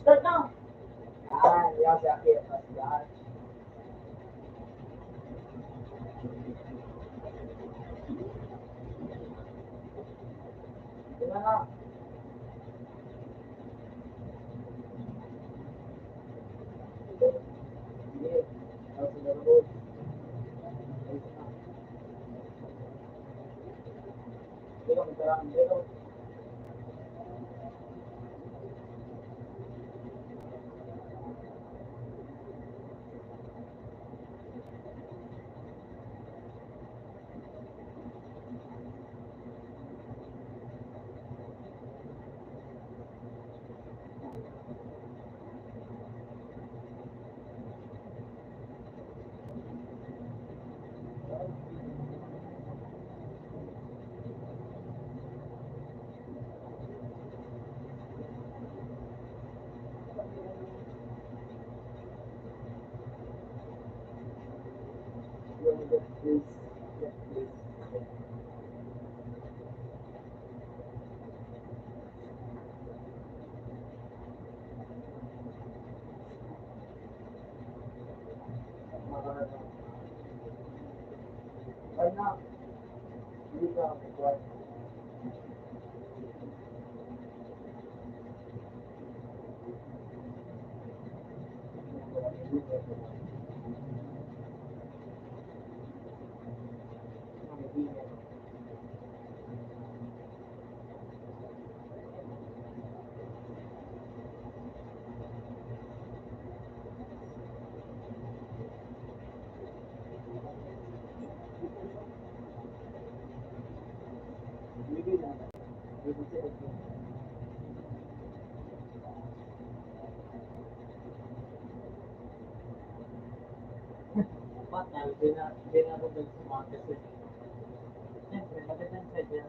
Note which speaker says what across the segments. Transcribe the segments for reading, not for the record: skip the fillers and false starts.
Speaker 1: Start now. Ah, ya se akhir pasti. Gimana? Ini harus dulu. Belum terang belum. Banyak juga buat binarugod sa mga kasi. Siyempre, magandang sadya.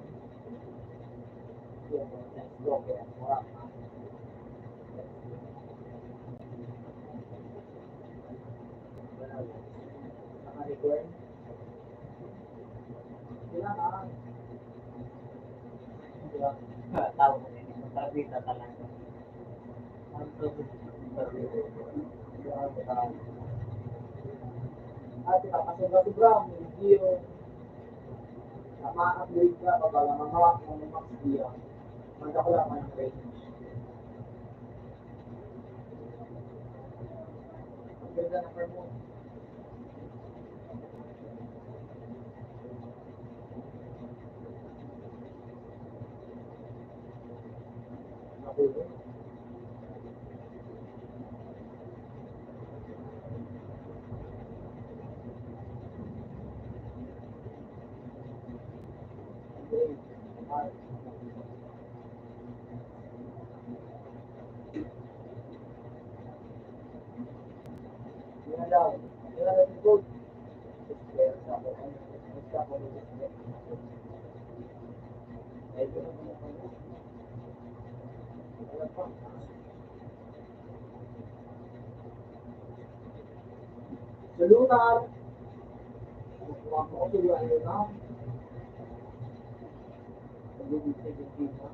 Speaker 1: Yung next go, kaya mura. Naka-record. Kailangan. Tao mo yun. Magkakita talaga. Ang Ate, kapasubra-subra, hindi yung nama-upgrade ka, babala mamawak mo ng max dia. Manda ko lang ang range. Ang ganda ng promote. Nakuha. Yun lang. Yun lang yung gold. Kaya sa ako, basta ako yung eh, ito na mga pala. Wala pa. Sa lunar, kuha ko sa lunar na. Nagiging 17 na.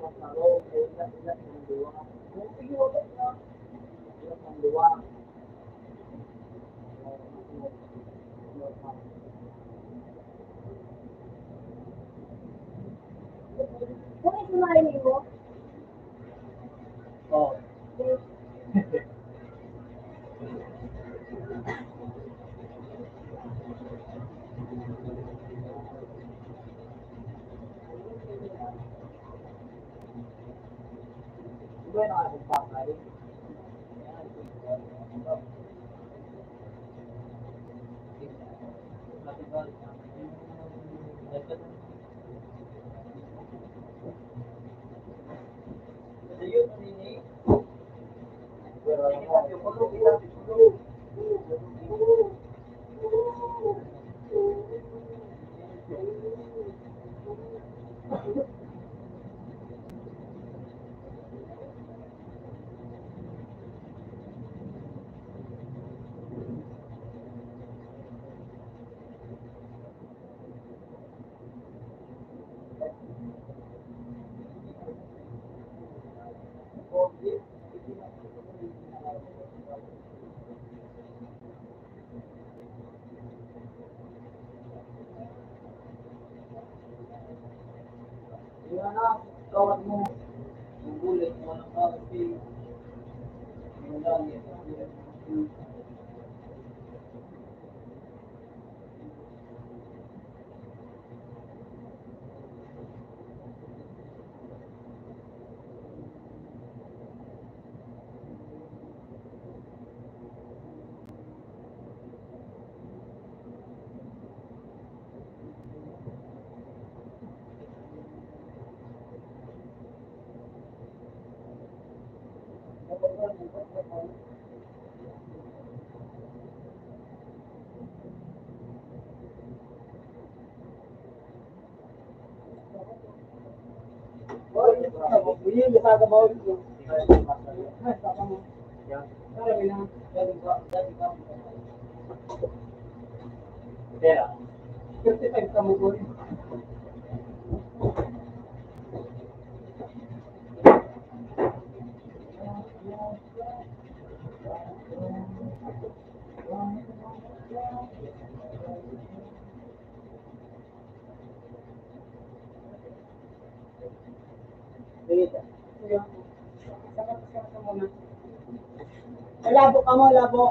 Speaker 1: Kung ito narinig mo? Oo. Bueno, papay. Yun na, kawat mo. Bubulit mo ng kawat mo. Yun lang, yun. Ini bisa ke bawah itu. Pera. Kita bisa mengukur. Labo ka mo, labo.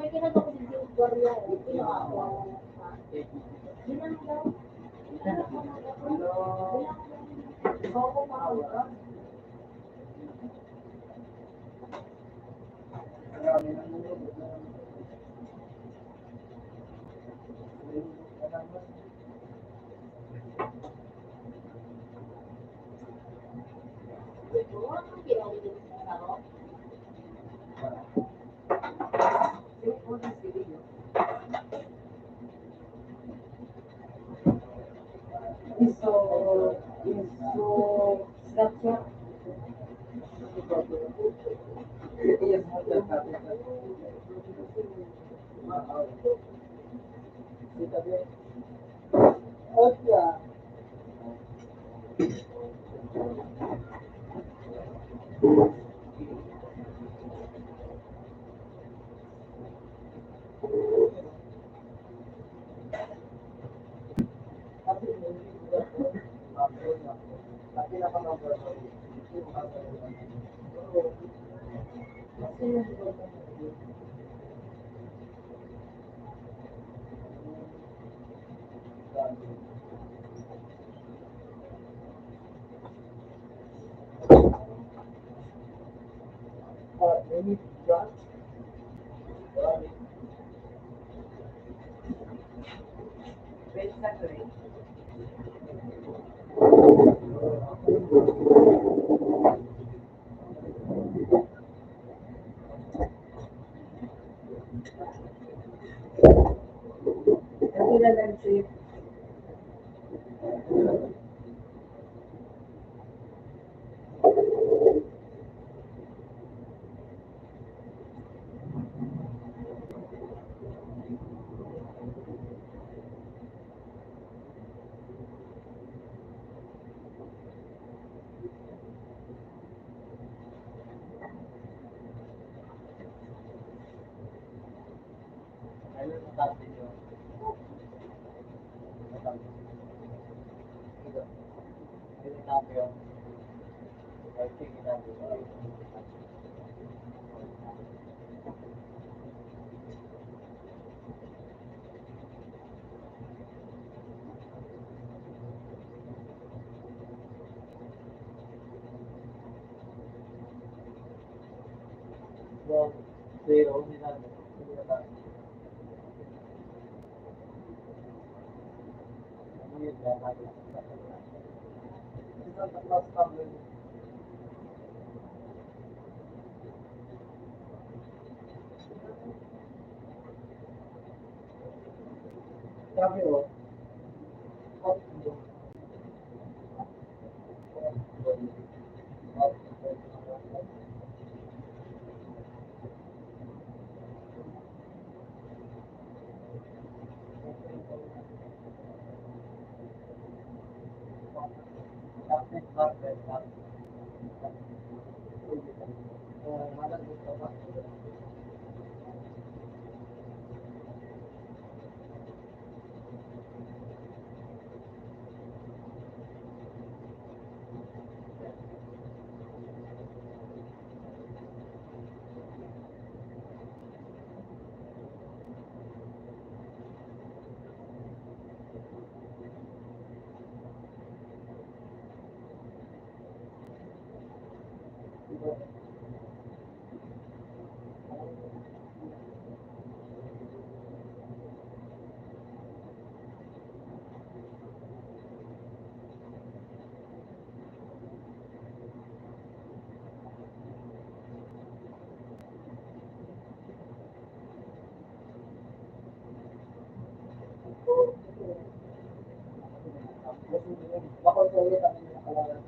Speaker 2: may ginagawa ko din yung barya, pinaka-ako. Yun lang daw. Oo, maawa.
Speaker 1: Marami nang nulog. Snapchat. Yes, Snapchat. Maybe John. Exactly. Kasi na lang siya. Ayun, natin yun. Ayun, natin yun. I think natin yun. Well, zero, hindi natin. Hindi na natin. Hindi yun na natin. Hindi na natin. Sabi ko, bakit ko ulit ang nakalalan.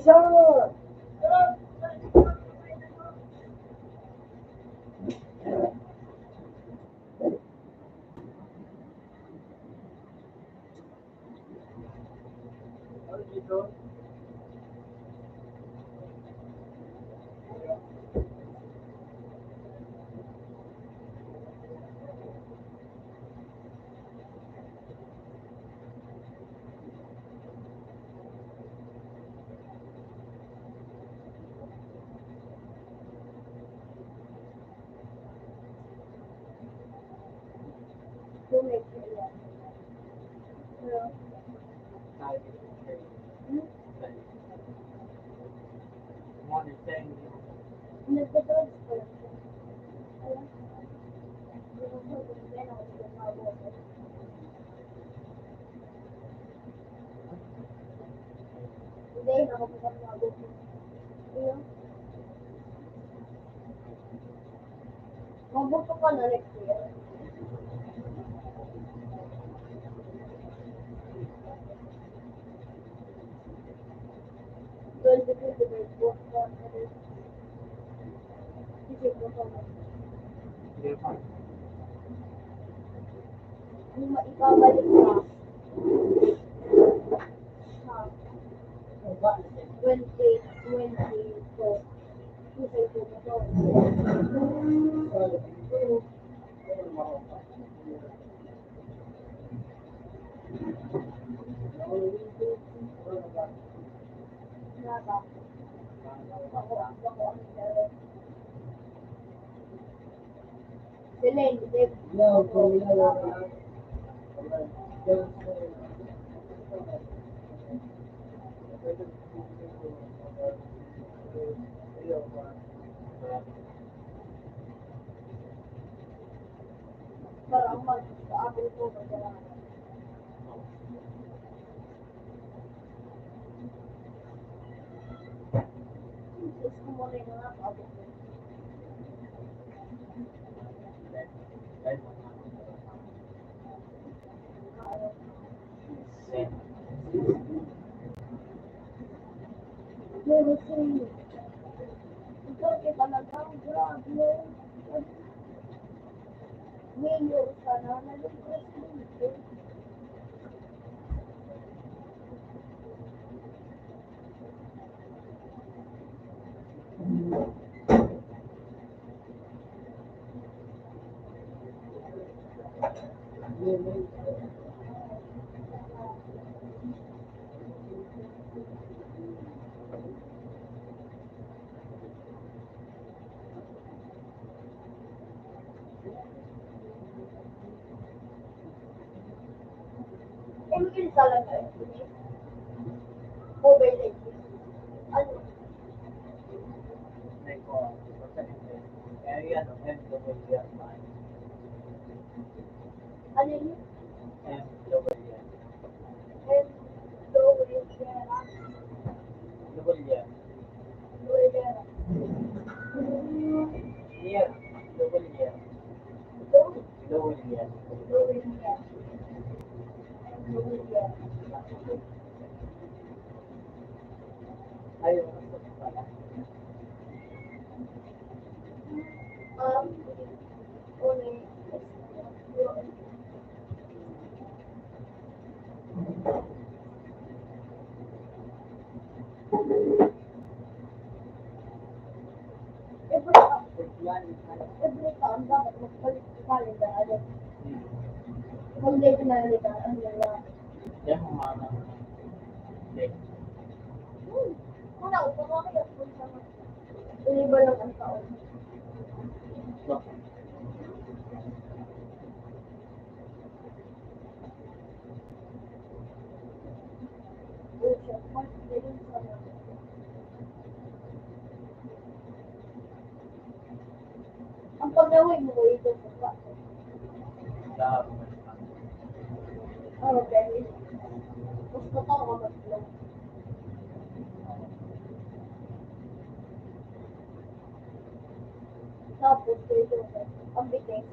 Speaker 2: Sure. Who makes it yet? No. Nagdadrugs ko lang siya. Ayun. Hindi, nakapagod na ako. Ayun. Mabuto ka na next year. Ibabalik na. Ha? 2022. Parang mag-aabot ko ba? Gusto ko muna yung mga abot ko. Pero sa'yo, ito kita talagang grabe. Mayor sana, naging presidente. Emil talaga eh. Overlay. Ano? Ano yun? Every taon dapat magpalit sa kalendar. Mag-date na nila ang nila. Wala ko, pagkakaya ko sa mga. Iniba lang ang taon. Ang pag-away mo, ito sa okay. Mas totoo ka mag-vlog. Tapos, ito ang bitin.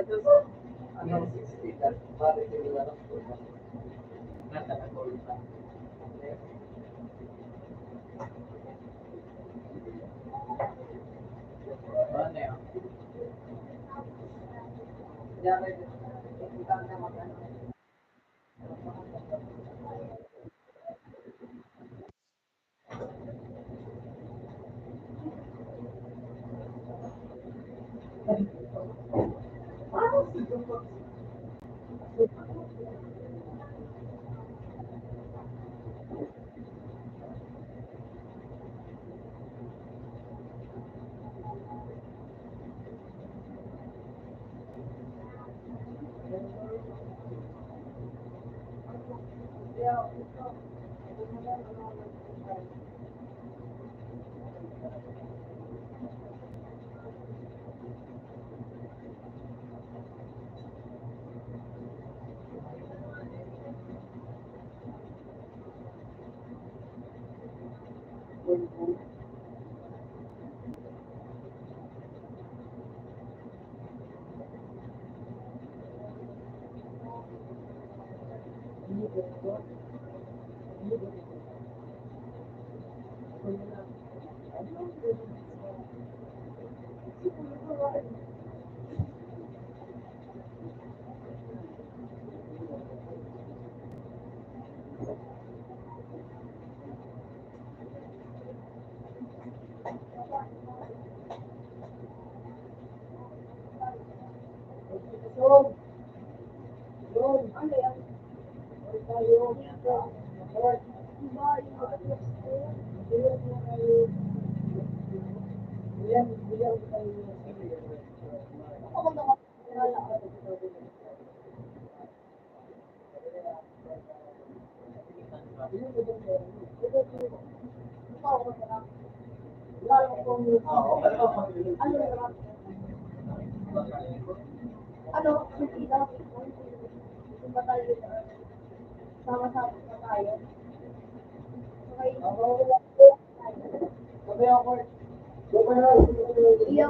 Speaker 1: Anong 60 ka? Bakit hindi ka lang po? Nasa na po pa. Ano yun? Kaya ikaw na mag-ano.
Speaker 2: Ano, sila, ba tayo, sama-sama pa tayo. Okay.
Speaker 1: Sabi ako,
Speaker 2: Iyo.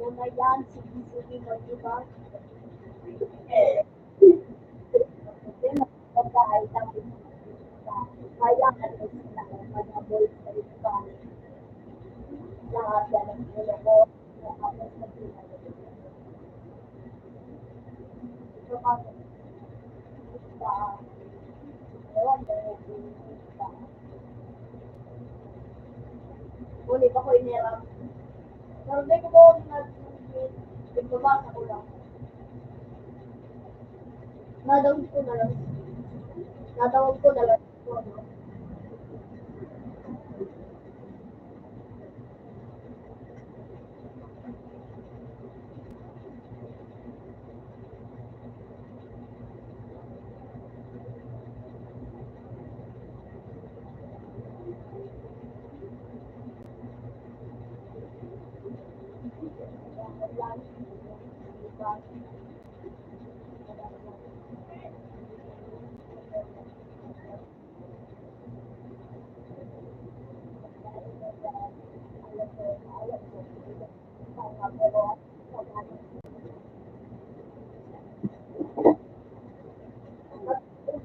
Speaker 2: Muna yan, sige-sige mo, di ba? Kasi magpapahal tayo kaya ka rin sila mag-avoid sa iba. Lahat yan ang ulo ko. Tapos mag-ina. Ito kasi, sa ewan ko, huli pa ko inirap. Pero hindi ko po nagbabasa ko lang. Nadawag ko na lang. Nadawag ko na lang.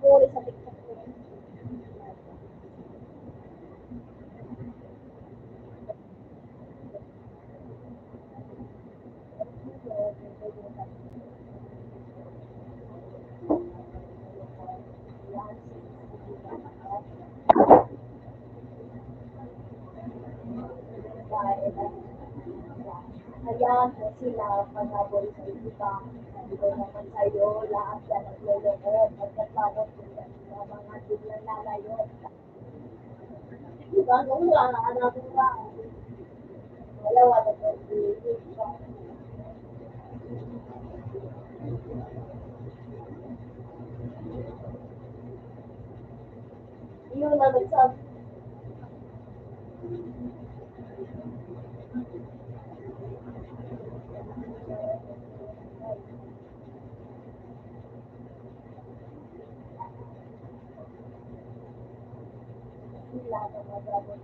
Speaker 2: Huli sa TikTok ko. Hayaan mo sila paghabol sa iba. Sabi ko naman sa'yo, lahat yan nagloloko. Pagkatapos sila mga biglang lalayo. Diba? Nung anak mo ba? Dalawa na po. Yun na nagsabi. Sila na maghabol.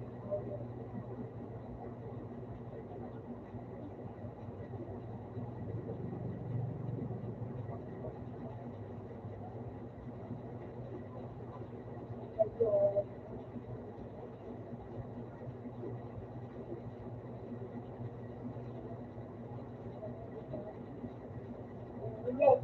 Speaker 2: Yes.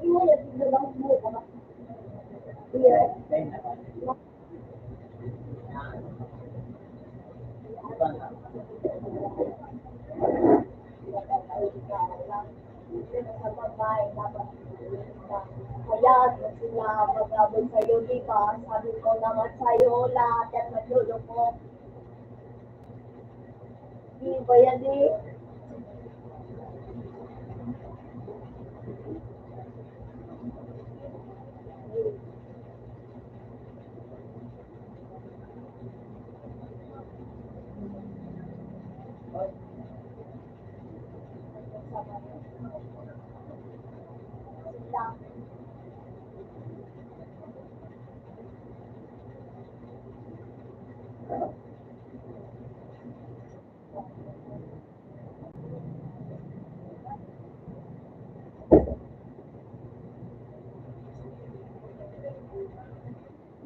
Speaker 2: Yun, yung lang mo. Yes. Sa babae, dapat hayaan mo sila maghabol sa'yo, di ba? Sabi ko naman sa'yo, lahat yan nagluloko. Di ba yan eh? Sila.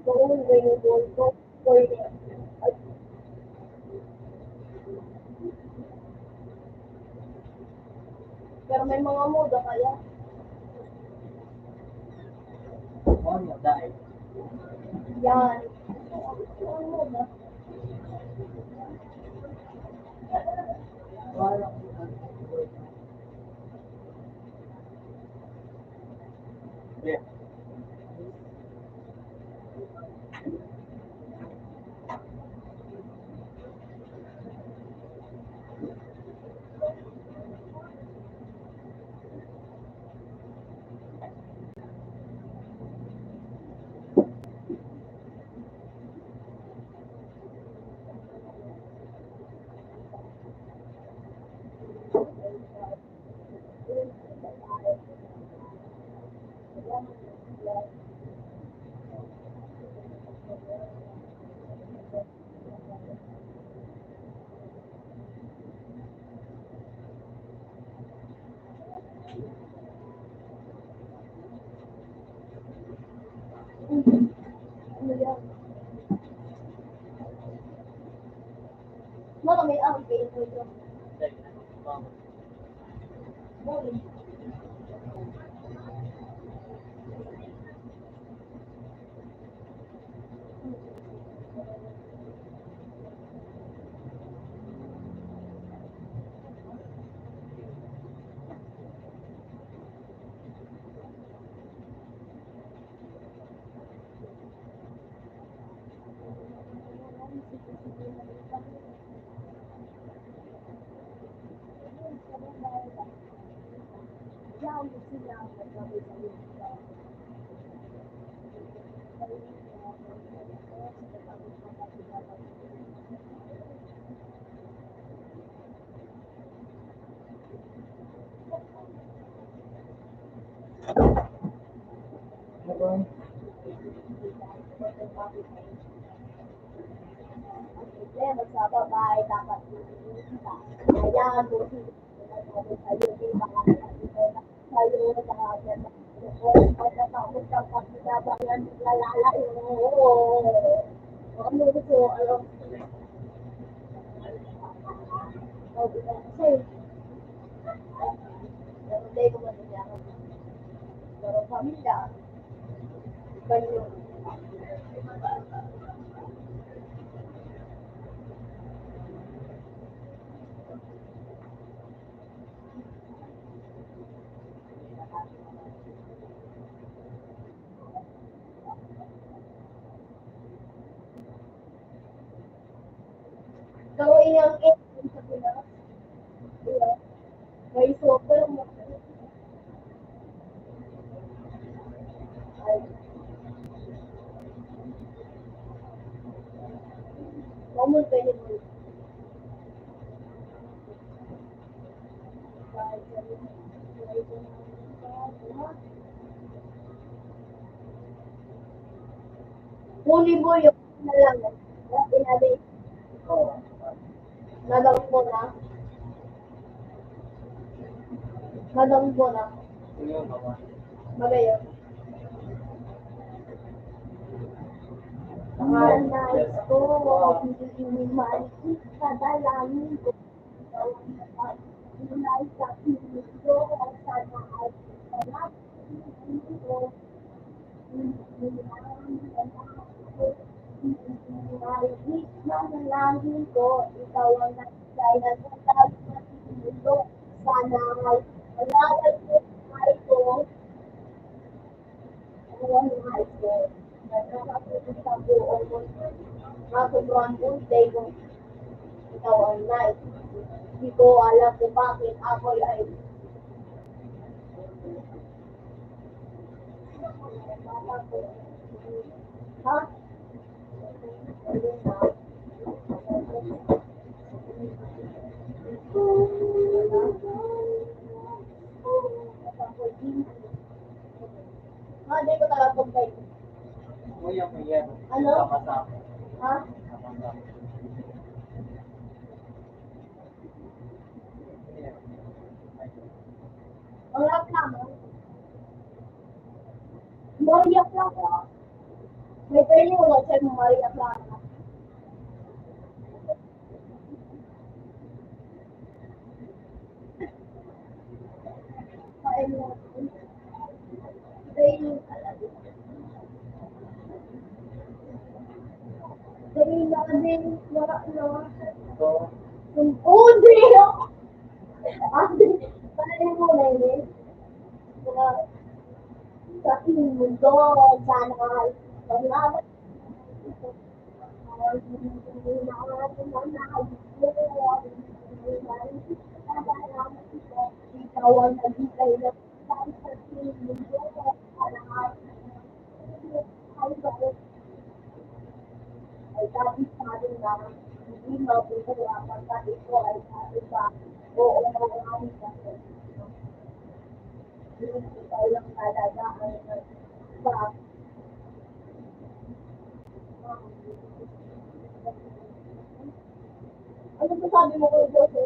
Speaker 2: Doon, doon, pero may mga muda kaya. Yan. Mga muda. Ano yan? Mga may amping ko ito. Uy. Yan, sila maghabol sa'yo. Problema sa babae, dapat hayaan mo sila maghabol sa'yo, di ba? Sa'yo, lahat yan. Pagkatapos ng pagkinabangan, lalalayo. Ano gusto, alam sabi na kasi, hindi ko man niya. Pero pamilya, kayo. Gawin yung sa Pinas. May super mo. Ay, common pwede mo. Huli mo yung na lang. Pinali. Nadang mo na. Nadang mo na. Magayon. Nais ko, hindi man kadalangin ko. Nais sa pinig ko, sana ay panapin ko. Nais manalangin ko, ikaw ang nagsaya sa tayo na mundo. Sana ay malaway ko, nais ko. Ang nais ko. Nagkakapunin sa buong mundo. Sobrang day ko. Ikaw ang night. Hindi ko alam kung bakit ako ay ha? Hindi ko talaga pagkay. Ano? Ha? Ang rap naman. Maria Clara. May pwede mo lang siya ng Maria Clara. Kain mo. Dahil na din, wala na. Hindi! Paano mo na yun? Sa mundo, sana ay paglaban. Ikaw ang nagbigay ng sa mundo, sana ay dapat sa atin na hindi mabubuha pagka ito ay ating ba o marami kasi. Ikaw lang talaga ang sa ano ba sabi mo kay Jose?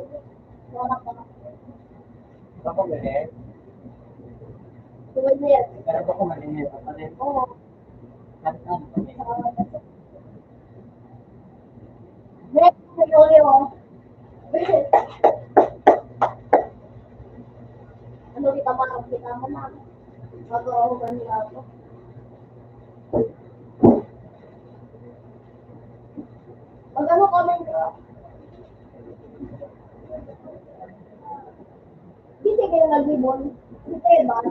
Speaker 2: Wala ka.
Speaker 1: Ako galit.
Speaker 2: Tuwid na yan.
Speaker 1: Pero ako malinis.
Speaker 2: Oo. Next, Yoli mo. Ano kita mo na. Magawa ba nila ako? Pag ano comment ka? Hindi kayo nag-ibon. Hindi kayo ba?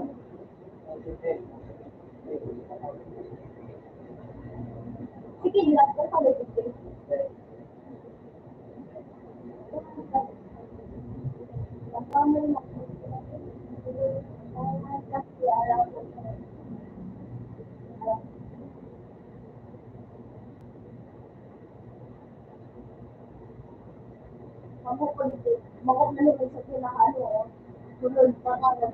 Speaker 2: Sige, lang ko sa lipid. Kasama yung kasi alam ko. Makop na naman sa pinakano. Sunod pa ka na.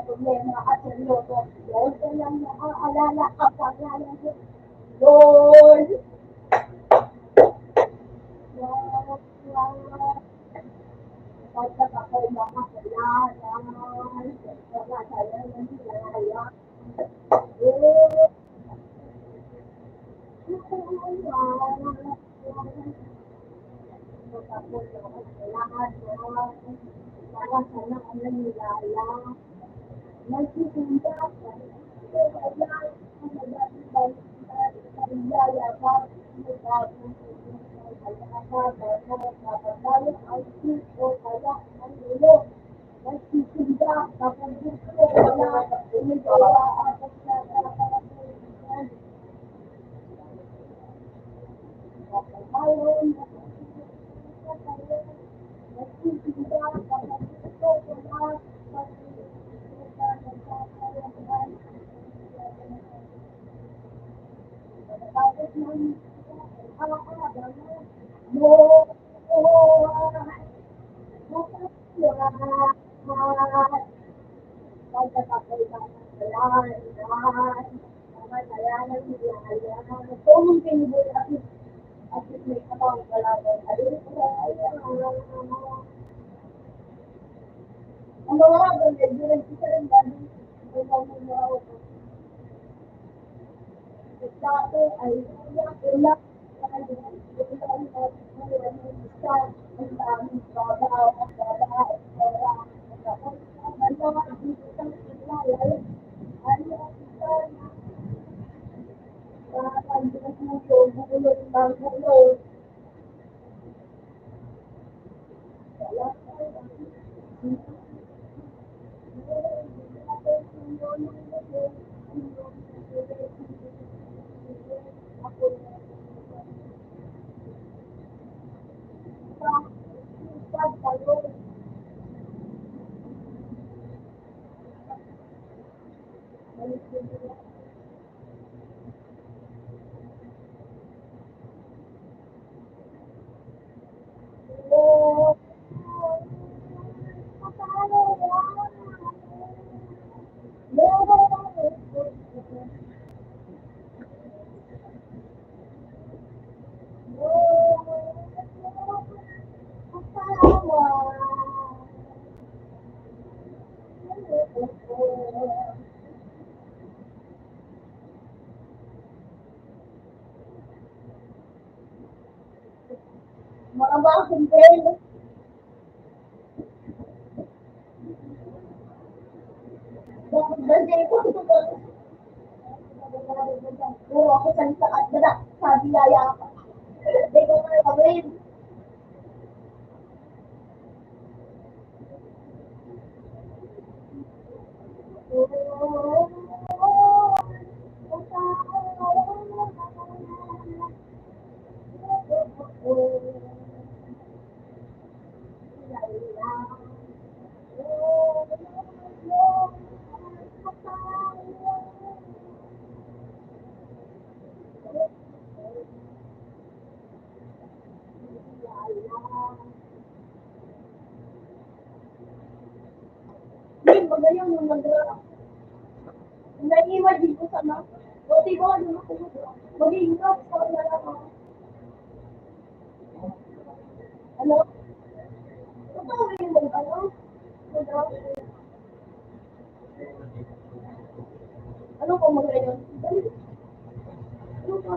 Speaker 2: Problema at naalala ang pangalan mo. Lord, pagkat ako'y makakalanan, pagkakalanan ng hilala. Lord, ang mga bagay, hindi kita rin dahil ang mga dati ay iyak-iyak dahil ang daming babaw at babae pera. Tapos ang mga ibigay ilay ay parang gulong ng gulong. Mga bakit din? Bakit ba din ko ito? Puro ako salita at dada. Sabi yaya ako. Hindi ko nga gawin. Hindi, magayon yung mag-rap. Nai-imagine ko sana. Buti ko ano ako. Maging rap sa kanila ako. Ano? Totoo yun yung ano? Mag-rap. Ano ko magayon? Ano ka?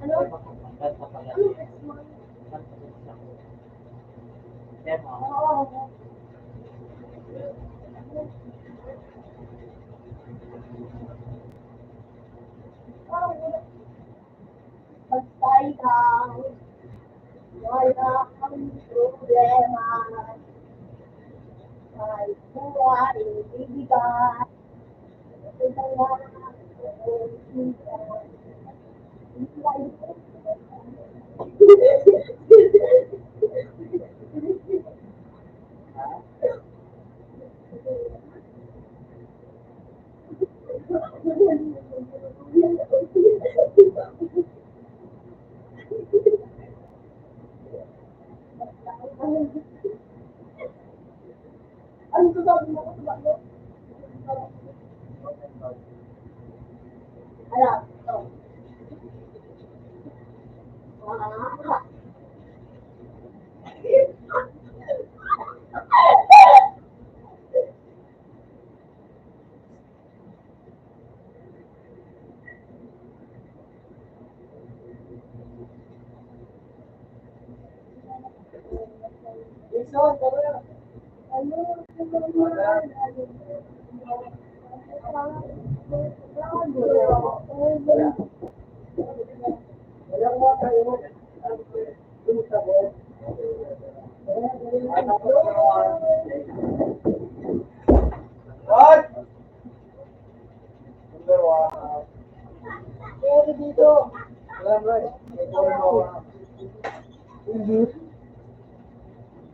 Speaker 2: Ano? Ano X-Man? Oo. Basta ikaw, wala kang problema. Kahit buhay, ibigay. Ito lang ang minsan. Ano sasabi mo ko sa bakit? Ano? Ito. Ah.
Speaker 1: Jason, tara na.
Speaker 2: Ano?
Speaker 1: Walang mga kayo. Lumusabot. What? Number one. Kaya dito. Alam mo, hindi.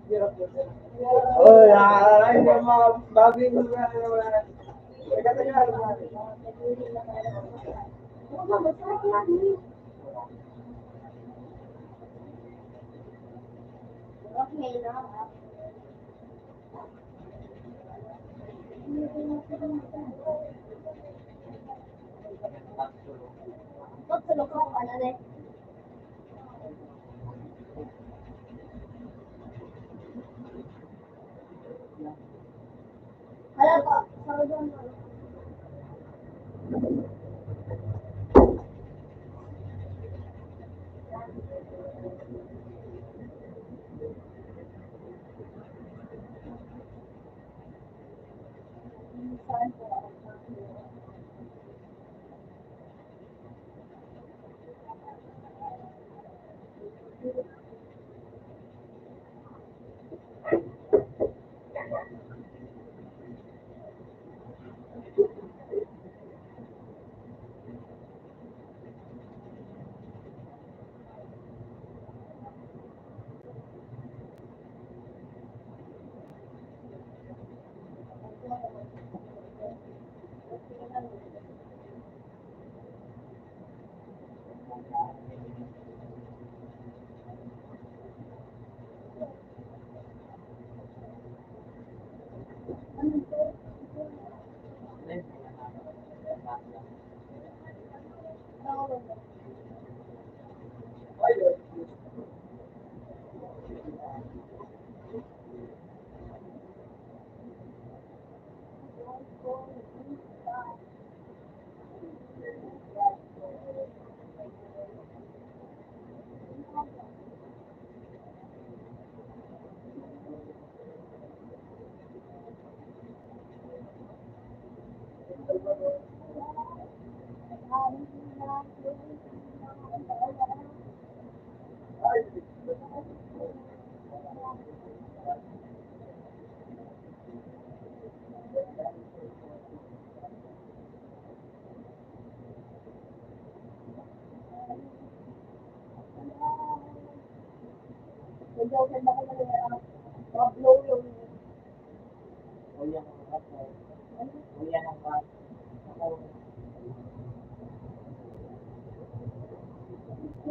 Speaker 1: Oh, ay, yung mga bagay mo na naman. Kaya niya,
Speaker 2: Okay na. Tutulog ko ka na rin. Hala ko, sarado na. Saan po? Medyo ganda ko na blow yung
Speaker 1: Kuya ng kapo. Kuya ng kapo.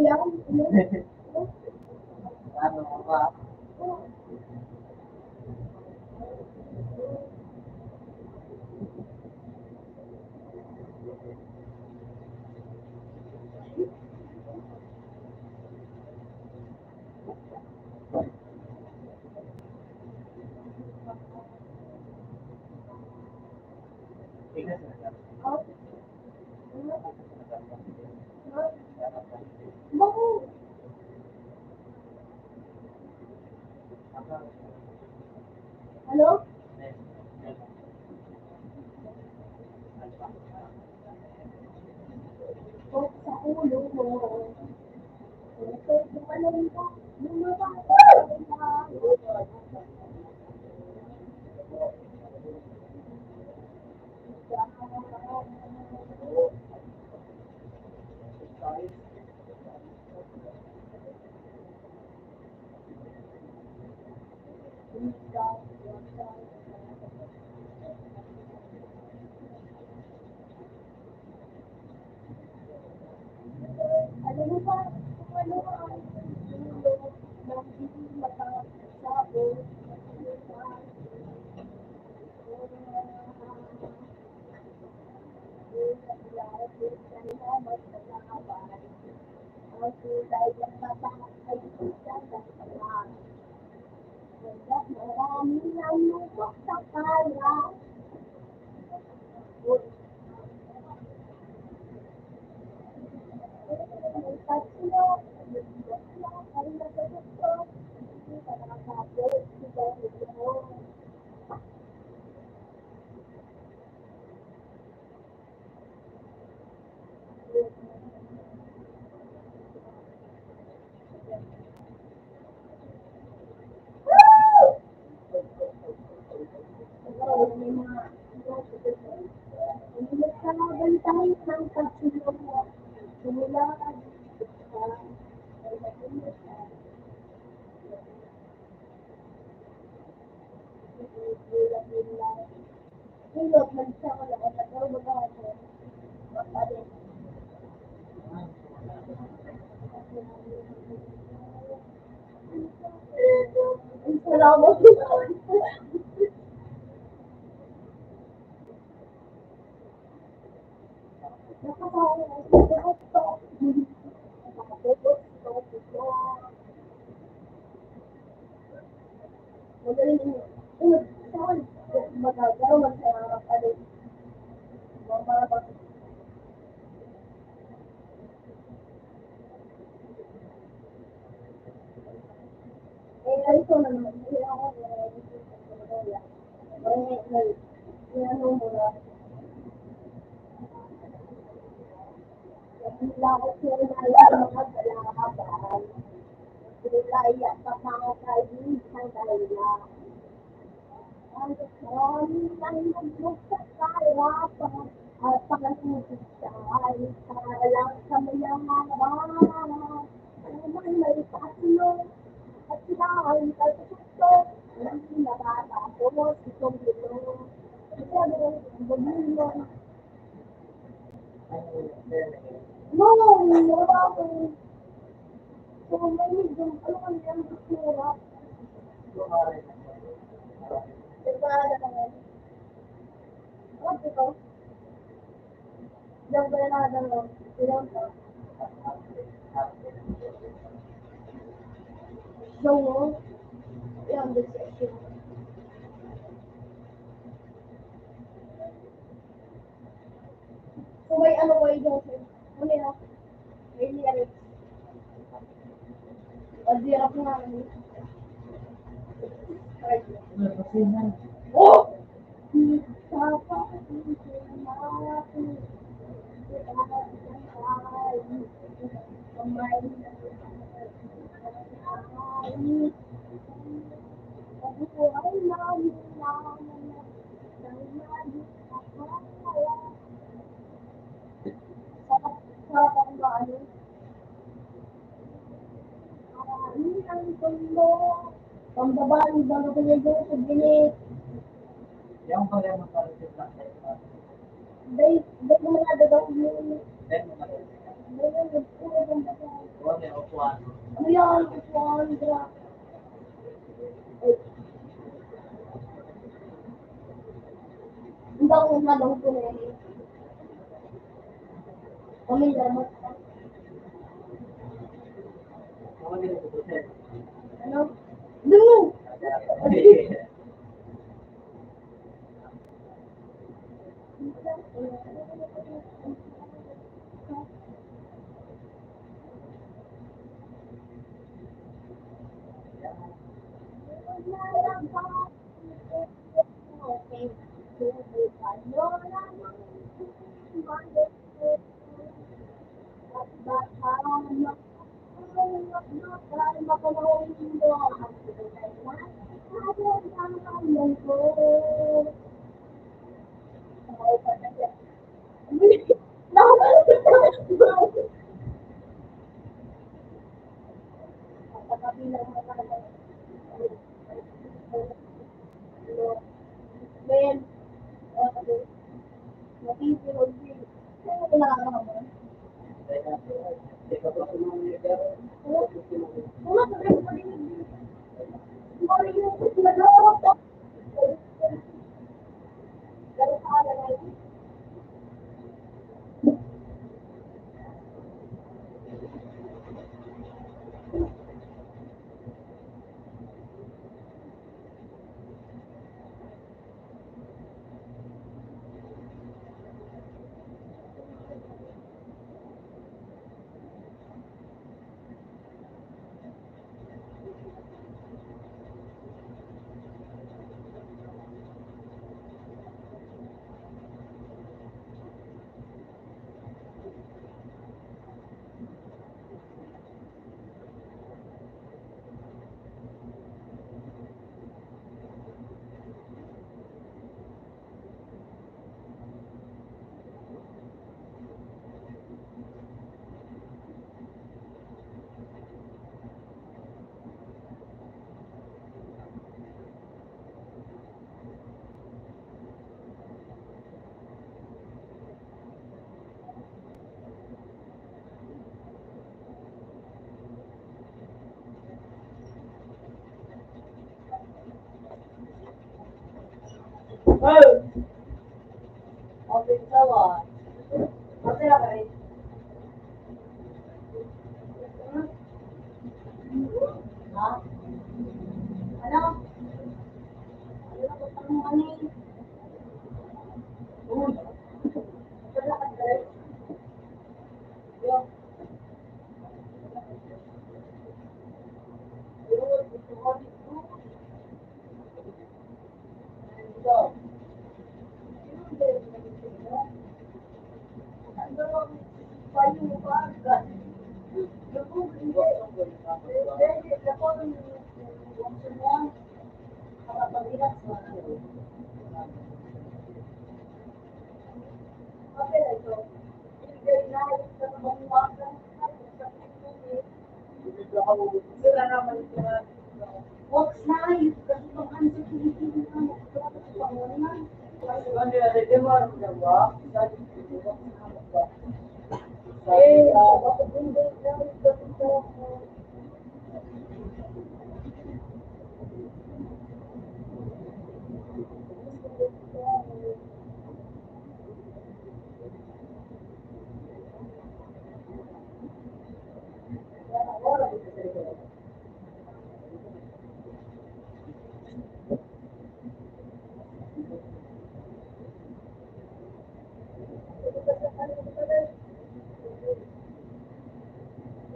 Speaker 2: ilang.
Speaker 1: Ano ba? Tingnan sila.
Speaker 2: Ano? Sa ulo mo. Ano rin pa? Ano mo pa? Ano? Salamat sa laban. Ang kulay ng mata ay isang dahilan. Hanggat marami ng lubok sa kala. May tatlo, may tatlo, ay nagagapto. Hindi ka nakakabot, hindi ka nakakabot. Bantay ng pagsulong mo. Simula ka sa ay nagulat ka. Gulat din lang. Hilot man siya ko lang. Pero baga ako. Mapalit. Ang salamat. Nakakain ang ito. Magaling yun. Saan? Magagawa magsarap ka rin. Mamabag. Eh, ito na naman. Hindi ako ano mo na. Wala ko sila mga kalaban. Sila iyak sa mga kaibigan nila. Ang marami nang nagbuksa sa harapan at pagkakasip ay lang sa mayaman. Naman may tatlo at sila ay nagsusto. Hindi nakatapos itong ito. Sabi ng bagulong. No, wala ko. So, may medyo, ano man yan, bisura. Nagpara na naman. What ito? Diyan ba na naman? Ilang pa? So, yan, this section. So, may ano ko yung ano yun? May lyrics. Pag-dirap nga. Oh! Pambabali ba na pinagay sa ginit?
Speaker 1: Yang pala ng parasit lang tayo.
Speaker 2: Day mo na daw yun.
Speaker 1: Then, mga
Speaker 2: Day mo na puro ng bata.
Speaker 1: Huwag may upuan.
Speaker 2: Ano yan? Upuan, gra. Hindi ako na daw po na yun. Kami dapat.
Speaker 1: Huwag din upusin.
Speaker 2: Ano? Dungo! Ben, natitulog din. Ano kailangan mo?
Speaker 1: Ikaw pa sumuli ka.
Speaker 2: Wala ka rin marinig. Sorry, nag-aarap ka. Pero sa ala na yun. Okay, tawa. Okay, okay. Ha? Ano? Ano na gusto mo ani? Wala ka dali. Yo. Yo, gusto mo dito. Dito. Paano mo ba? Ako, hindi. Hindi, ako, gusto mo, nakapag-relax mo. Okay, ito. Hindi na, sa pagbawasan, sila naman sila. Wag na, yung kasi itong answer Pilipino na, wala ka sa pangunan. Ano yan, hindi mo alam na ba? Eh, bakit hindi na, kasi ito,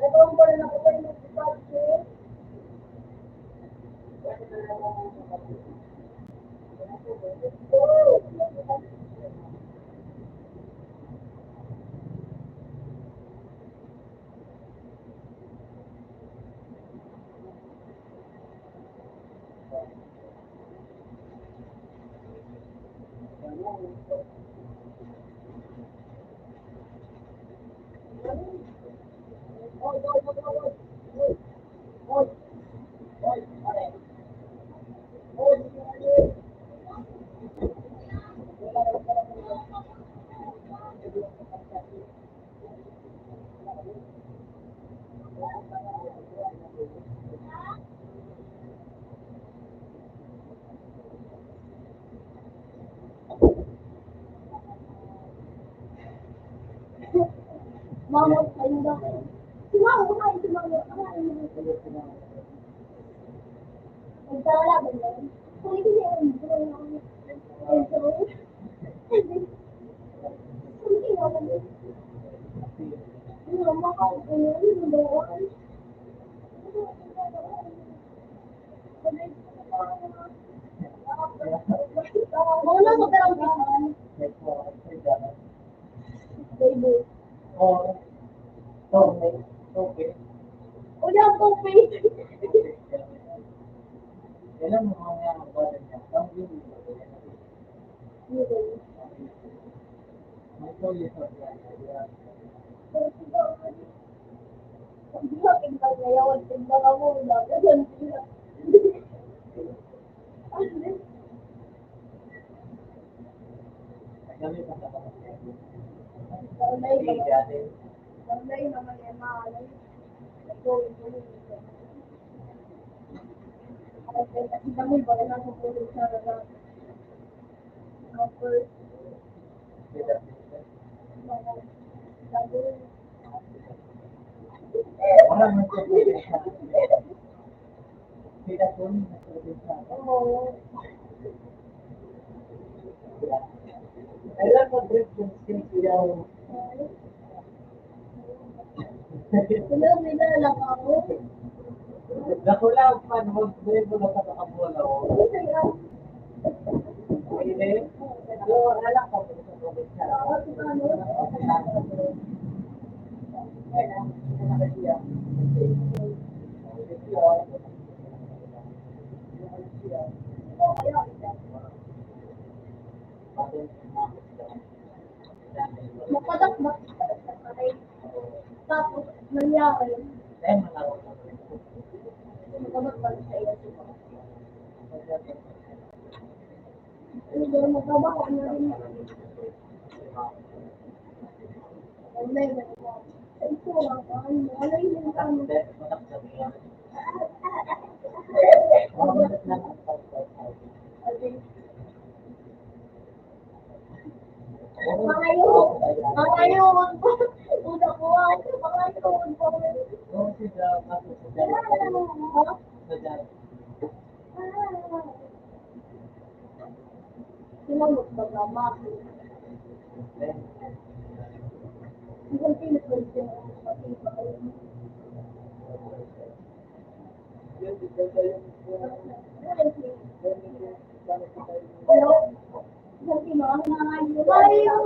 Speaker 2: nagawang pa rin ako pa yung mag-budget. Mama, ayun daw. Si Mama, kumain si Mama. Nagtawala ba yun? Kung hindi niya yung hindi naman yun. Mama, kahit ano yun, yung bawal. Wala ko pero bitan. Baby. Udah kopi. Dia tinggal ngayon, tinggal ako, ganyan sila. Online naman yan, maalay. Kasi kami ba na sa pulis sa rada. First, Oo. Hello, may lang ako.
Speaker 1: Nakulang pa, mag-break mo na sa kakabola. Alam ko,
Speaker 2: Napadakdak. Tapos, nangyari. Nakabakbak sa iyo. Hindi, magkabako na rin. Online na ito. Ito lang, malay din kami. Mga yun. Mga yun. Una ko ako. Mga yun.
Speaker 1: Oo, sila, bakit sa dyan? Sa dyan.
Speaker 2: Sino magpagama?
Speaker 1: Then,
Speaker 2: Isang pinupunta yung
Speaker 1: yun, dito tayo
Speaker 2: Hello? Isang sino? Ayun!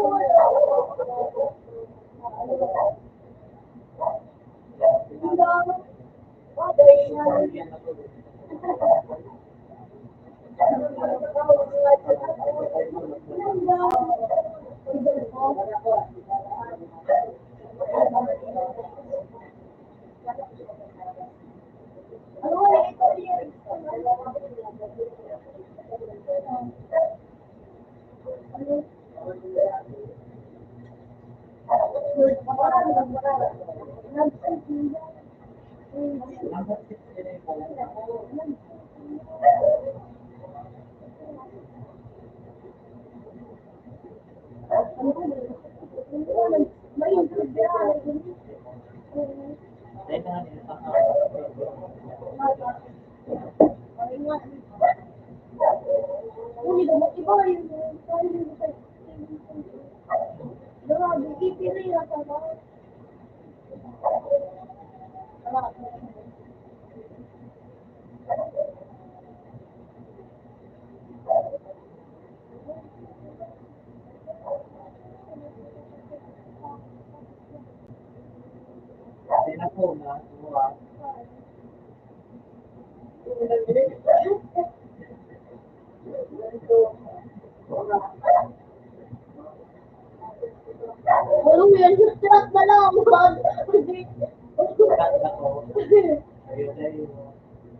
Speaker 2: Walang yan, just trap na lang.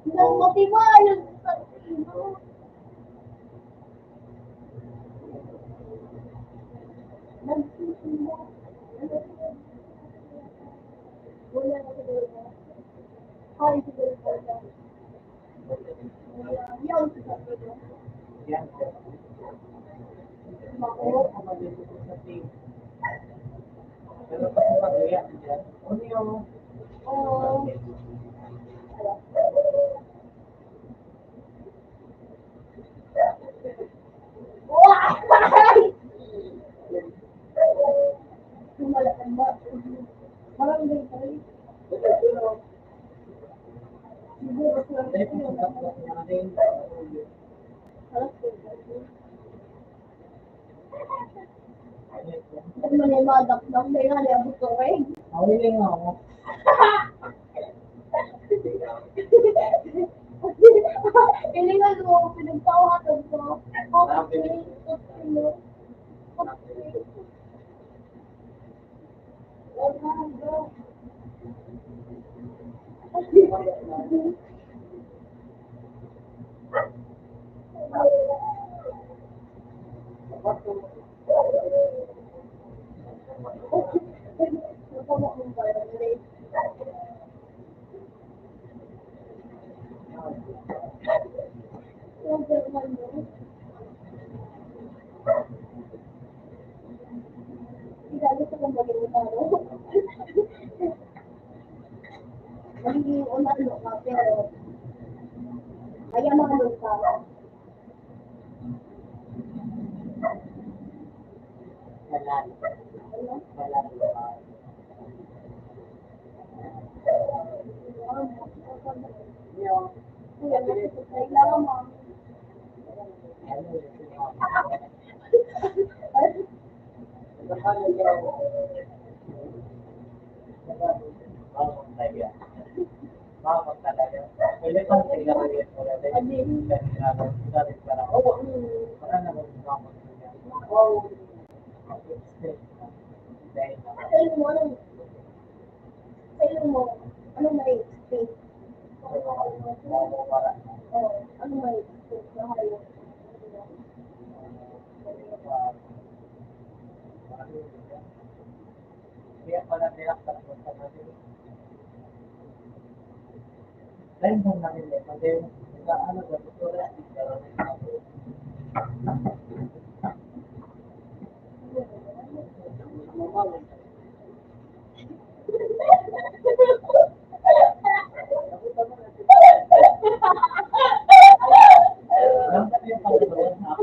Speaker 2: Nang motiva yung wala na siguro. Ay, siguro po siya. Yung siguro. Mako.
Speaker 1: Pero kasi pag-react dyan, ano yung
Speaker 2: Oh. Wah! Lumalakan ba? Parang hindi pa rin. Siguro sila
Speaker 1: Dahil kung sa tapos natin,
Speaker 2: Pag manimadak lang, may nga niya gusto ko eh.
Speaker 1: mawiling ako.
Speaker 2: Ilingan mo, pinagtawakan ko. Okay, okay. Gusto kong maging utaro. Magiging unalo ka, pero kaya makalong ka.
Speaker 1: Kalan.
Speaker 2: Ano?
Speaker 1: Kalan. Yung,
Speaker 2: Kailangan mo.
Speaker 1: ano yung sinabi? Mamang talaga. Mamang talaga. Pwede pang tingnan ko yun. Wala din. Dahil parang, oh, wala naman mamang talaga. Oh, dahil
Speaker 2: Sa ilong mo, anong, sa ilong mo, anong may space?
Speaker 1: wala.
Speaker 2: Oh, anong may space na hayo?
Speaker 1: Kaya pala nilaktak mo sa natin. Dahil kung namin din, ano ba, gusto na, Alam ka na yung pagkakas ha?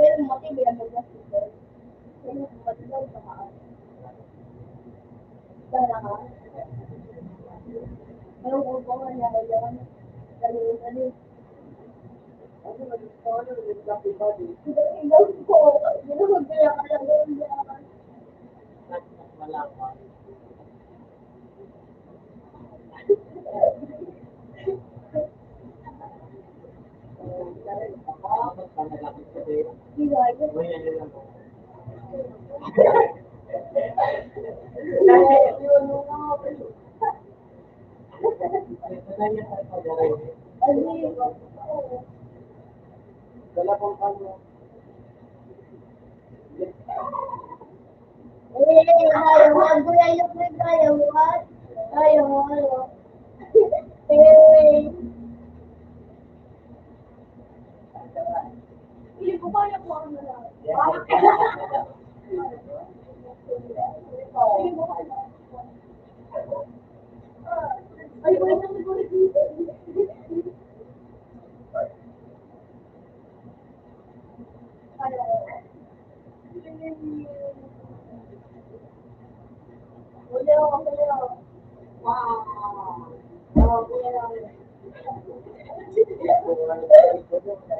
Speaker 2: Pero motibo yan mag-gastos. Pero motibo sa kaan. Dala ka. Pero kung pa nga niya yan, dali. Ikaw ko, ginagaya ka lang doon yan.
Speaker 1: Malaman. Magpanalapit ka din.
Speaker 2: Ginagaya.
Speaker 1: Uy, ano lang po. Ito na yung pagpagaray. Dala pang ano.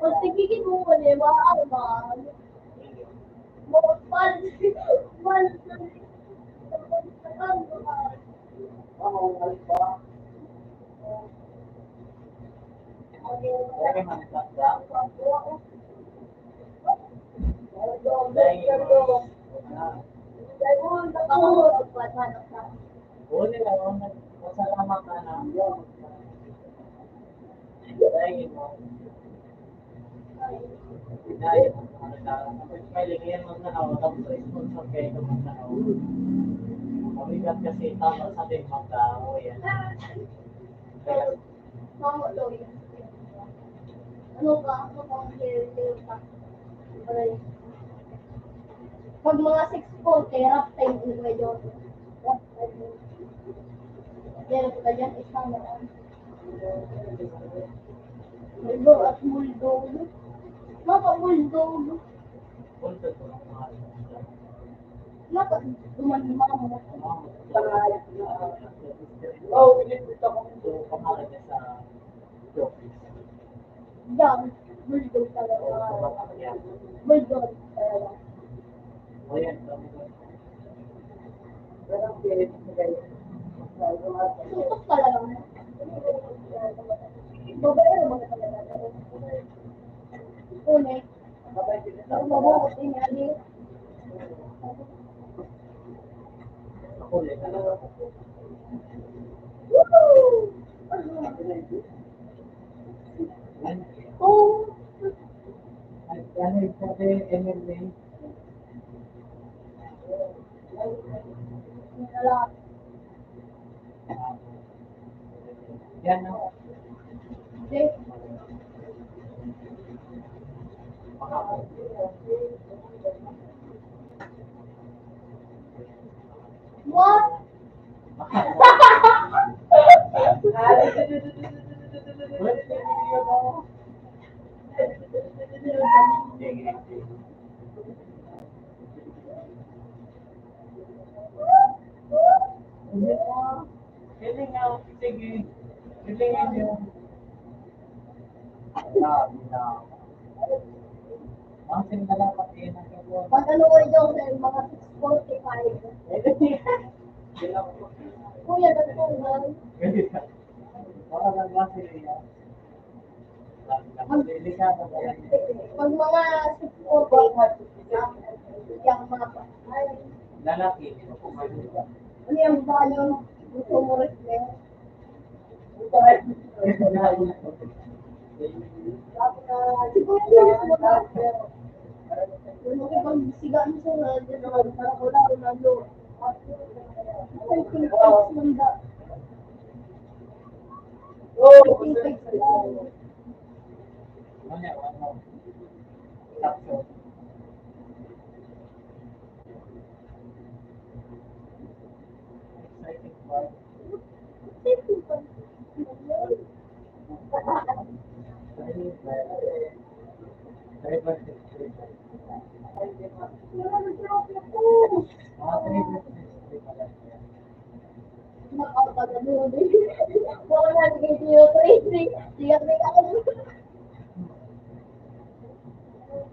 Speaker 2: Pagtigigin mo ko, di ba?
Speaker 1: Lagi manipasya. Uli lang, masalamat ka na. Dahil mo. Dahil mo may lingyan mo na ako sa sponsor kayo ito mo na ako. Mabigat kasi tama sa ating mga tao yan.
Speaker 2: Pag mga 6 po, kaya rap time in medyo. Rap time. Yan, ito dyan, isang naman. Muldo at muldo. Maka muldo.
Speaker 1: Punta ko ng mga
Speaker 2: Maka duman-duman mo.
Speaker 1: oh, pinipita ko ito. Pangalan niya sa showcase.
Speaker 2: Yan, muldo talaga. Muldo talaga.
Speaker 1: O yan, kami ko. Pero ang pilit mo kayo.
Speaker 2: Tutok talaga. Babaero mo talaga. Ulit. Ako mabukot din yan eh.
Speaker 1: Ako ulit.
Speaker 2: Woo! Oh!
Speaker 1: Ano yung sabi, MMA? Yan ang
Speaker 2: Okay. What?
Speaker 1: Sige. Sige niyo. Ang sinalapat din ang gawin.
Speaker 2: Pag ano ko rin yung mga 6:45. Kuya, nagpungan.
Speaker 1: Para lang lang sila yan. Delikado ba yan?
Speaker 2: Pag mga 6:45, yung mga
Speaker 1: Lalaki.
Speaker 2: ano yung bayo, gusto mo rin Si Kuya Julius mo na. Pag siga mo sa para wala Ronaldo. Ay, pinipix lang ba? Pinipix lang.
Speaker 1: Exciting part. Very good. Mga 3 pala siya.
Speaker 2: Wala na video tracing. Siya may ako.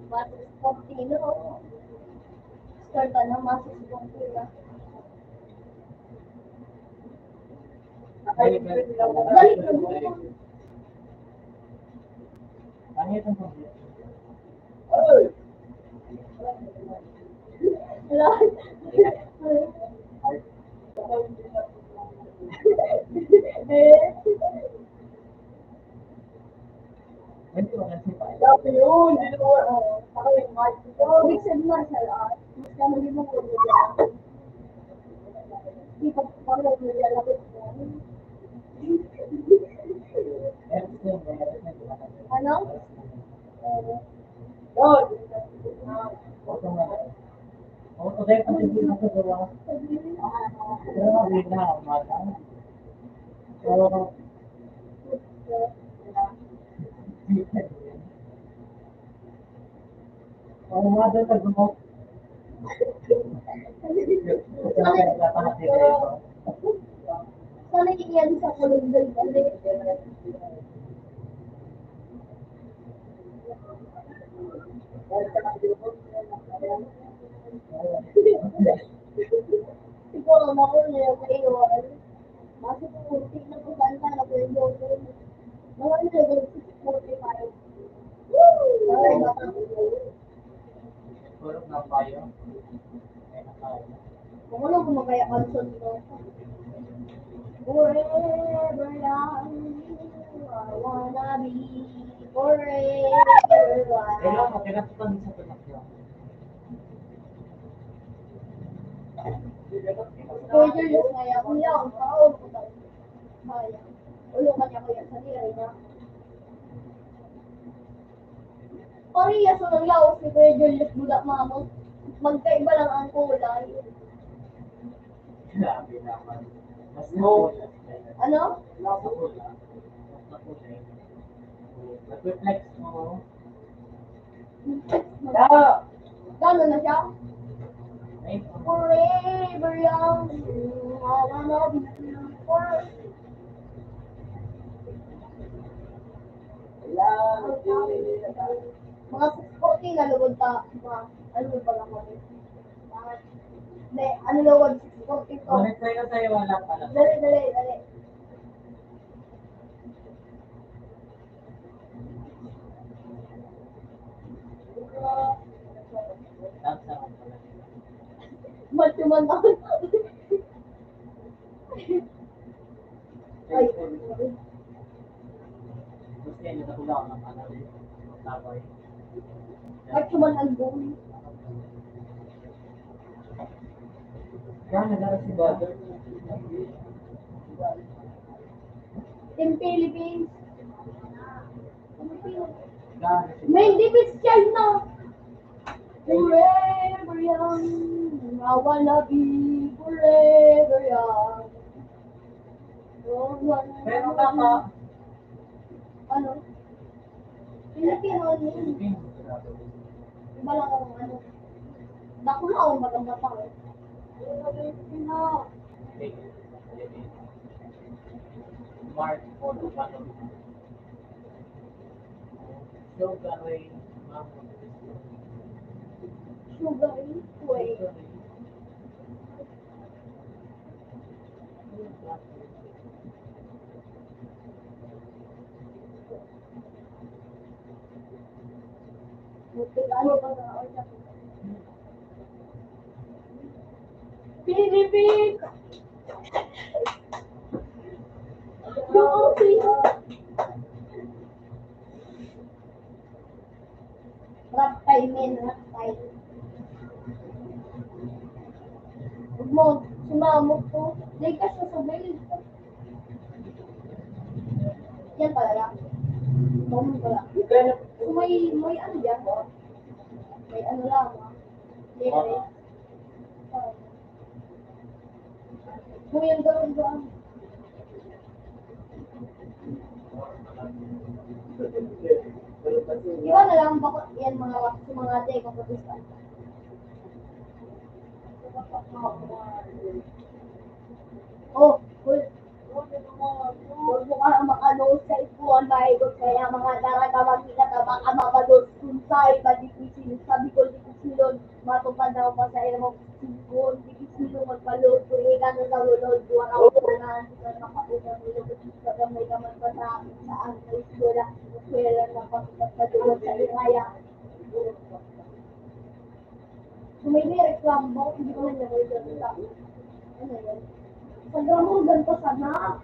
Speaker 2: Masis Pontino. Start ka na Masis Pontino.
Speaker 1: Very good.
Speaker 2: Balik na mo.
Speaker 1: Ano itong pamilya?
Speaker 2: Wala.
Speaker 1: Hindi ko kasi pa.
Speaker 2: Big said martial arts. Mas kami din mo po niya. Di pa pa rin nilalapit mo. Ano?
Speaker 1: Auto dahil pati hindi na sa gawa. Pero mabig na umaga. So, umaga ka gumok.
Speaker 2: Sana iyan sa kulundan kasi. Siguro makulit na iwan. Kasi kung na po banta na po yung doon. Mga level 645. Mga iba pa.
Speaker 1: Tulog na tayo.
Speaker 2: Kung ano kumagaya kanson mo. Forever young, I wanna be forever
Speaker 1: Kailan
Speaker 2: young.
Speaker 1: mo, kinatutan sa pinakya.
Speaker 2: Pwede yung kaya ko lang, kaon ko daw. Kaya. Ulo ka niya kaya sa nila niya. Parehas ng laos ni Kuya Julius Budak Mamos. Magkaiba lang ang kulay.
Speaker 1: Grabe naman. Mas nakulat.
Speaker 2: Ano?
Speaker 1: Nakulat. Mas nakulat. Nag-reflex mo.
Speaker 2: Gano'n na siya?
Speaker 1: Ay,
Speaker 2: Forever young, I wanna be forever. Mga 640 na lugod ta. Mga ano pa lang kami. Hindi, ano lugod? 640 to.
Speaker 1: ulit sa'yo sa'yo, wala pala.
Speaker 2: Dali, dali, dali.
Speaker 1: Dance naman pala.
Speaker 2: Matuman ako. Ay,
Speaker 1: Gusto niya na kulang ng ano. Tabay.
Speaker 2: matuman ang buhay.
Speaker 1: Kaya nagara si Brother.
Speaker 2: Team Philippines.
Speaker 1: Kaya si
Speaker 2: Main defense China. Forever young, I wanna be forever young.
Speaker 1: Pero tama.
Speaker 2: Ano? Pilipino yun.
Speaker 1: Philippines.
Speaker 2: Iba lang ang ano. Dako na ako maganda pa. Pilipino.
Speaker 1: Mark or ano. So, gawin.
Speaker 2: Sugar Way. Ano ba na order? Philippines! Yung si Yan pala lang. Bawang pala. So, may ano dyan? May ano lang. Libre. Kung yung gawin doon. Iba na lang bako yan mga ate kapatid. Oh, cool. Huwag mo ka makanood sa ikuan, mahigot kaya mga daragaman kita baka mabalot sunsay, badikisin, sabi ko dikisilon, matupad daw pa sa ilong sikon, dikisilon, magbalot, tuligan na sa lulod, duwang ako na sila nakapunan nila, kagamay naman pa sa saan sa eskwela na pagkat sa tulad sa ilaya. Kung may reklamo mo, hindi ko man nagawin sa ano yun? Sa gamong ganito sana.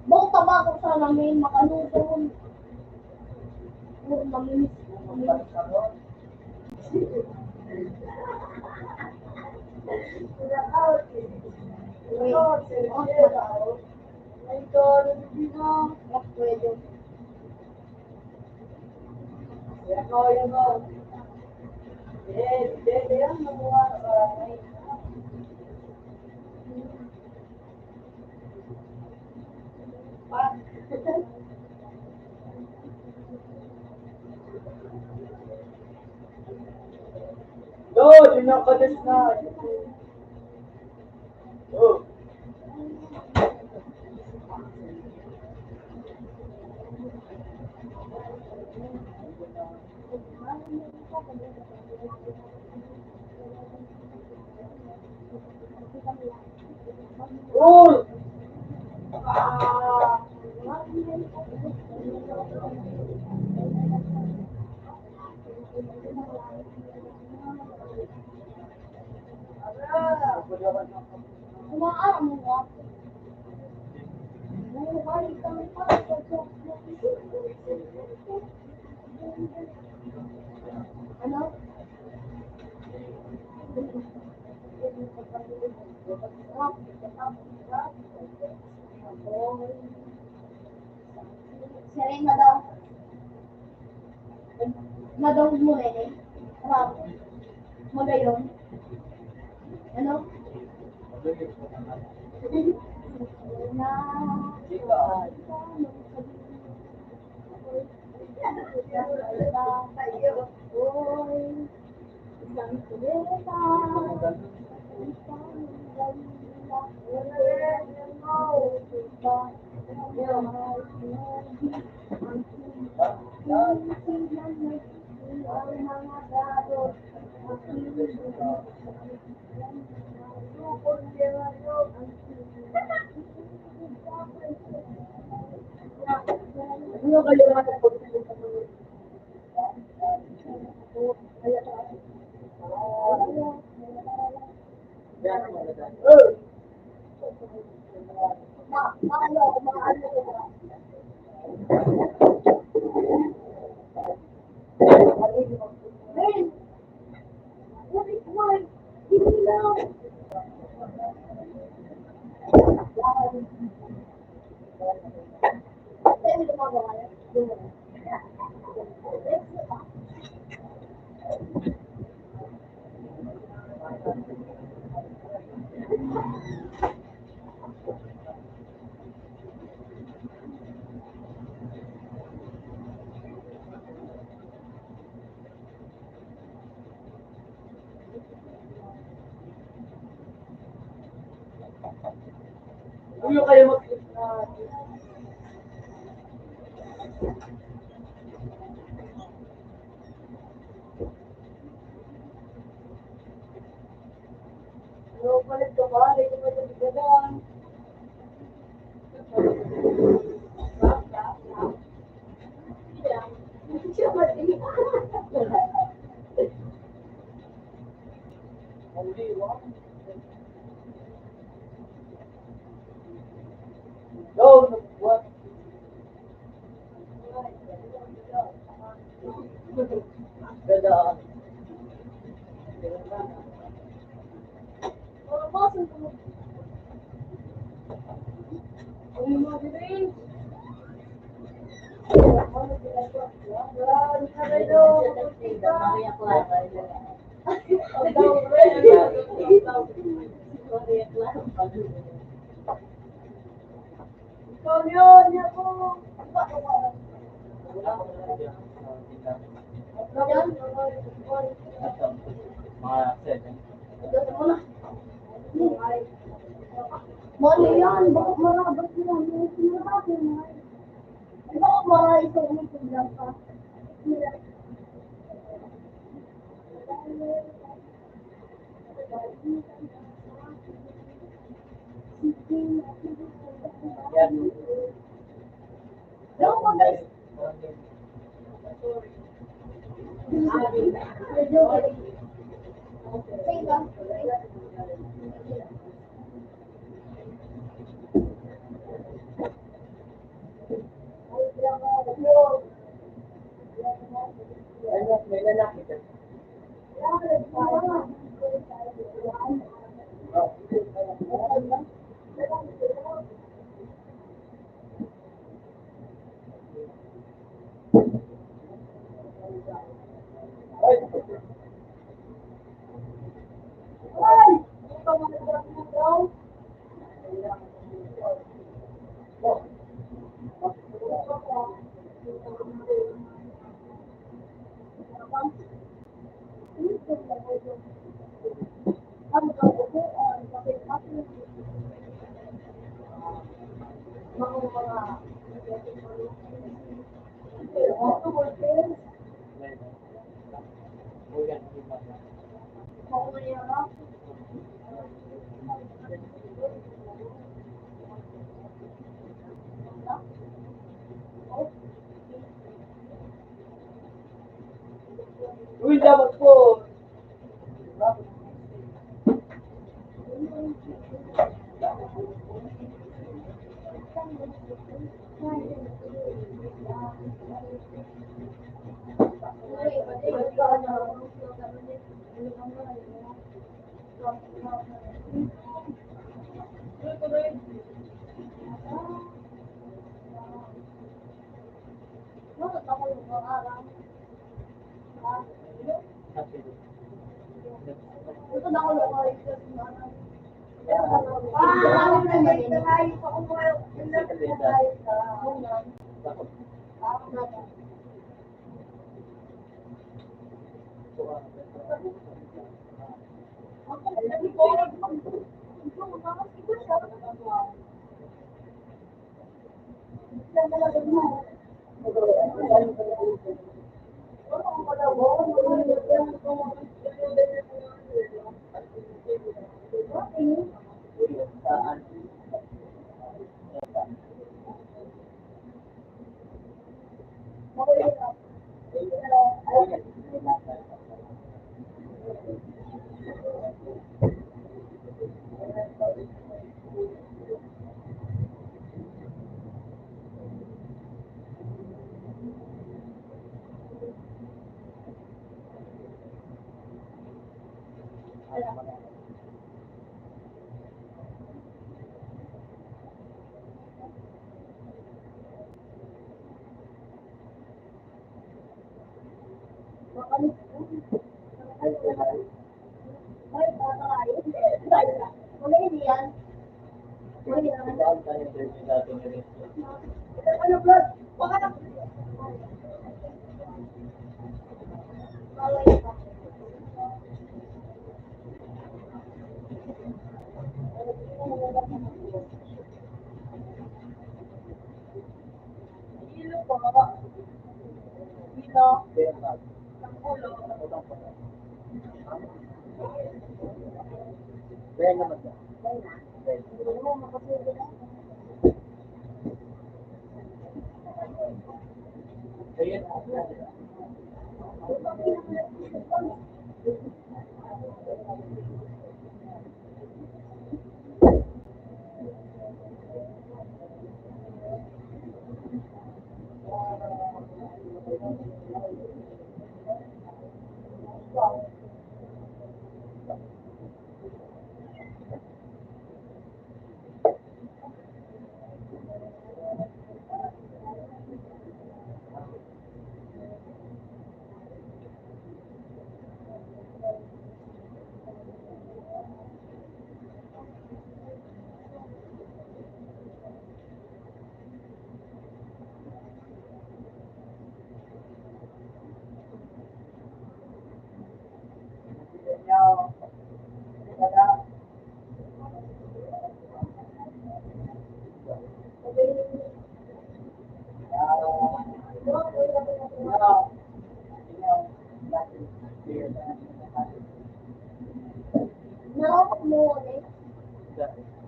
Speaker 2: Bang tabako sa namin, makalutong. Puro maminis.
Speaker 1: Yo, dinakadas na. Yo. Cool.
Speaker 2: Umaarap mo nga. Buhay kang pagkakot. Ano? Serena daw. Madawag mo rin eh. Rap. Magayon. Ano? Na. Ano kayo Uyo kayo mag-click na. Uyo, palit ka ba? Hindi ko pa ito bigyan. Siya mati. Hindi, wala. Go, what? Ganda. Ikaw yun, ako.
Speaker 1: Wala ko na lang yan sa tindahan.
Speaker 2: Yan.
Speaker 1: Nasa mga 7.
Speaker 2: Mali yan, bakit marabas yan? Sinabas yan. Ay, bakit marabas ito umitinda pa?
Speaker 1: Yan.
Speaker 2: Yung ko guys,
Speaker 1: May lalaki ka. Uy, dapat po.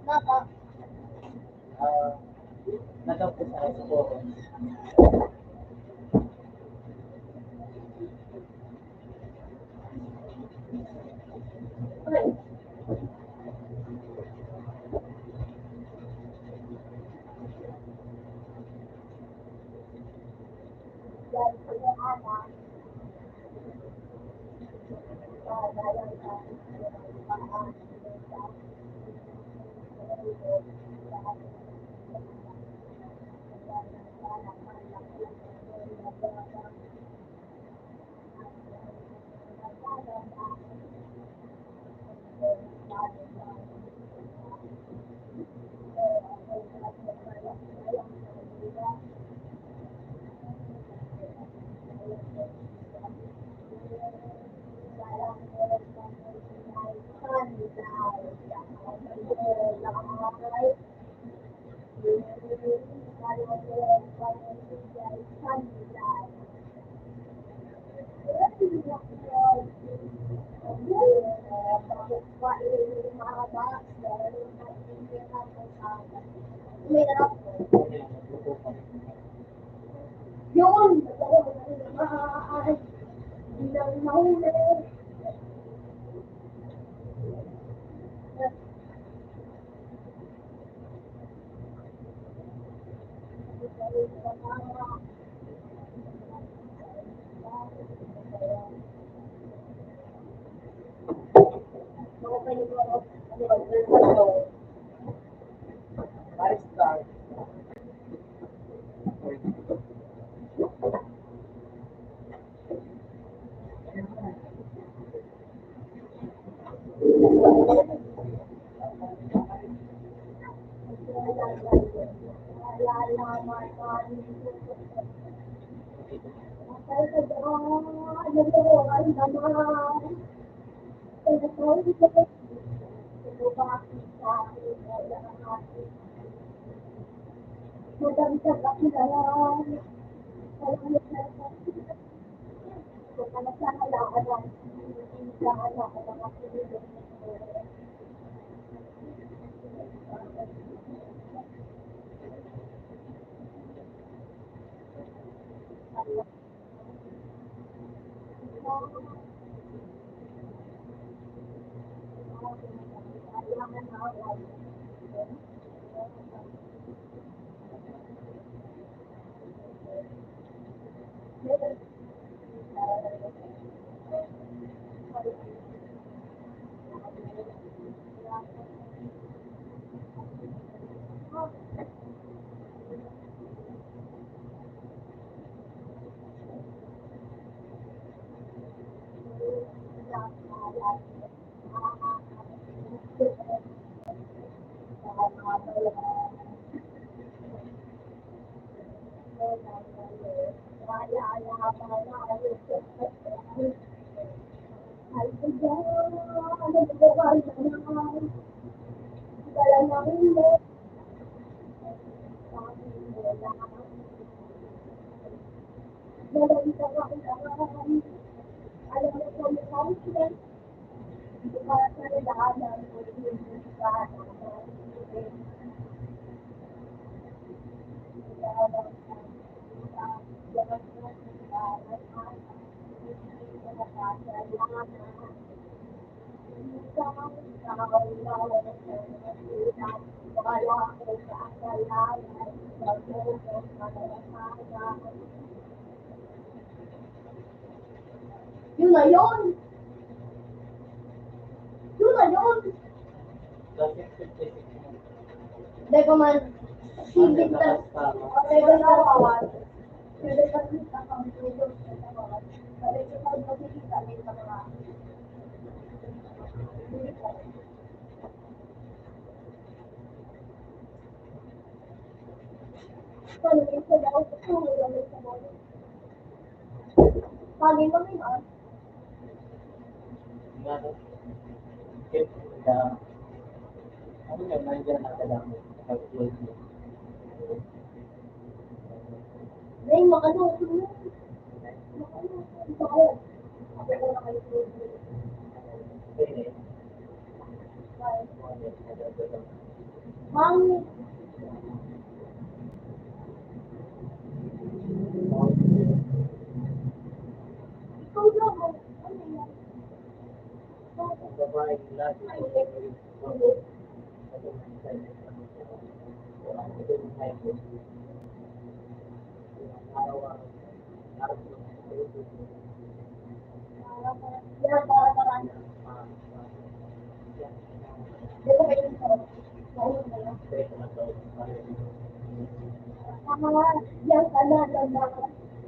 Speaker 2: Naka.
Speaker 1: Nagap ko sa forum.
Speaker 2: Okay. Yan, kaya ana. Dalang ka. Yun! Bilang mahuli.
Speaker 1: Paris Star.
Speaker 2: Madagdag ako na lang. Yun na yun! Yun na yun!
Speaker 1: Kasi 56 mo.
Speaker 2: Hindi ko man, sigit na. Pwede na kawan. Pwede ka kita kang tulog sa kawan. Pwede ka kang makikita rin sa mga. Paano yung sa daw sa tulog lang sa mga. Paano yung mga yun?
Speaker 1: Ano? Kip na ano yun, nandiyan na kailangan pag-close mo.
Speaker 2: May makanong tulog. Makanong. Ako ko na kayo tulog.
Speaker 1: Pwede.
Speaker 2: Bye. Mami, ikaw lang. Ano yan?
Speaker 1: Ang babae lagi
Speaker 2: Ay,
Speaker 1: ko
Speaker 2: hindi. Yan, para marami. Di ba kayo ito? Maulog na lang. Mga yan ka na lang na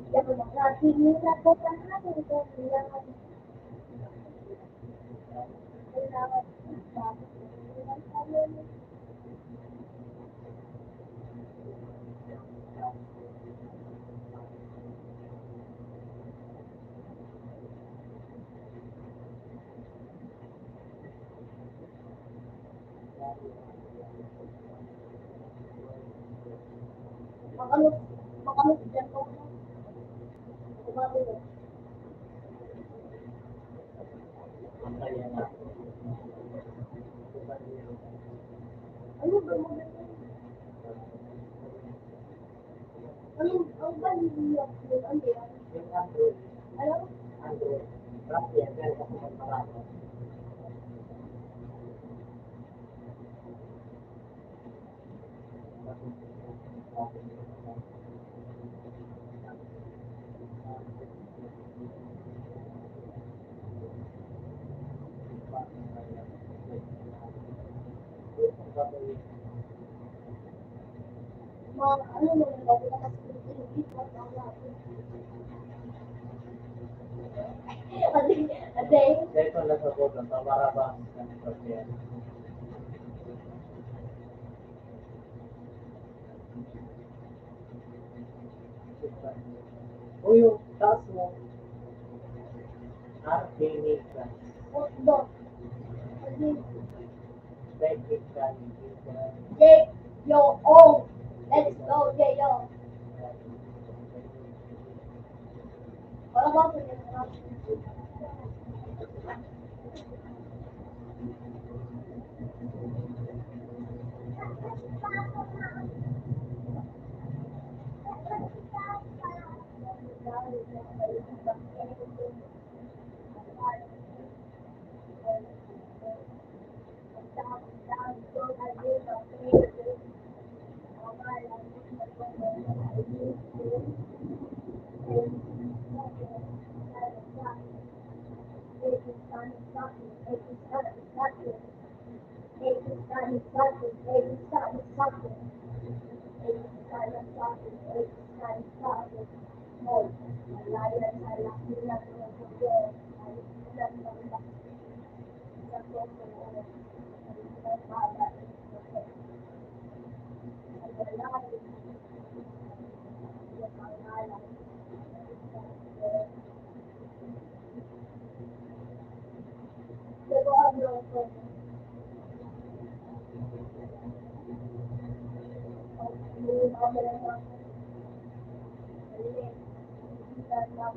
Speaker 2: yan ka na tingin ko sa natin ko kailangan kailangan makamit makamit dyan ko kumamit ano ba mo ano ang ba niyo ano yan alam mga ano mo na daw na kasi ate
Speaker 1: Dito lang sa board, para ba ang pagkakas? O yung taas mo, Archinic,
Speaker 2: do
Speaker 1: Technical,
Speaker 2: Jake yo oh let's go Jake yo wala ba ito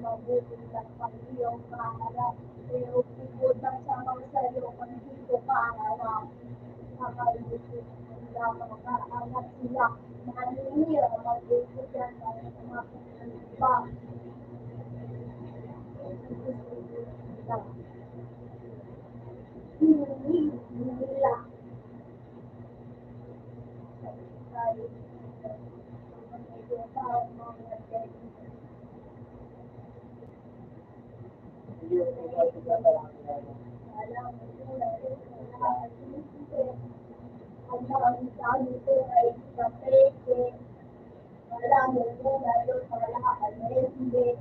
Speaker 2: mabuti ng pag-iyong kaharap. Pero puputang sa mga sa'yo kung hindi ko kaharap. Nakalimutin lamang kaangat sila. Maniniya, magbibigyan ng mga iba. Hindi nila. Dahil medyo parang mga
Speaker 1: yung pinagkakaroon
Speaker 2: alam mo na rin ang dami ko ay sa peke. Alam mo na yun pala ang hindi.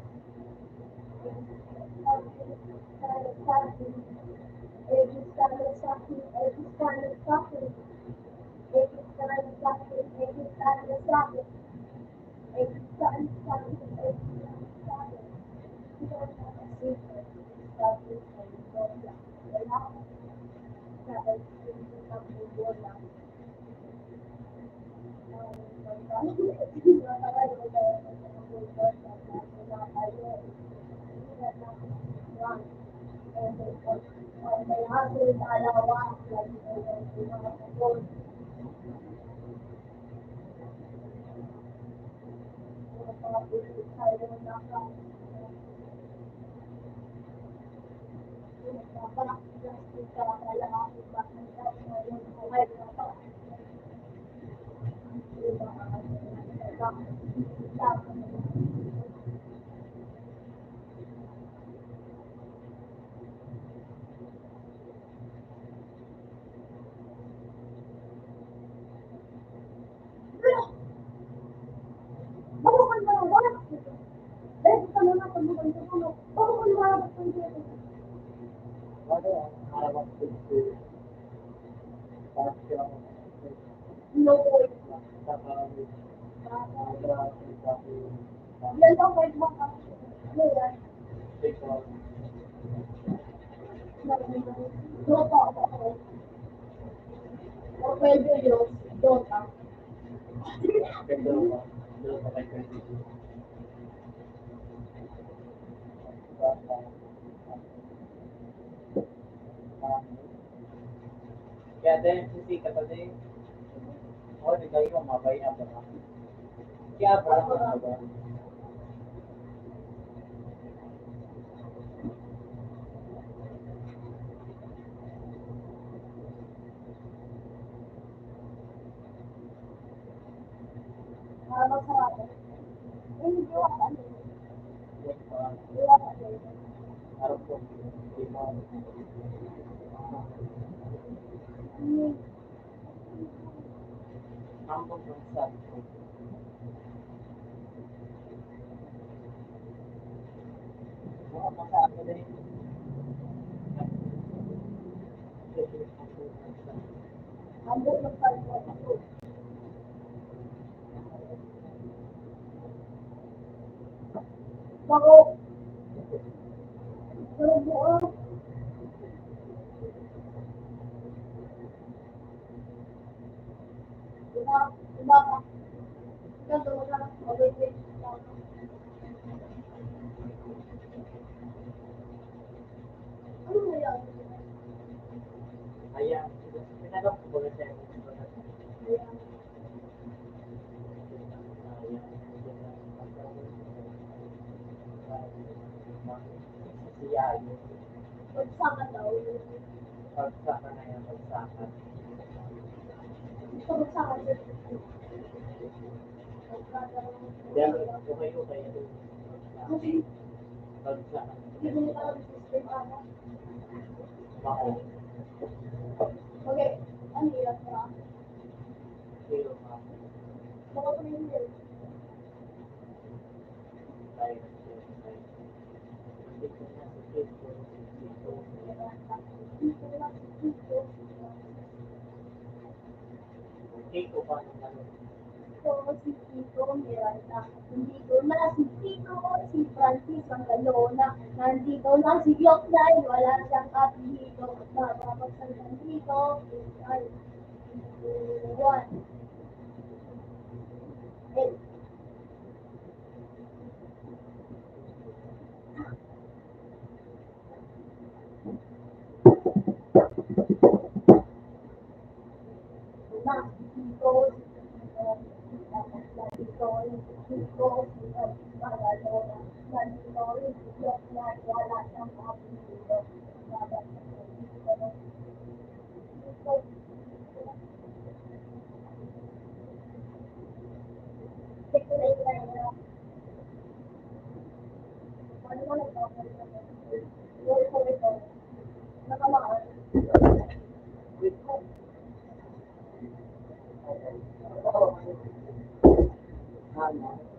Speaker 1: Ano ang harap ko parang sila ko
Speaker 2: No voice. Yan daw kahit baka. Ano yan? Dota ako. O pwede yun. Dota.
Speaker 1: Kaya dahil sisikat na din, di kayo mabay na ba? Kaya ba na ba?
Speaker 2: Masarap. Hindi ko alam.
Speaker 1: Harap ko. Ambon ng sad ko. Mga masabi din.
Speaker 2: Ambot ng salmo. Bako. Pero buo. Iba ka. Ikaw doon ka. Mabibig. Ano mo yan?
Speaker 1: Ayan. Pinagap ko na siya.
Speaker 2: Ayan.
Speaker 1: Siyayo.
Speaker 2: Pagsakan daw.
Speaker 1: Pagsaka na yan. Pagsaka.
Speaker 2: Pagsakan daw.
Speaker 1: Yan. Okay.
Speaker 2: Kasi,
Speaker 1: Pagsaka.
Speaker 2: hindi mo alam yung system ano.
Speaker 1: Mako.
Speaker 2: Okay. Ano yan?
Speaker 1: Zero mako.
Speaker 2: Baka pa rin yun.
Speaker 1: Tayo. Hindi ko na sa Facebook. Kiko pa ng ano.
Speaker 2: So, si Tito Miranda. Nandito na si Tito, si Francis Mangalona. Nandito na si Yoklay. Wala siyang apelyido. Nakapagsan nandito. Ay, 1. Eh, na, si Tito, nandito, si Tito, si Mangalona. Nandito, si Yoklay. Wala siyang apelyido.
Speaker 1: Ano?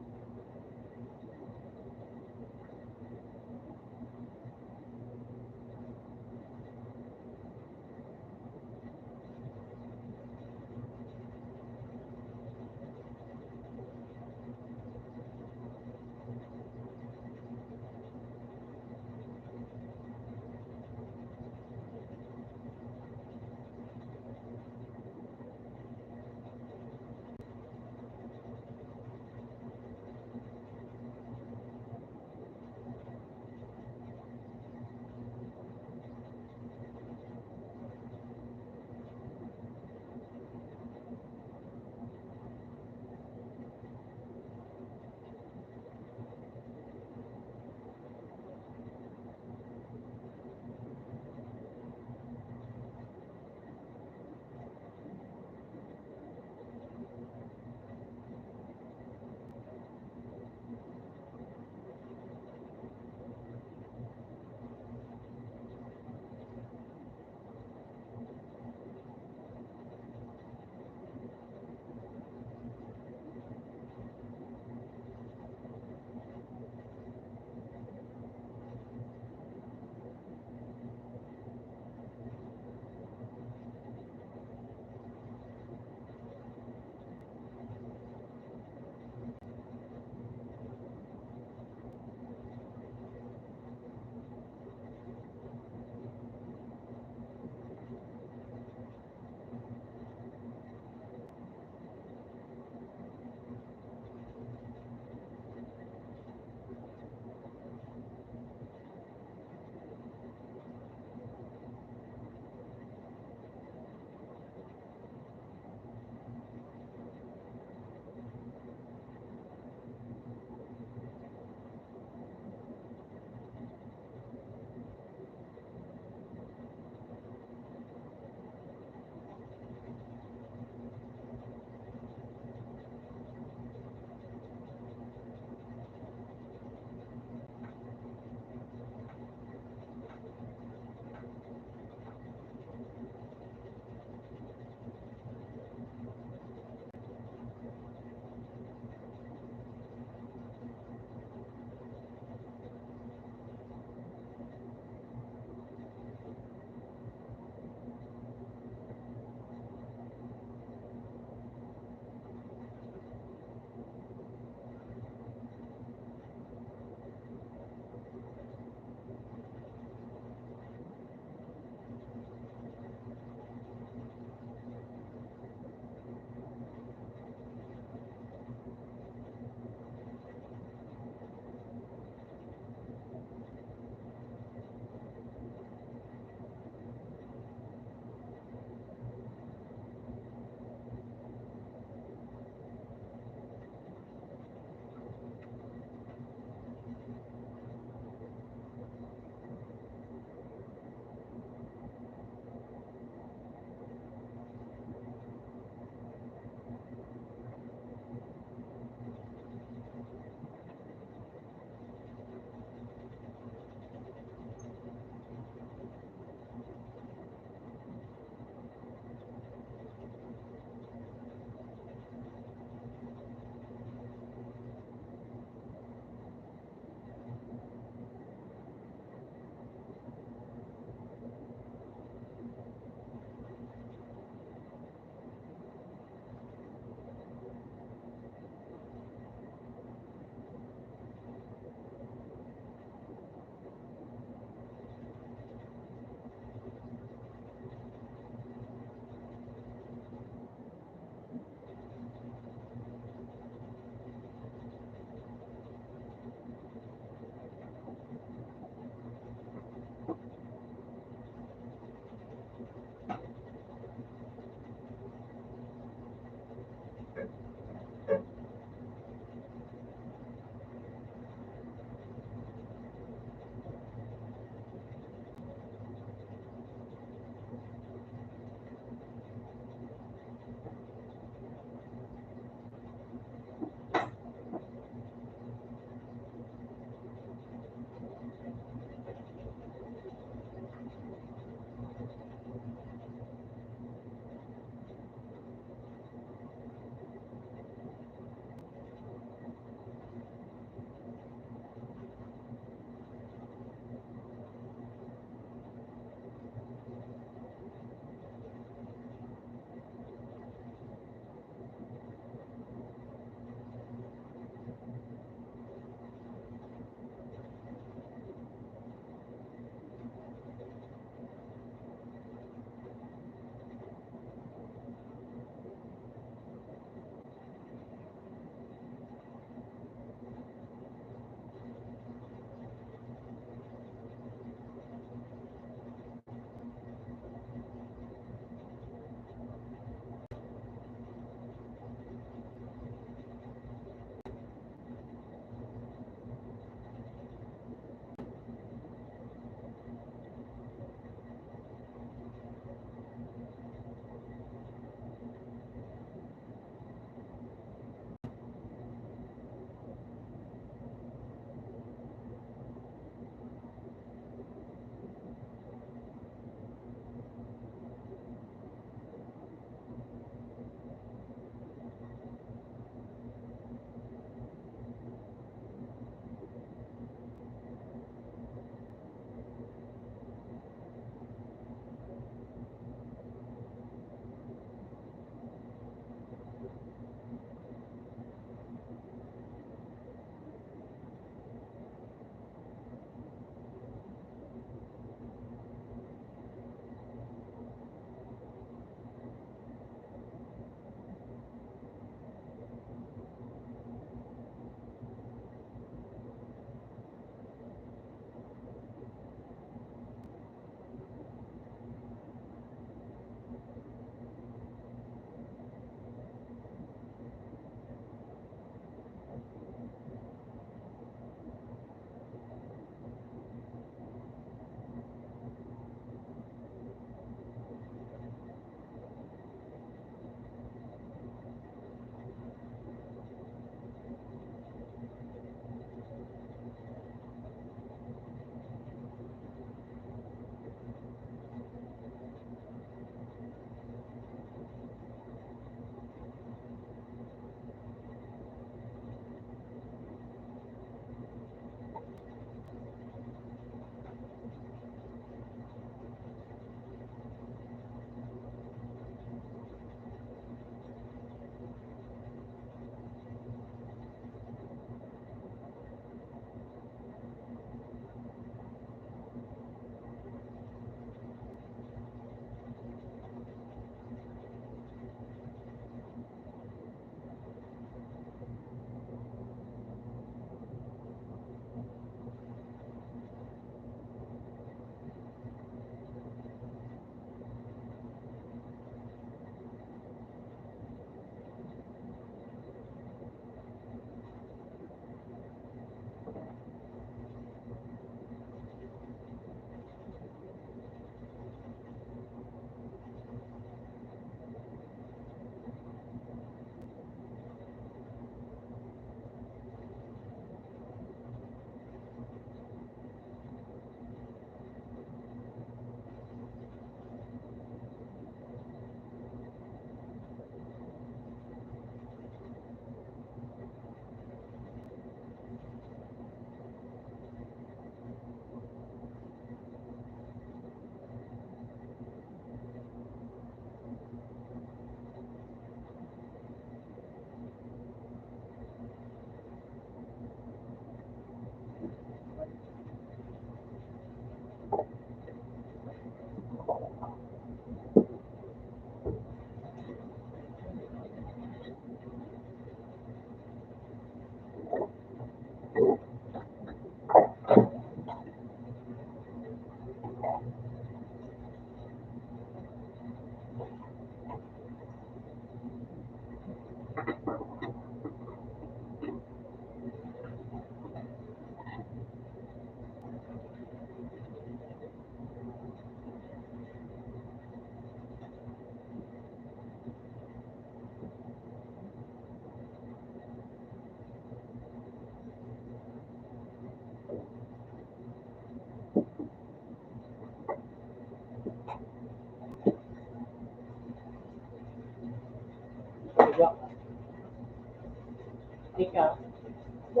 Speaker 2: Ako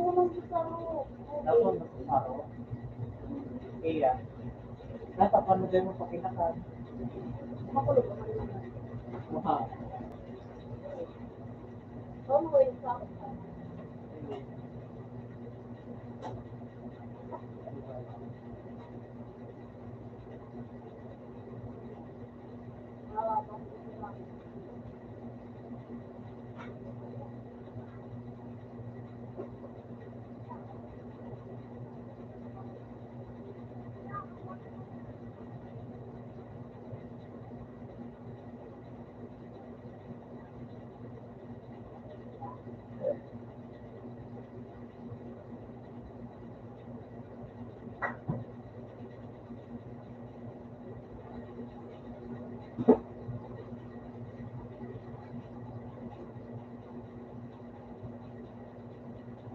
Speaker 2: naman gusto mo.
Speaker 1: Ako, masasaro. Iya. Nasa panugay mo pa kinakan.
Speaker 2: Makulog naman naman.
Speaker 1: Mahal.
Speaker 2: Oo, mo yung sa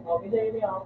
Speaker 1: Oh, bisa ini oh.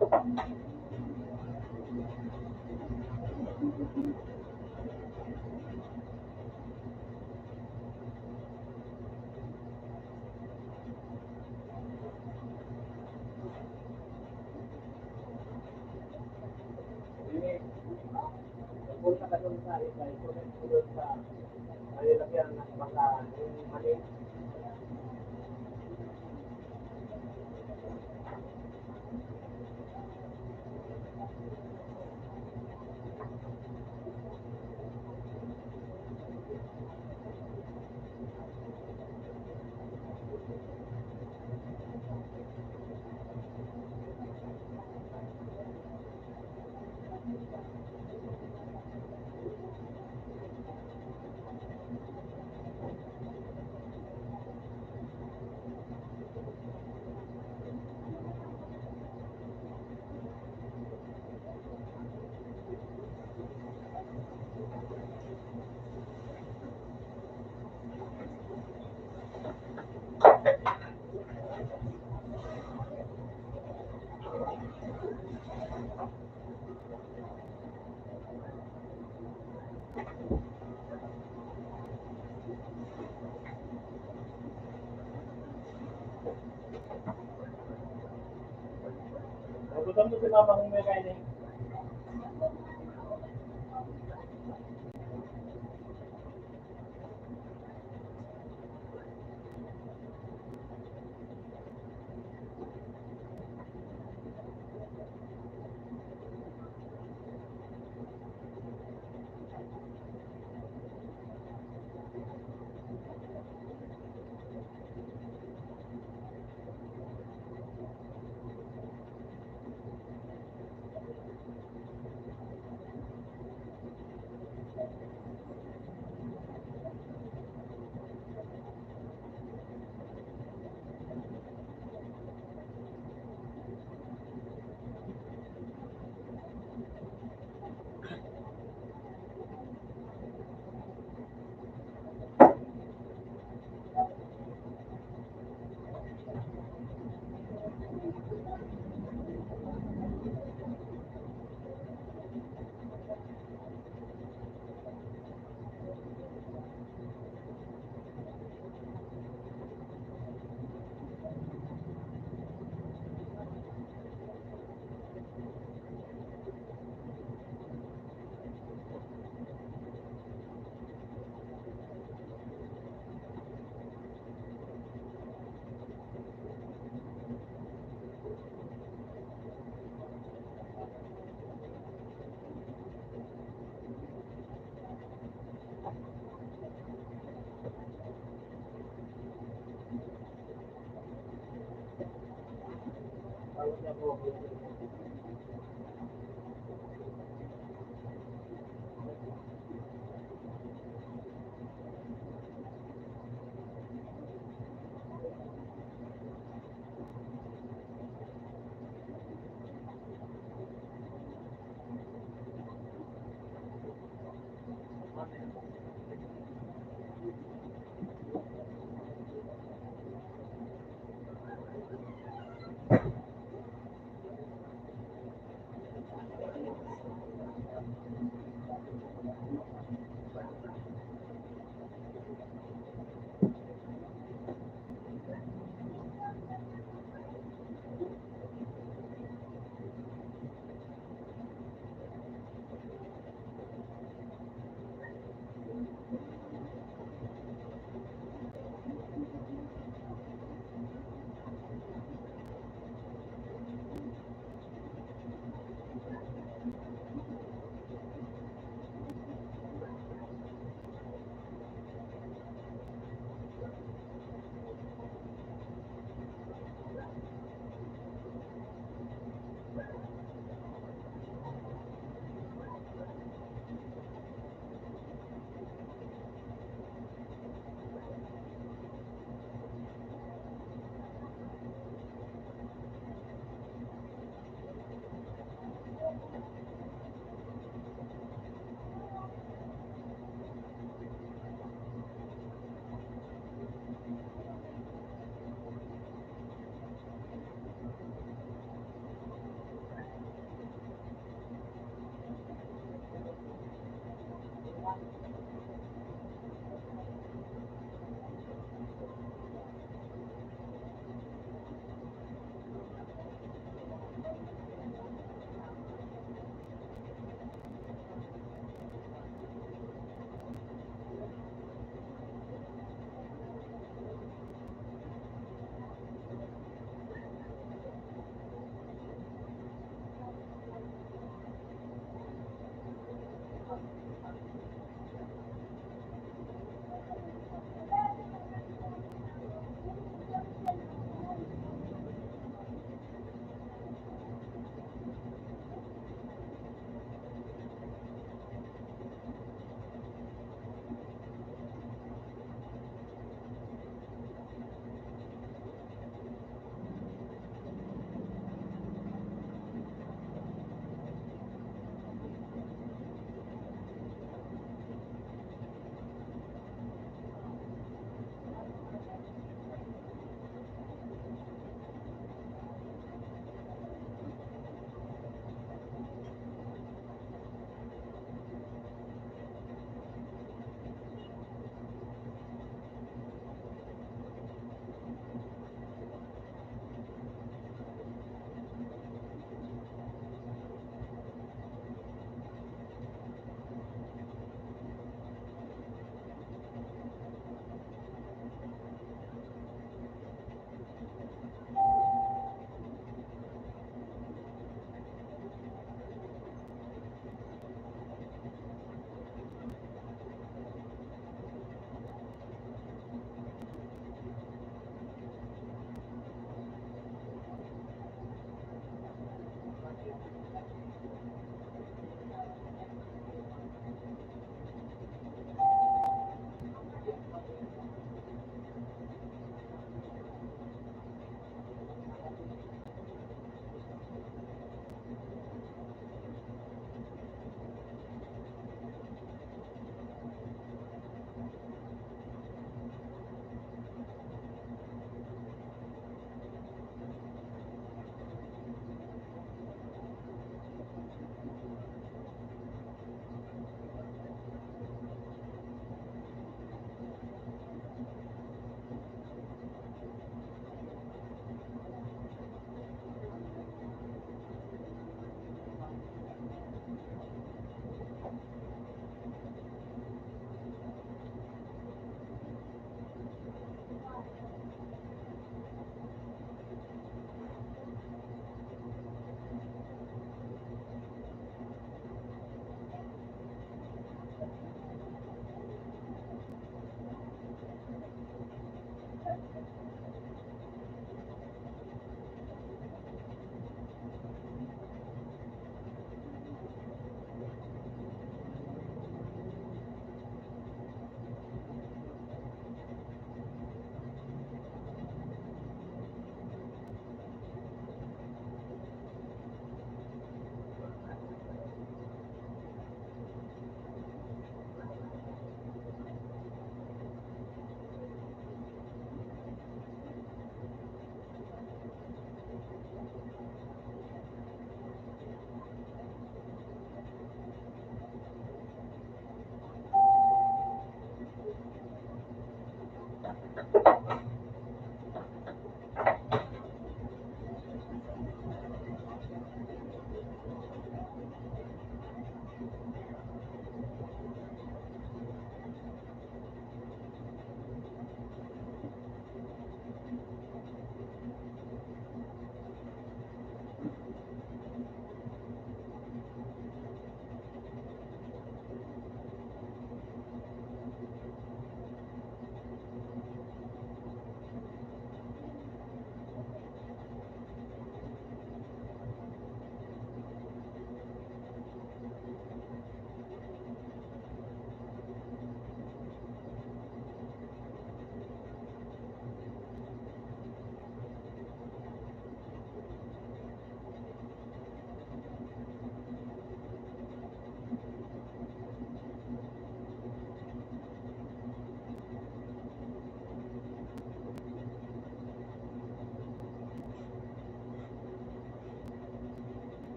Speaker 1: Nagpunta ka doon sa iba, ito doon sa nalilagyan ng baka, yung mali. Nagutom mo si mama kung may kainin. Tawag niya po.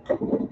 Speaker 1: Alright!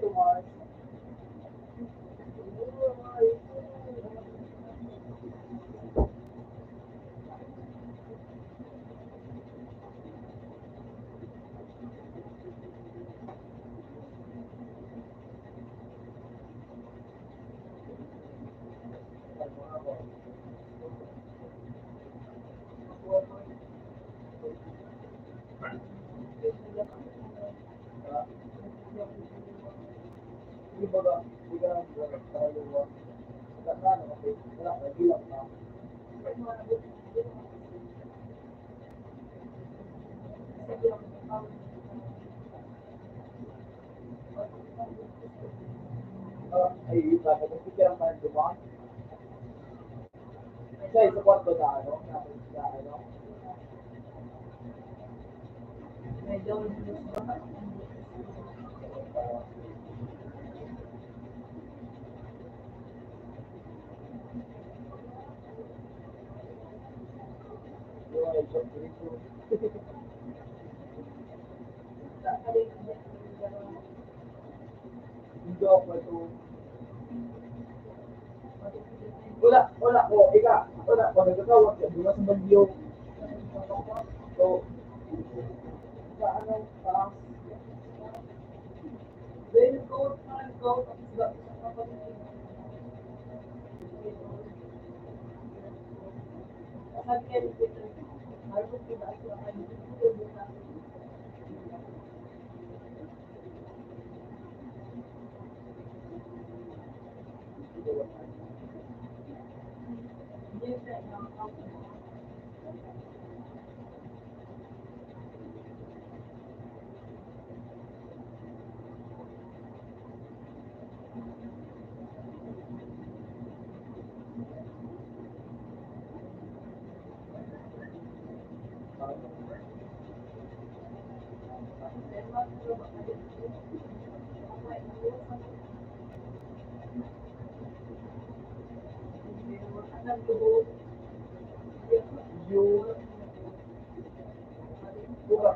Speaker 2: towards.
Speaker 1: Hindi ba ba? Hindi ka lang kaluluwa. Wala na kasi. Wala na. Bilang na. Ay, iba. Nagpipirang pa rin diba? Siya, sa kwarto na ano? Na ano?
Speaker 2: Medyo
Speaker 1: Yung ay, joke dito. Hindi ako ito. Wala ko. Ika, wala ko. Nagkakawat ka. Diba sa bagyo? So, sa ano, parang,
Speaker 2: then go, tapos ba, sabi niya dito, harap diba ako ang dito na hindi siya
Speaker 1: yung, diba?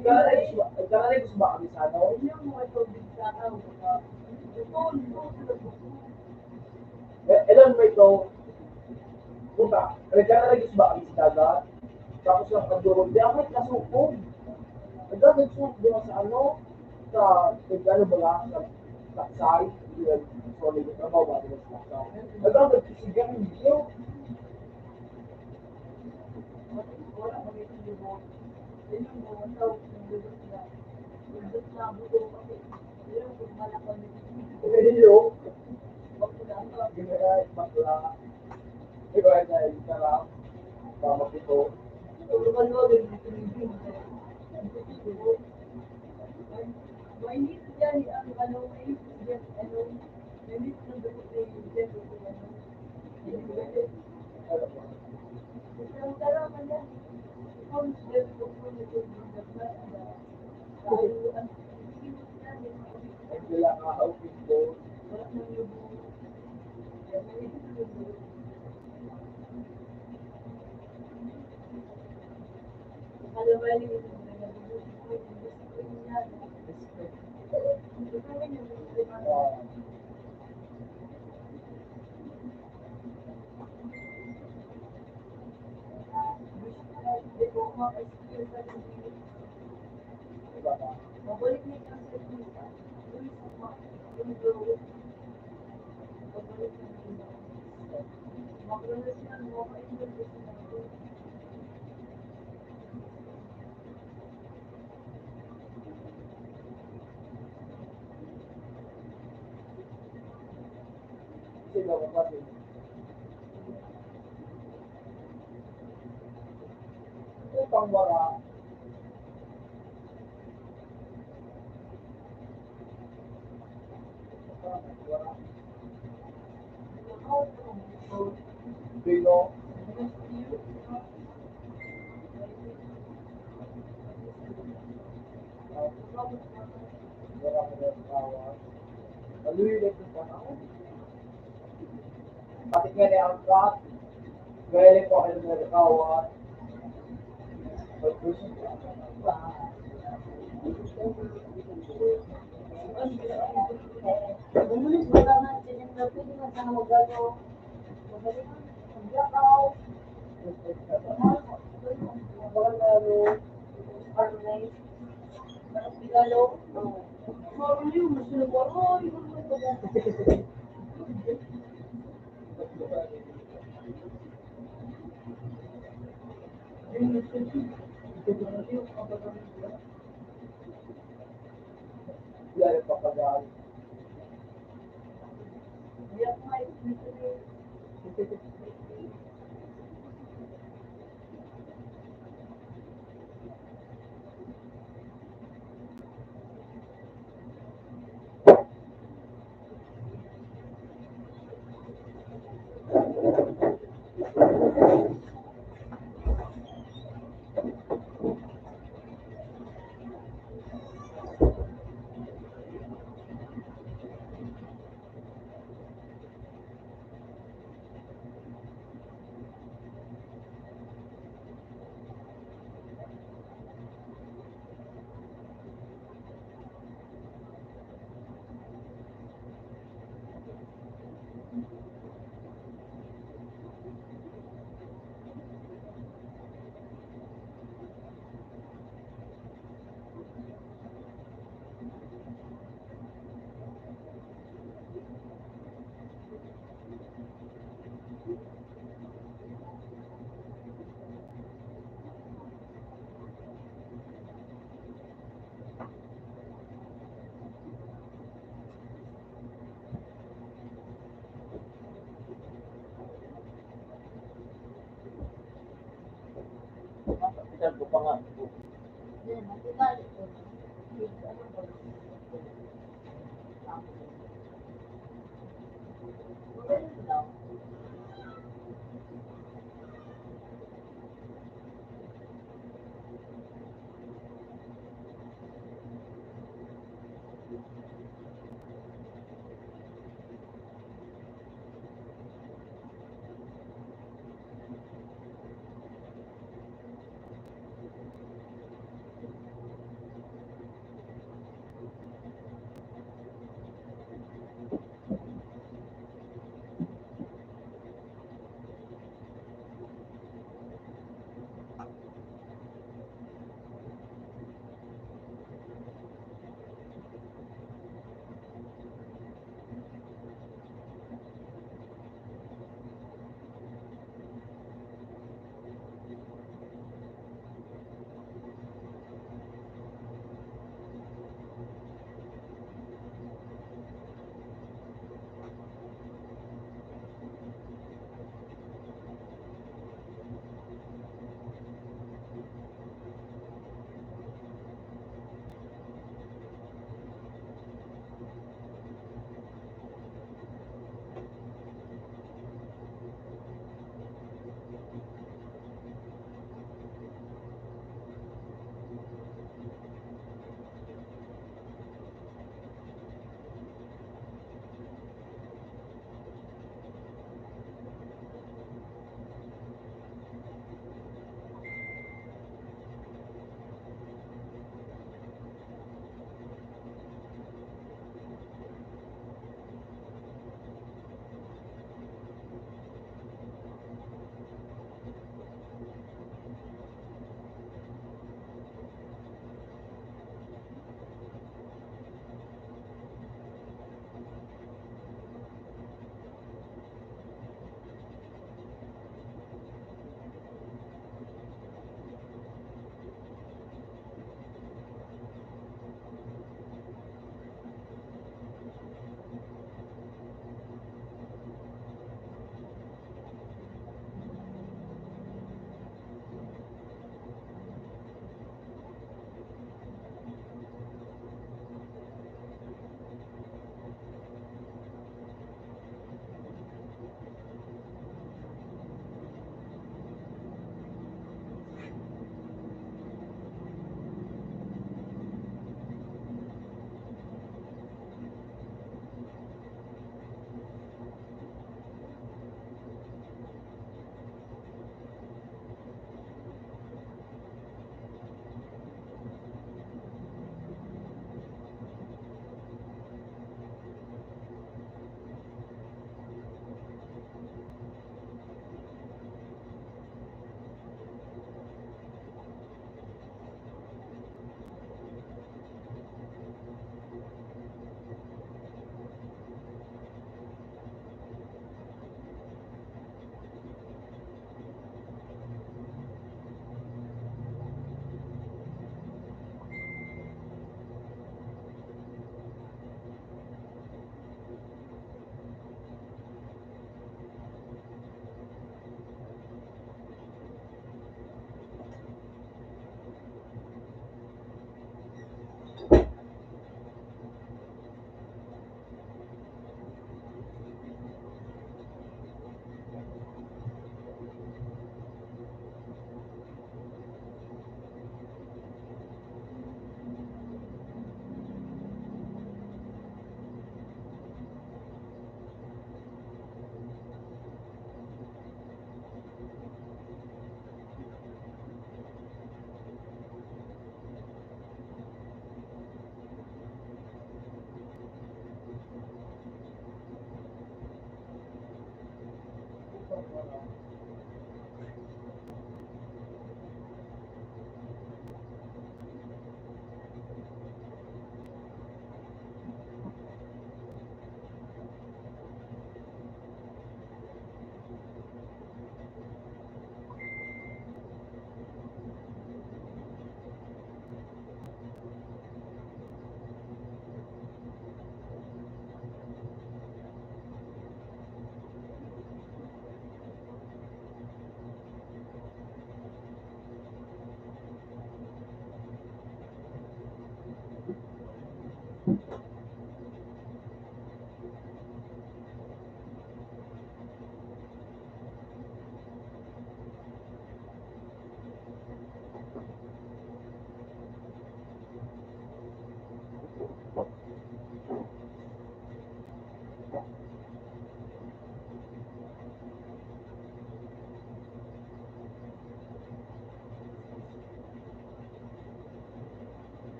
Speaker 1: Nagkakaray gusto ba kami sa ano? Ilan mo ito? Puta, nagkakaray gusto ba kami sa dagat? Tapos lang pagdurog. Di ako may kasukog. Nagkakaray doon sa ano? Sa, ano ba nga? Sa taksay. Sorry, ito ba ba? Sa taksay. Nagkakaray kisigang hindi. Hello. General, bakla. Diba na yung sarap? Tama ito. Ano ba? Nagdala ka outfit ko. Diba ba?
Speaker 2: Mabalik na yung
Speaker 1: Kasi daw kasi. Upang wala. Wala. Pino. Wala ko na tawa. Malulit yung panahon. Pati nga niya ang kat. Galing ko kayo na nakawan.
Speaker 2: Bumulis ba ka nga din na pwede nga sana magano. Magaling ang blackout. Magano. Organize. Galo. Marami yung gusto mo. Ay,
Speaker 1: Yan, papagaan. Kapitan ko pa nga.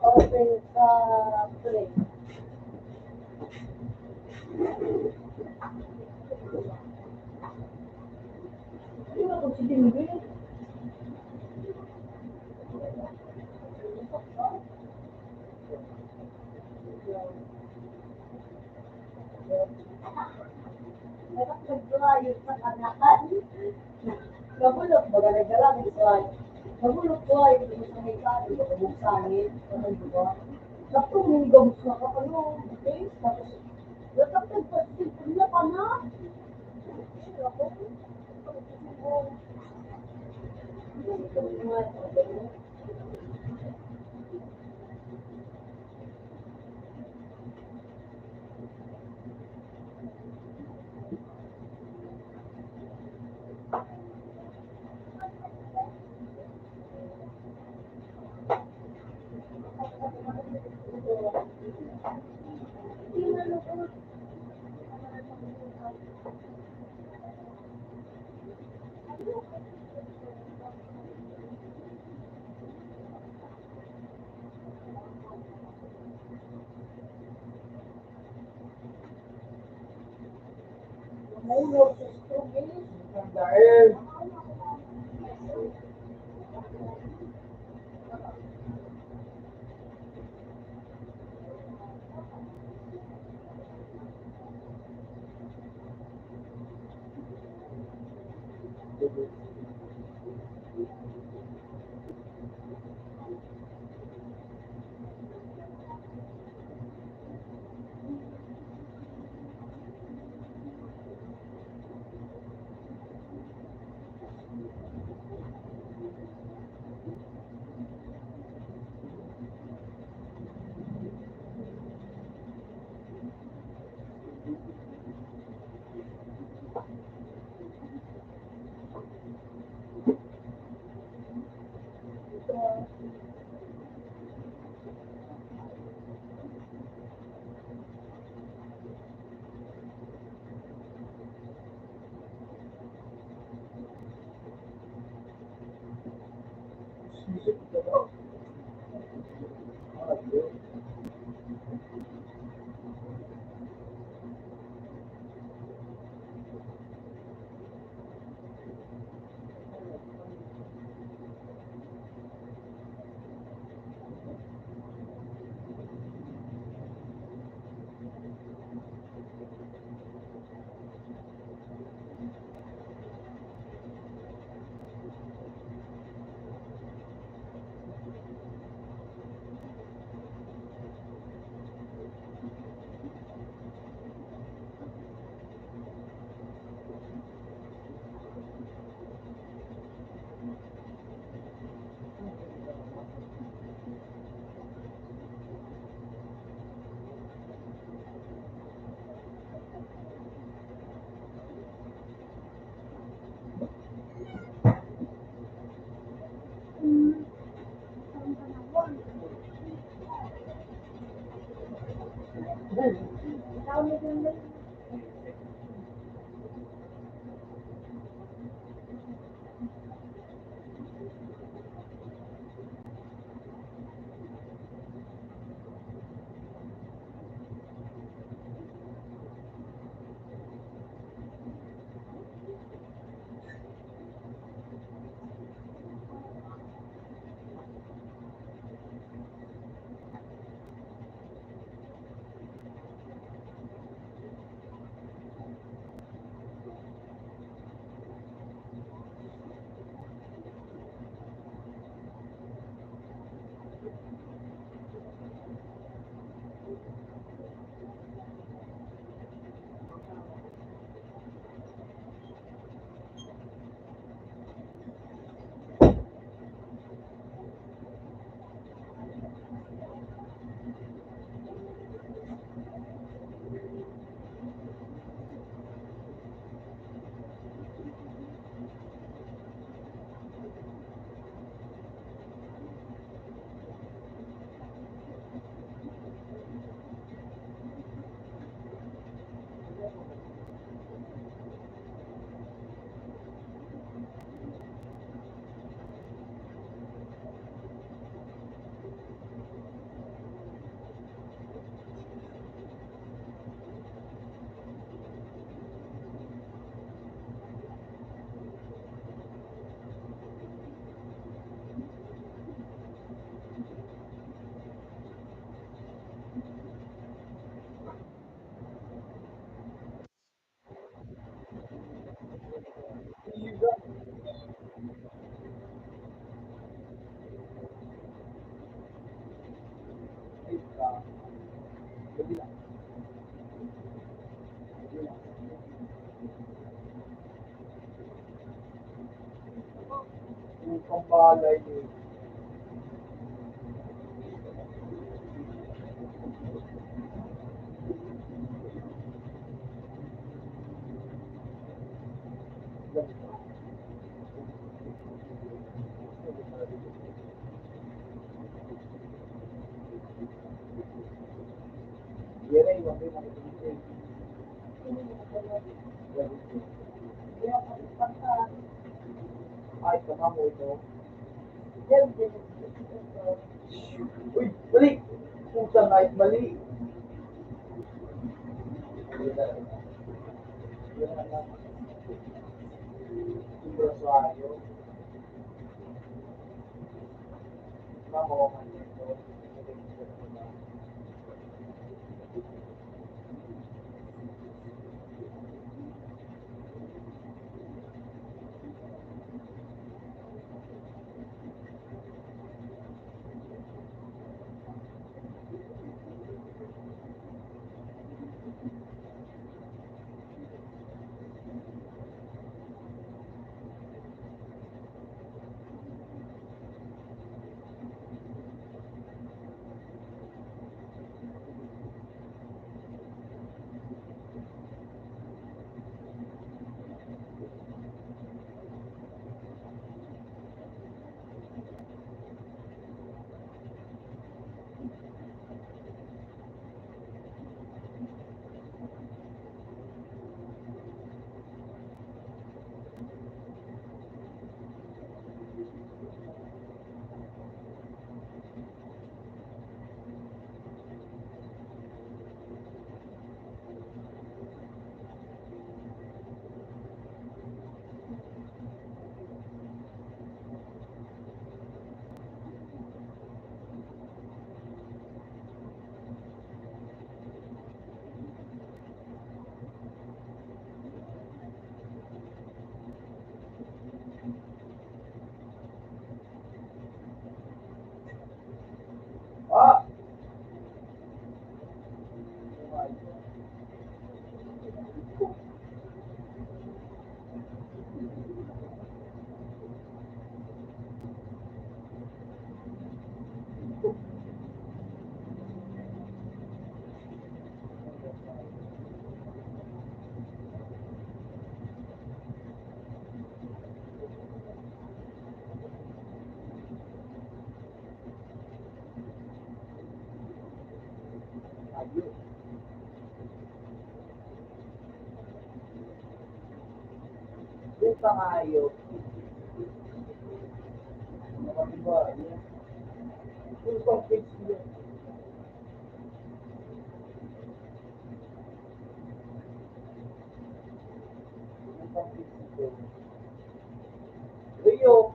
Speaker 2: Open sa play. Hindi ba kung si Timby? Dapat nag-drive sa kanakan. Nabulok ba nagdala ng slide? Nabulok ko ay hindi mo sa may kari, nakabuksangin, ano ba? Tapos may gabos na ka, ano, okay? Tapos, dapat nagpasilpon na pa na. Ako, Mahulog sa tubig.
Speaker 1: Dahil,
Speaker 2: Ang panahon. Tawag mo dyan din.
Speaker 1: yung pambalay niyo. Yan ay yung pinakita. Ay, sama mo ito. Uy, mali! Puta, kahit mali. Yung ano, yung Rosario, makuha nito. Ah! Ayun. Yung pangayo, ano ba, yung complex yun. Yung complex yun. Rio,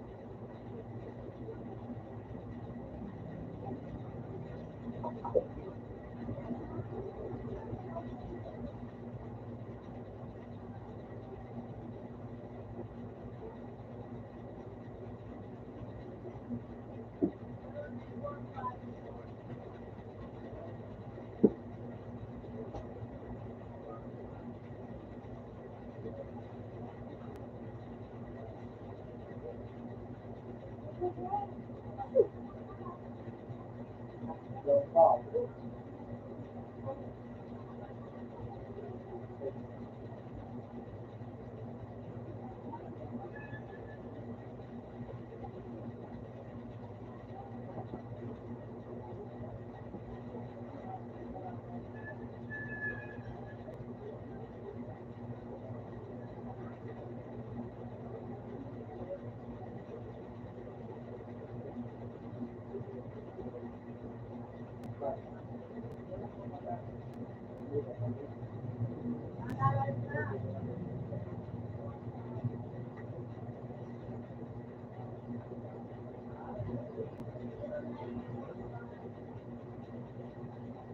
Speaker 1: Davao.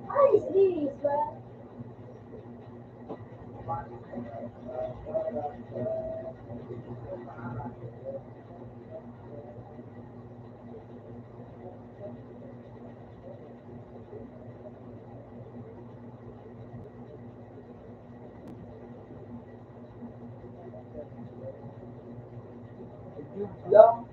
Speaker 2: Ay, Israel.
Speaker 1: Yun lang.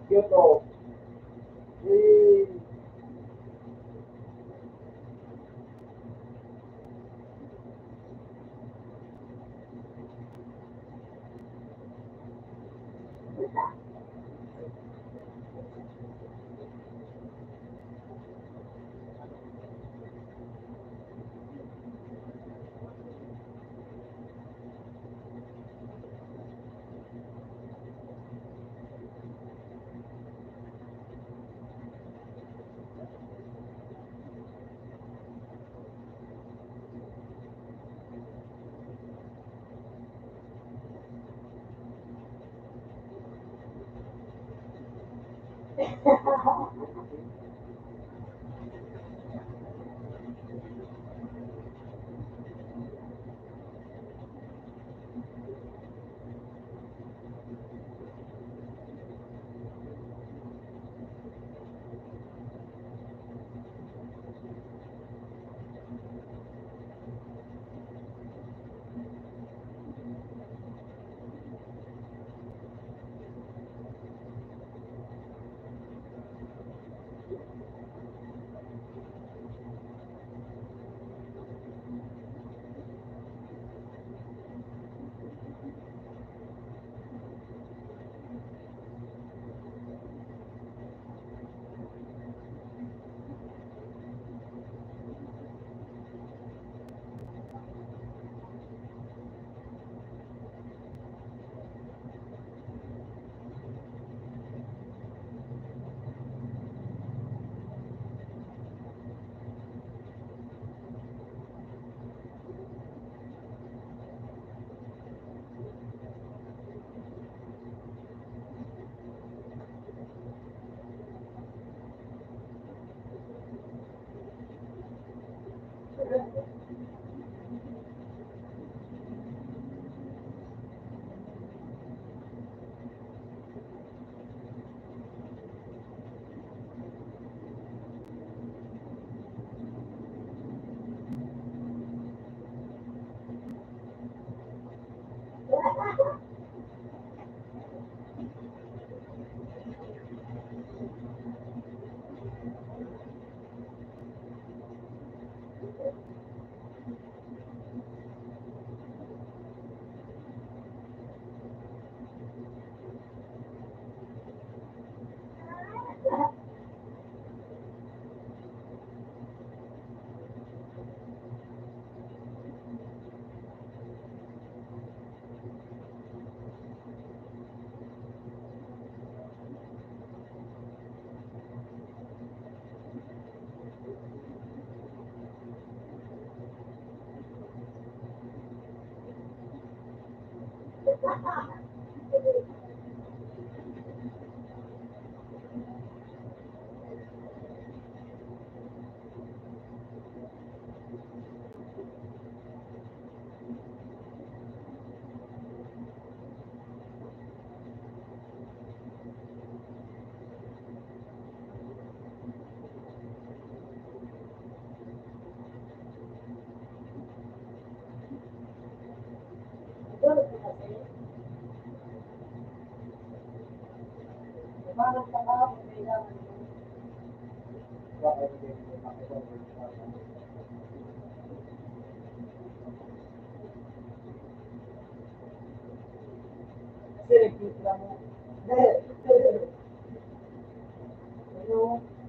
Speaker 1: Kyoto. Eh,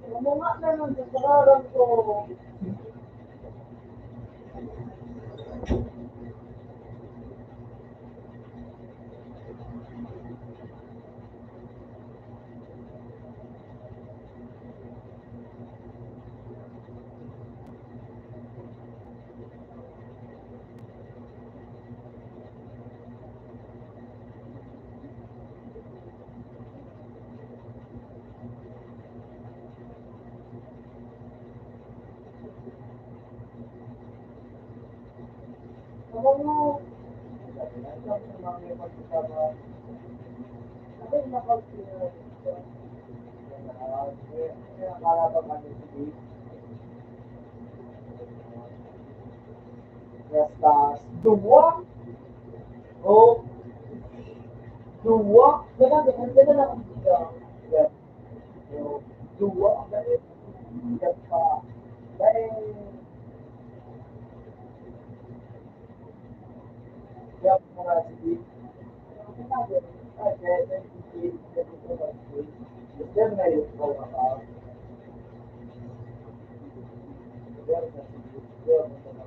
Speaker 2: Gumawa na ng kasararan ko. Ako mo, ako yung nakapagpira.
Speaker 1: Dua, oh, dua,
Speaker 2: Ganda na akong bigaw.
Speaker 1: yeah, so, dua, dahil, pa, dahil, yeah, mga sige, kaya, then na yung mga tao, then na sige, then na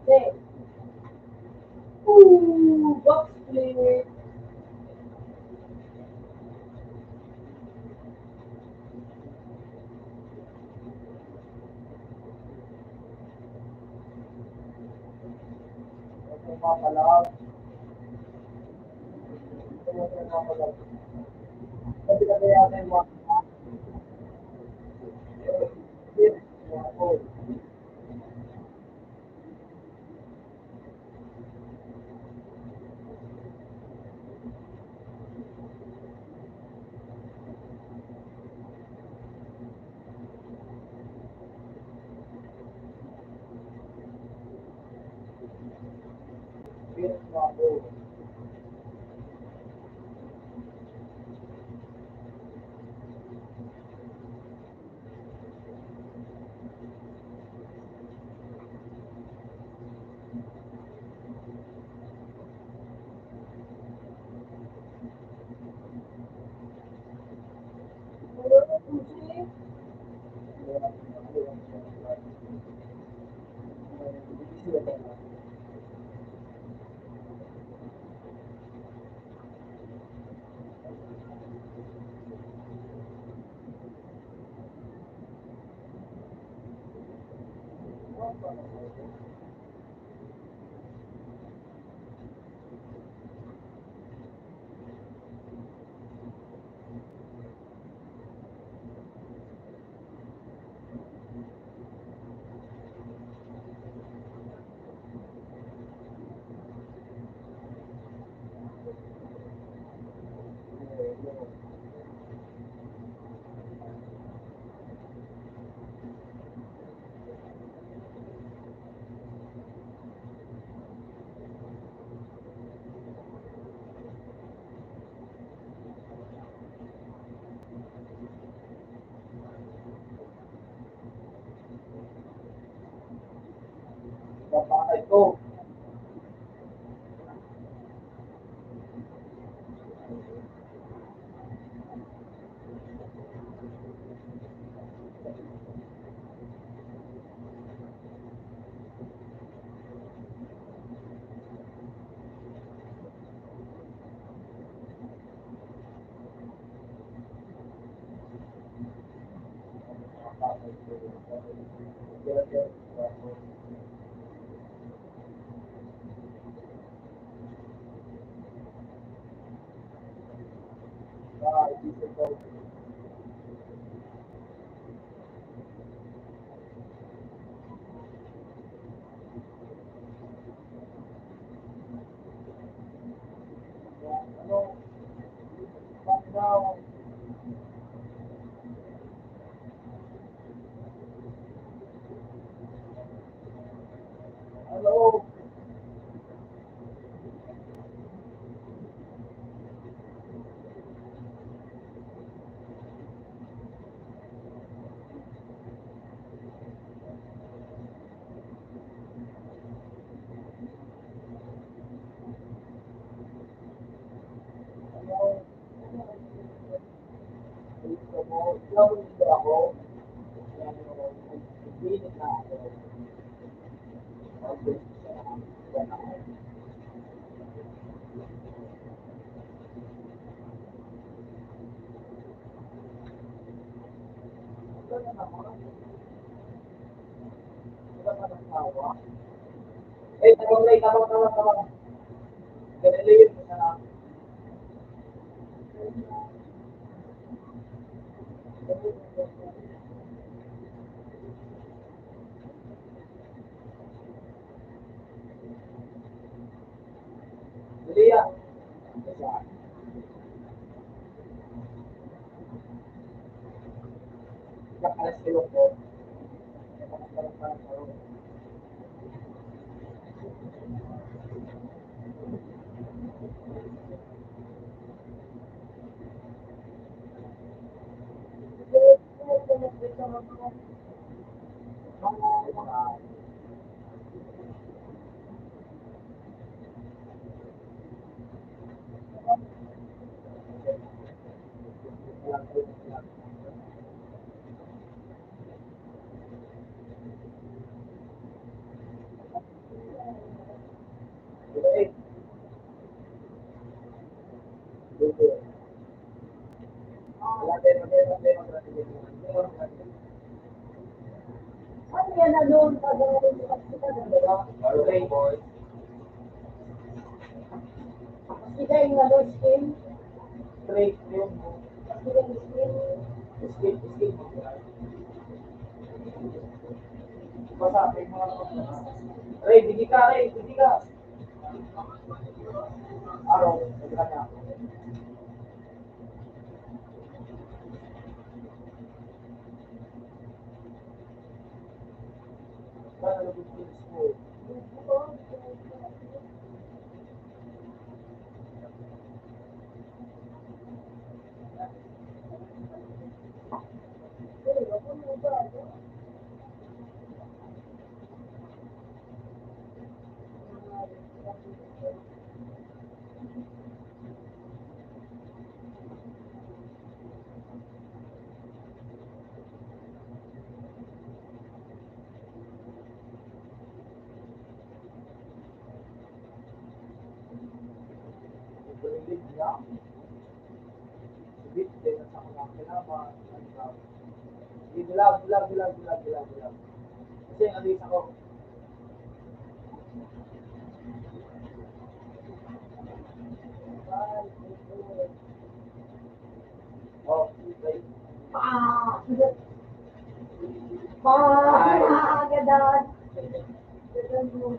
Speaker 2: Hey. Ooh, box plate.
Speaker 1: mapalag, mapalag. Kasi kasi yata yung mga Oh, ano, now, hello, hello, dito mo, ikaw dito ako, yan yung nagbibilit na ako, okay, yan ako. Ito na naman, wala ka ng tawa. Eh, tawag. Ganito yun, na, dali yan. Nakalas kayo po.
Speaker 2: Ano yan na doon sa gawin sa
Speaker 1: Okay, boy.
Speaker 2: Kita yung na doon skin.
Speaker 1: Straight yung
Speaker 2: Kita yung skin.
Speaker 1: escape. Basta, may mga Ray, bigi ka. Araw, sabi ka niya. Sana lubos ko mo. Balik niya. Subit, din sa mga kailangan. Bilag. Kasi ang alis ako. Oh, okay.
Speaker 2: Gadan. Gadan mo.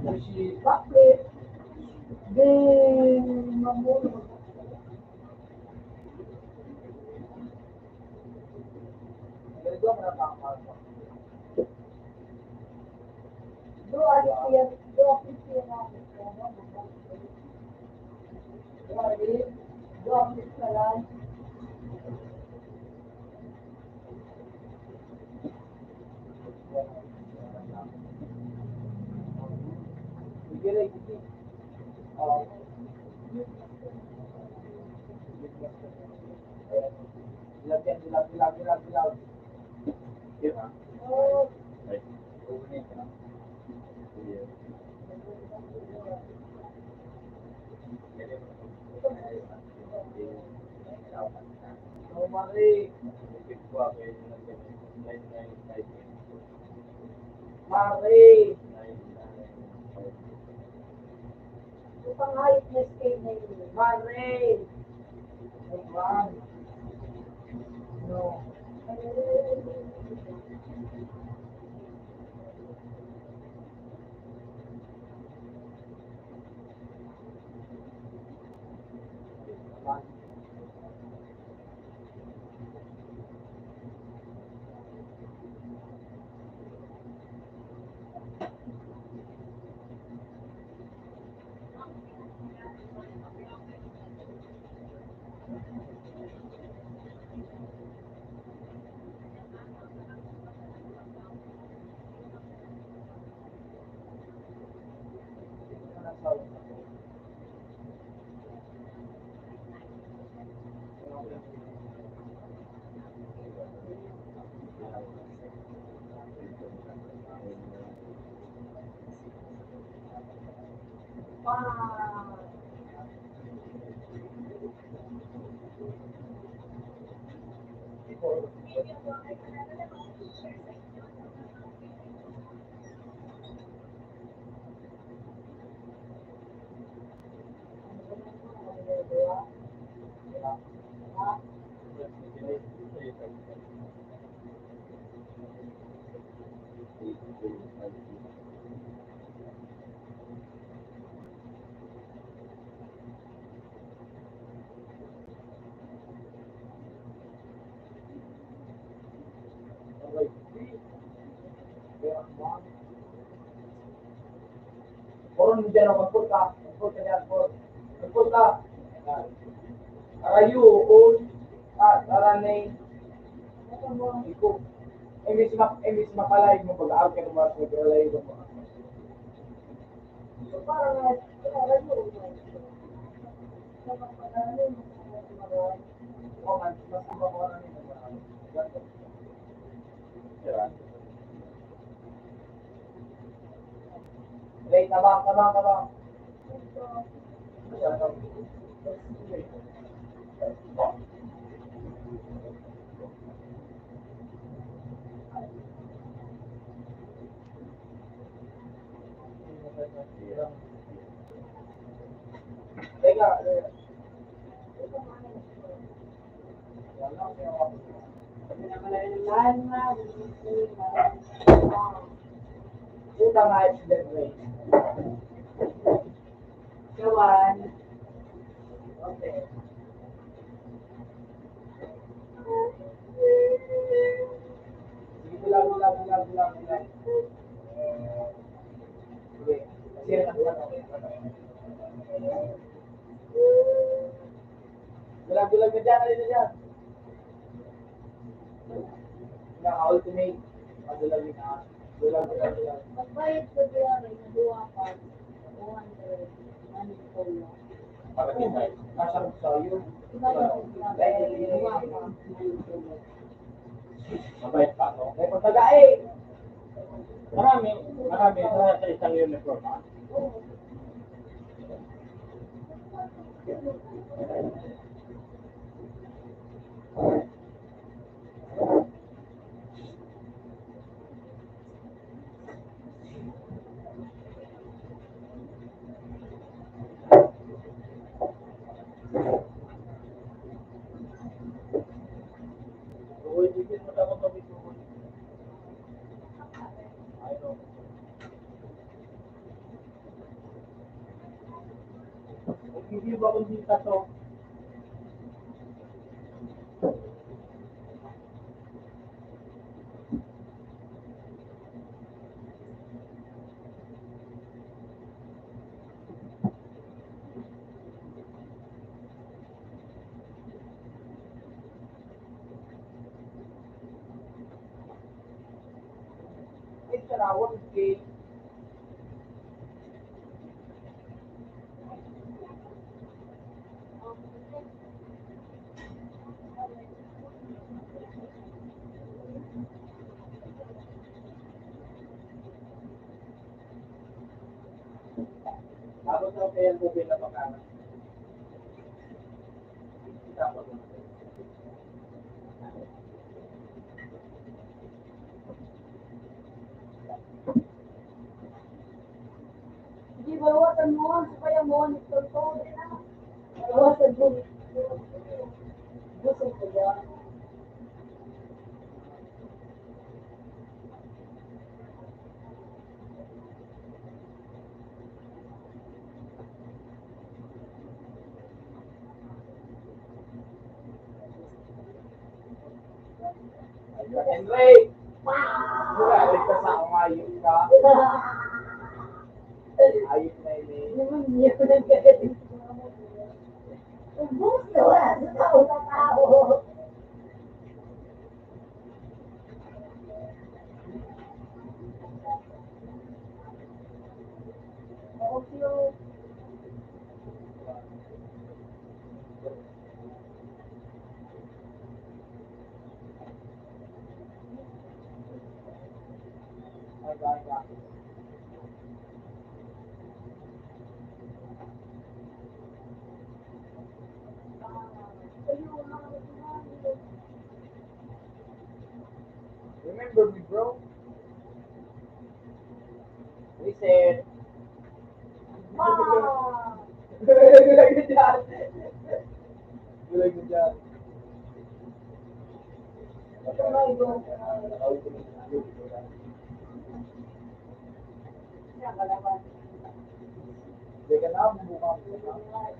Speaker 1: Sushi.
Speaker 2: Bakit? Di mamulog.
Speaker 1: Ganito ang nakakasok.
Speaker 2: Doon siya namin. Doon sa lang.
Speaker 1: Sige, sige. Oo. Dilag yan, dilag, dilag, dilag, dilag. Di ba? Ay, ulit na. Sige. Oh, Mari. Mari.
Speaker 2: Upang hayop na stay na yun.
Speaker 1: Mari. Ma'am. No.
Speaker 2: Wow.
Speaker 1: Puro nandiyan ako, magpul ka. Magpul ka dyan, pul. Magpul ka. Arayu, ul. Aranay. Iko. Imbis mapalay mo, pag-aal ka naman, mag-alay mo.
Speaker 2: So, parang parang yun.
Speaker 1: Oh, mas iba ko na nito. Diba? Wait, tabang, tabang, tabang. Teka, puta nga accident rate. Kawan. Okay. Sige, bilang, bilang, bilang, bilang, bilang. Sige. Kasi yan ang bilang, okay. Bilang, bilang ka dyan, alin na dyan. Bilang, ultimate. Bilang, bilang. Bilang, bilang, bilang.
Speaker 2: Magbayad ko diyan ay naduwa pa. 200. Ano ko lang.
Speaker 1: Masarap sa'yo. Mabait pa ako. May pagkagae. Marami, marami sa isang uniform, ha? Uy, bigyan mo dapat kami tuloy. Ayun. Hindi ba kung dito to? Ay, sarawang game. Tapos ako kaya ang tubig na pagkakas. Tapos,
Speaker 2: Hindi, bawasan mo. Kaya mo, ito to. Bawasan mo. Gusto ko yan.
Speaker 1: Henry! Galit ka sa akong ayos ka. Ayos na yun
Speaker 2: Naman niya ko nagkagaling. Gusto ah. Sa tao sa tao. Okay.
Speaker 1: Remember me, bro? Listen. Gulag ka dyan. Gulag ka dyan. Hindi ka na, bumukha mo na.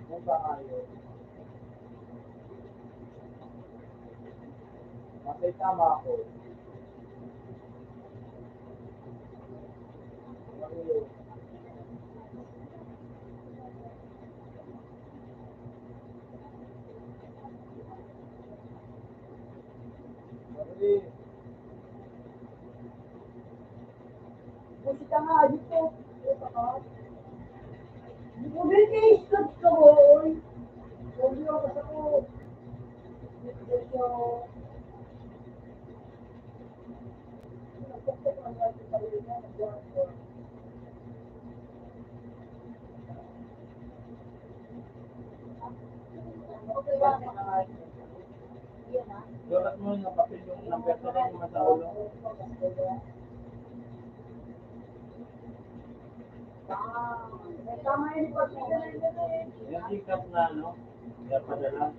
Speaker 1: Kung ba kayo? Masay tama ako.
Speaker 2: Musika nga dito. Mobilize ka ka boy. Huwag niyo kasi ako. Dito.
Speaker 1: Sulat mo yung papel yung number ko rin naman sa ulo.
Speaker 2: Tama yun, ipagpita na yun eh.
Speaker 1: Yung tikap na ano, kaya padala.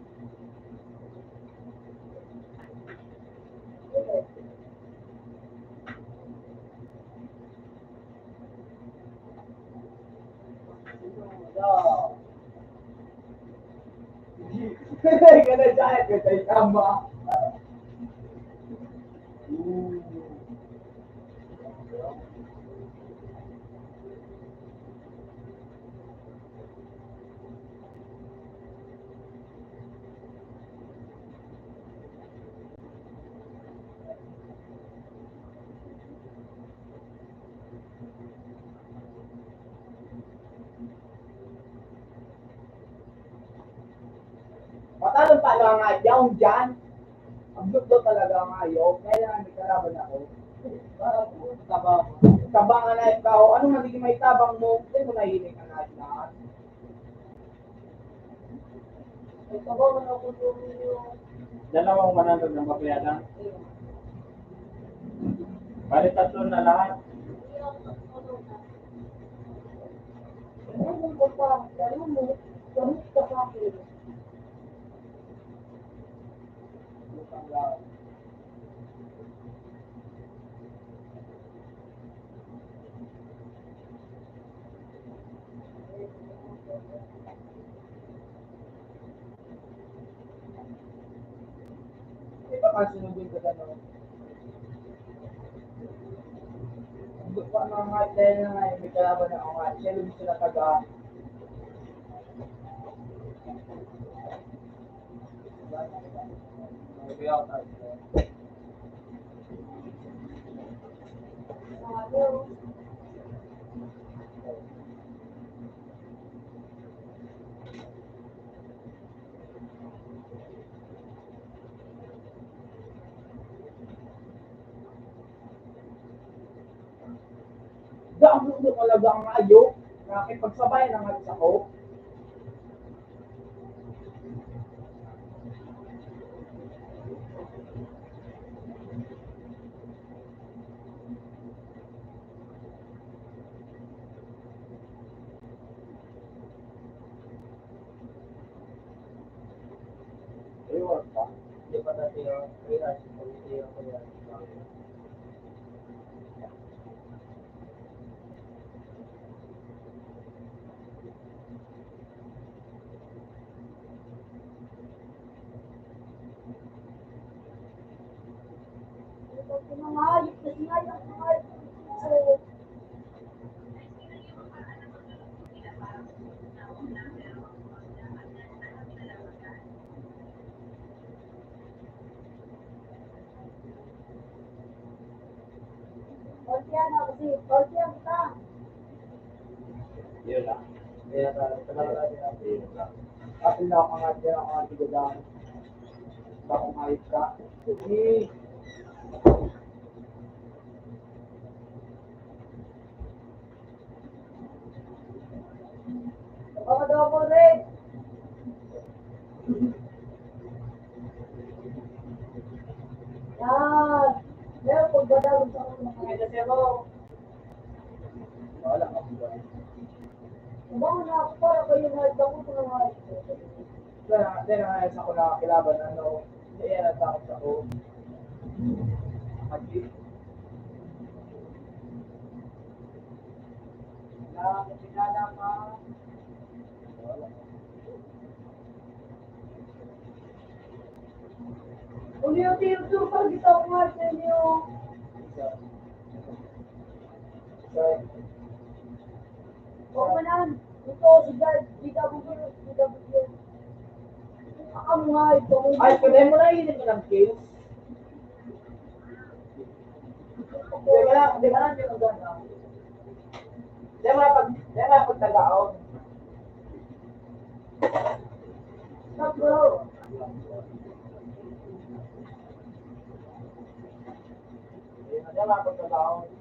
Speaker 1: Ka na dyan, kasi tama. Matalong pala nga yaong dyan. Ang gusto talaga ang ayaw. Kaya may karaban ako. Tabang. Tabang nga na ikaw. Anong magiging may tabang mo? Hindi mo nahiling ka na lahat.
Speaker 2: May tabaw na ako yung
Speaker 1: Dalawang 100 ng babayaran. Bali tatlo na lahat.
Speaker 2: Ano ko pa? Lalo mo, gamit ka sa akin.
Speaker 1: Utang lang. Di ba kasunodin ko gano'n? Paano nga dahil na nga may kalaban ako nga. Siya lang sila taga.
Speaker 3: Ang gusto talaga ang ayok. Nakipagsabay ng alis ako.
Speaker 1: Reward pa. Hindi pa dati yung freelance, hindi yung freelance.
Speaker 4: Yun lang.
Speaker 1: Kaya talaga natin.
Speaker 3: Kasi na ako nga dyan ako nga tigadaan. Baka kumayit ka. Eh,
Speaker 1: Wala ka ba?
Speaker 3: Then ayos ako nakakilaban, ano, kaya natakot ako. Agi. Pinala ka.
Speaker 1: Wala. Isa.
Speaker 3: Ay, pwede mo na hindi mo ng kills. Hindi ka na, hindi mo gano'n. Hindi mo na pagtagaon. Hindi mo na pagtagaon.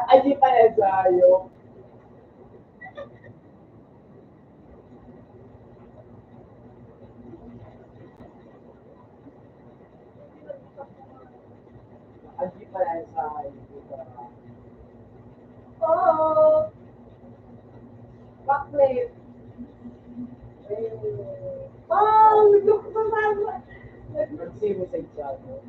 Speaker 3: Ay, di pa yan sa'yo. Ay, di pa yan sa'yo. Backflip. Nag-save sa eksado.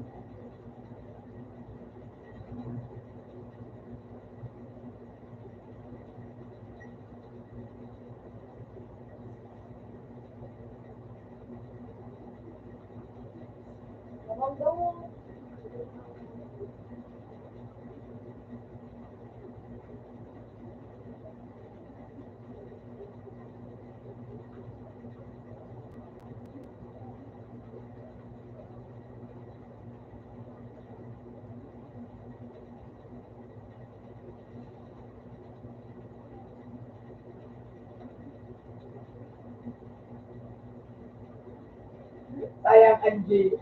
Speaker 3: Sayang, Angie.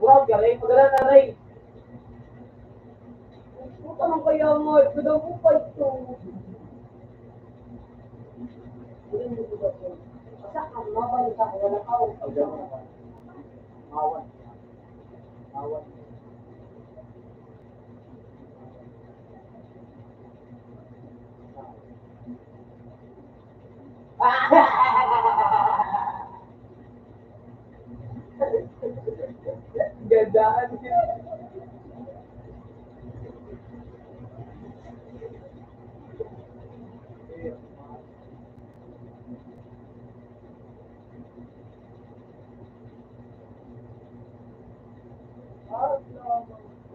Speaker 3: Wow, galing. Magalang na rin.
Speaker 1: Ang gano'n naman. Mawan.
Speaker 3: Awan. Gandaan.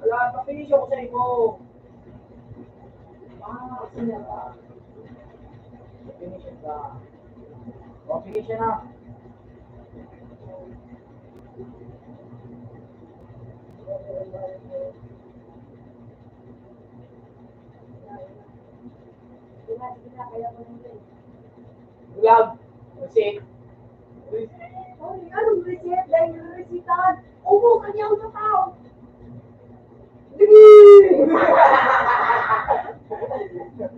Speaker 3: Wala, papinis ako sa iyo. Sino ba? Papinis ka. Papinis na. Vlog. Kasi.
Speaker 2: Ay, anong receipt? Dahil yung resitahan. Upo ka niya ako sa tao.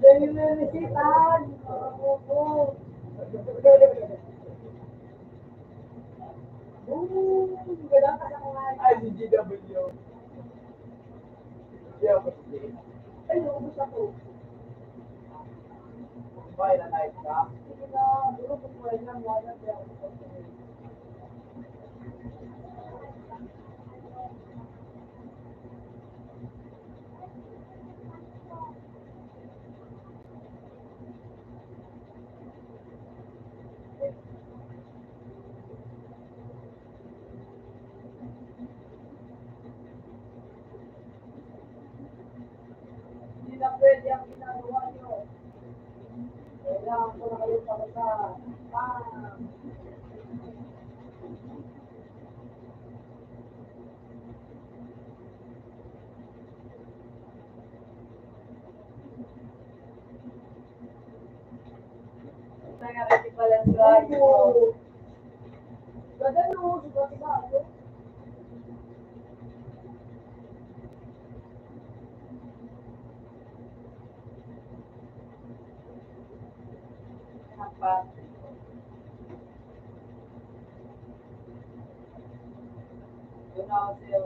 Speaker 2: Dahil yung resitahan. Upo. Ganda ka sa kumain.
Speaker 3: Ay, si GW. Yeah, kasi.
Speaker 2: Ay, naubos ako.
Speaker 3: Bye na night ka.
Speaker 2: Sige na, duro ko po lang. Wala siya ako. Hindi na pwede ang ginagawa niyo. Kailangan ko na kayo pagkasa.
Speaker 1: Nangyari pala sa
Speaker 2: Ganda no, diba?
Speaker 1: Apa? Doon ako sa'yo.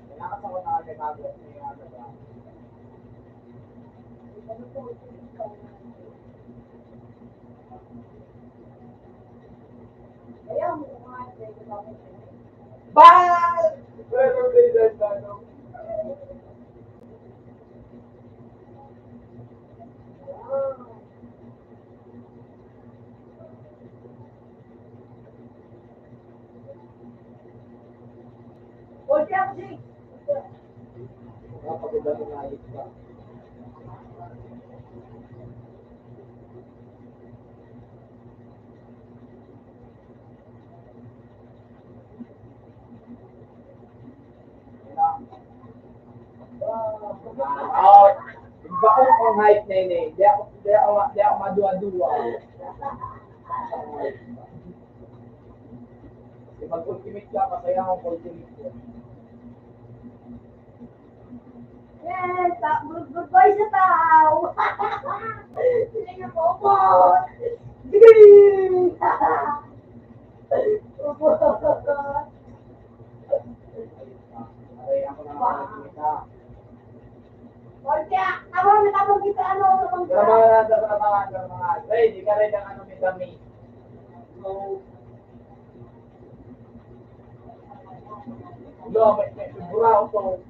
Speaker 3: Kailangan sa mga nakakitago.
Speaker 2: Kaya mo kumain sa ito.
Speaker 3: Bal! Pero may dandano.
Speaker 2: O siya, Jake.
Speaker 3: Kapag iba nangayit ka. Iba ko ang height na yun eh. Di ako madua-dua. Di mag-ultimate ka, masaya akong ultimate ko.
Speaker 2: Yes, goodbye sa tao. Sila niya po po. Sige. Opo.
Speaker 3: Ay, ako na nakakagimit ka.
Speaker 2: O siya, natapos kita ano sa pangka.
Speaker 3: Drama. Ay, di ka rin ang ano may dami. So, may buraw to.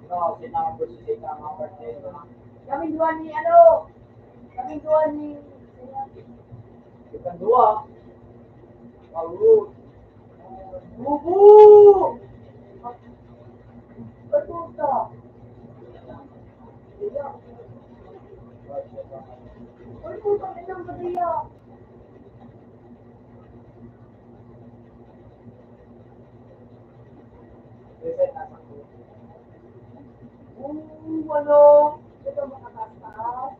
Speaker 3: No, sinama si Sita mga birthday na.
Speaker 2: Kami dua ni ano? Kami dua ni
Speaker 3: Ikan dua. Paulus.
Speaker 2: Bubu. Betuta. Iya. Betuta dengan dia.
Speaker 3: Reset na sa ko.
Speaker 2: Ano? Ito makakastas.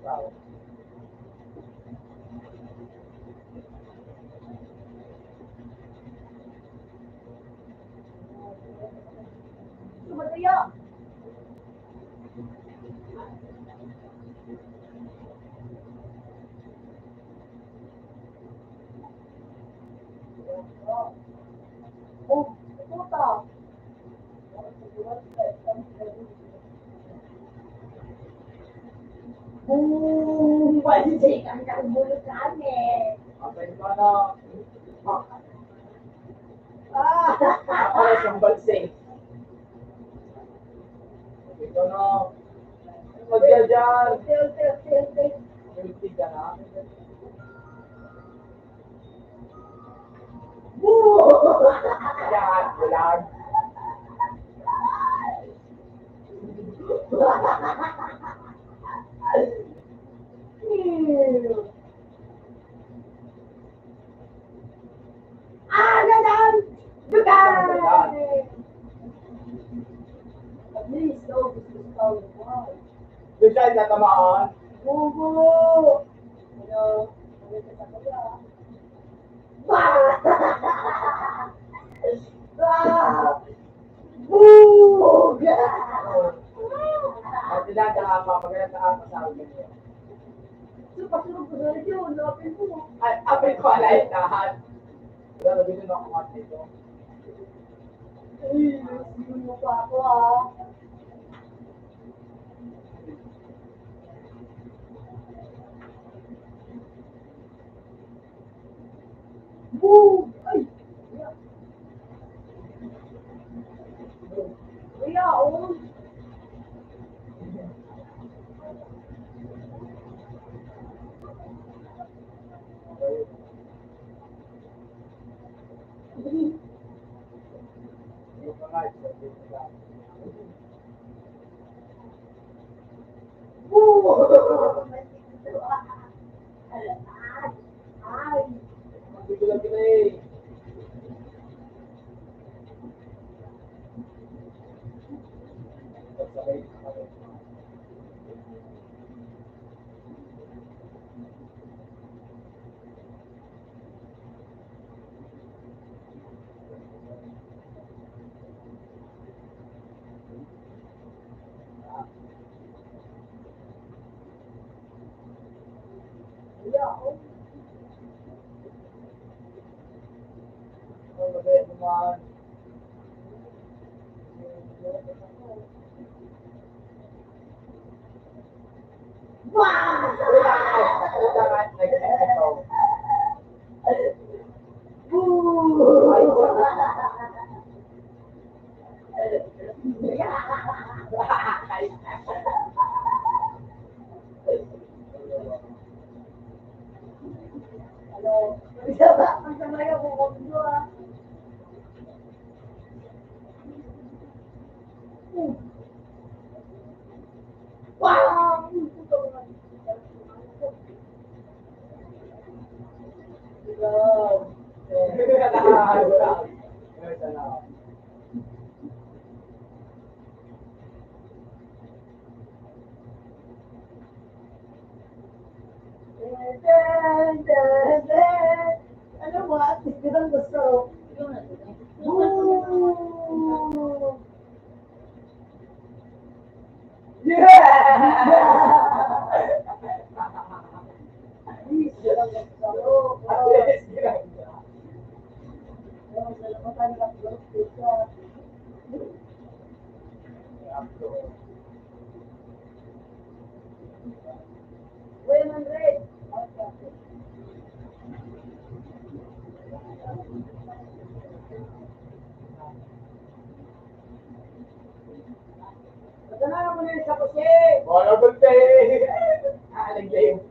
Speaker 3: Wow.
Speaker 2: Sumatuyo. Oh, puta. Boom! Pansin ang kalbulot kami.
Speaker 3: Okay, ito na.
Speaker 2: Ah!
Speaker 3: Ako na siyang balsing. Ito na. Magya dyan.
Speaker 2: Ulti.
Speaker 3: Guilty ka na.
Speaker 2: Boom!
Speaker 3: Yan, bulag.
Speaker 2: Ah, ganon! Dugan! At least, no, this is how it was.
Speaker 3: Doon siya natamaan.
Speaker 2: Bubo! Ano? Ano sa kanya? Bah! Ah! Bug!
Speaker 3: At tinatama, maganda ang kasabi niya.
Speaker 2: So, pasunod ko na yun, lapin mo.
Speaker 3: Ay, apit ko alay lahat. Wala na dito na ako mat nito.
Speaker 2: Ay, yun mo pa ako ah. Bug! Ay! Kuya, oh!
Speaker 3: Yung mga ito, dito lang.
Speaker 2: Bug! Ay!
Speaker 3: Dito lang kita eh. Pagsabay kami.
Speaker 2: Kuya, oh!
Speaker 3: Ang magaya naman.
Speaker 2: Wow!
Speaker 3: Ulangan, nag-ito.
Speaker 2: Ano? Magsamay ako kung ah. Wow! Ano mo? At least yun ang gusto. Woo! Please, yun ang gusto. Salamat ang gusto. Wait, 100. Magkana mo na yung kapatid.
Speaker 3: Wala ba tayo? Nag-game.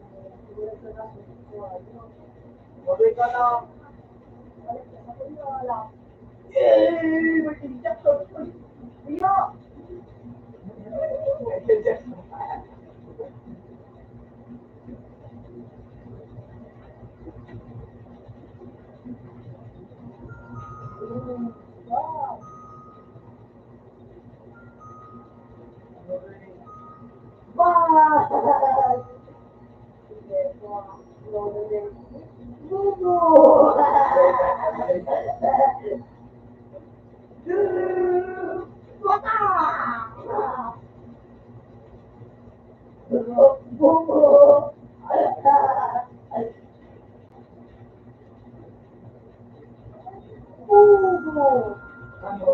Speaker 3: Mabay ka na.
Speaker 2: Yay! May tinjak to. Iyo! Wow! Bye! Bubu! Mata! Bubu! Bubu!
Speaker 3: Ano?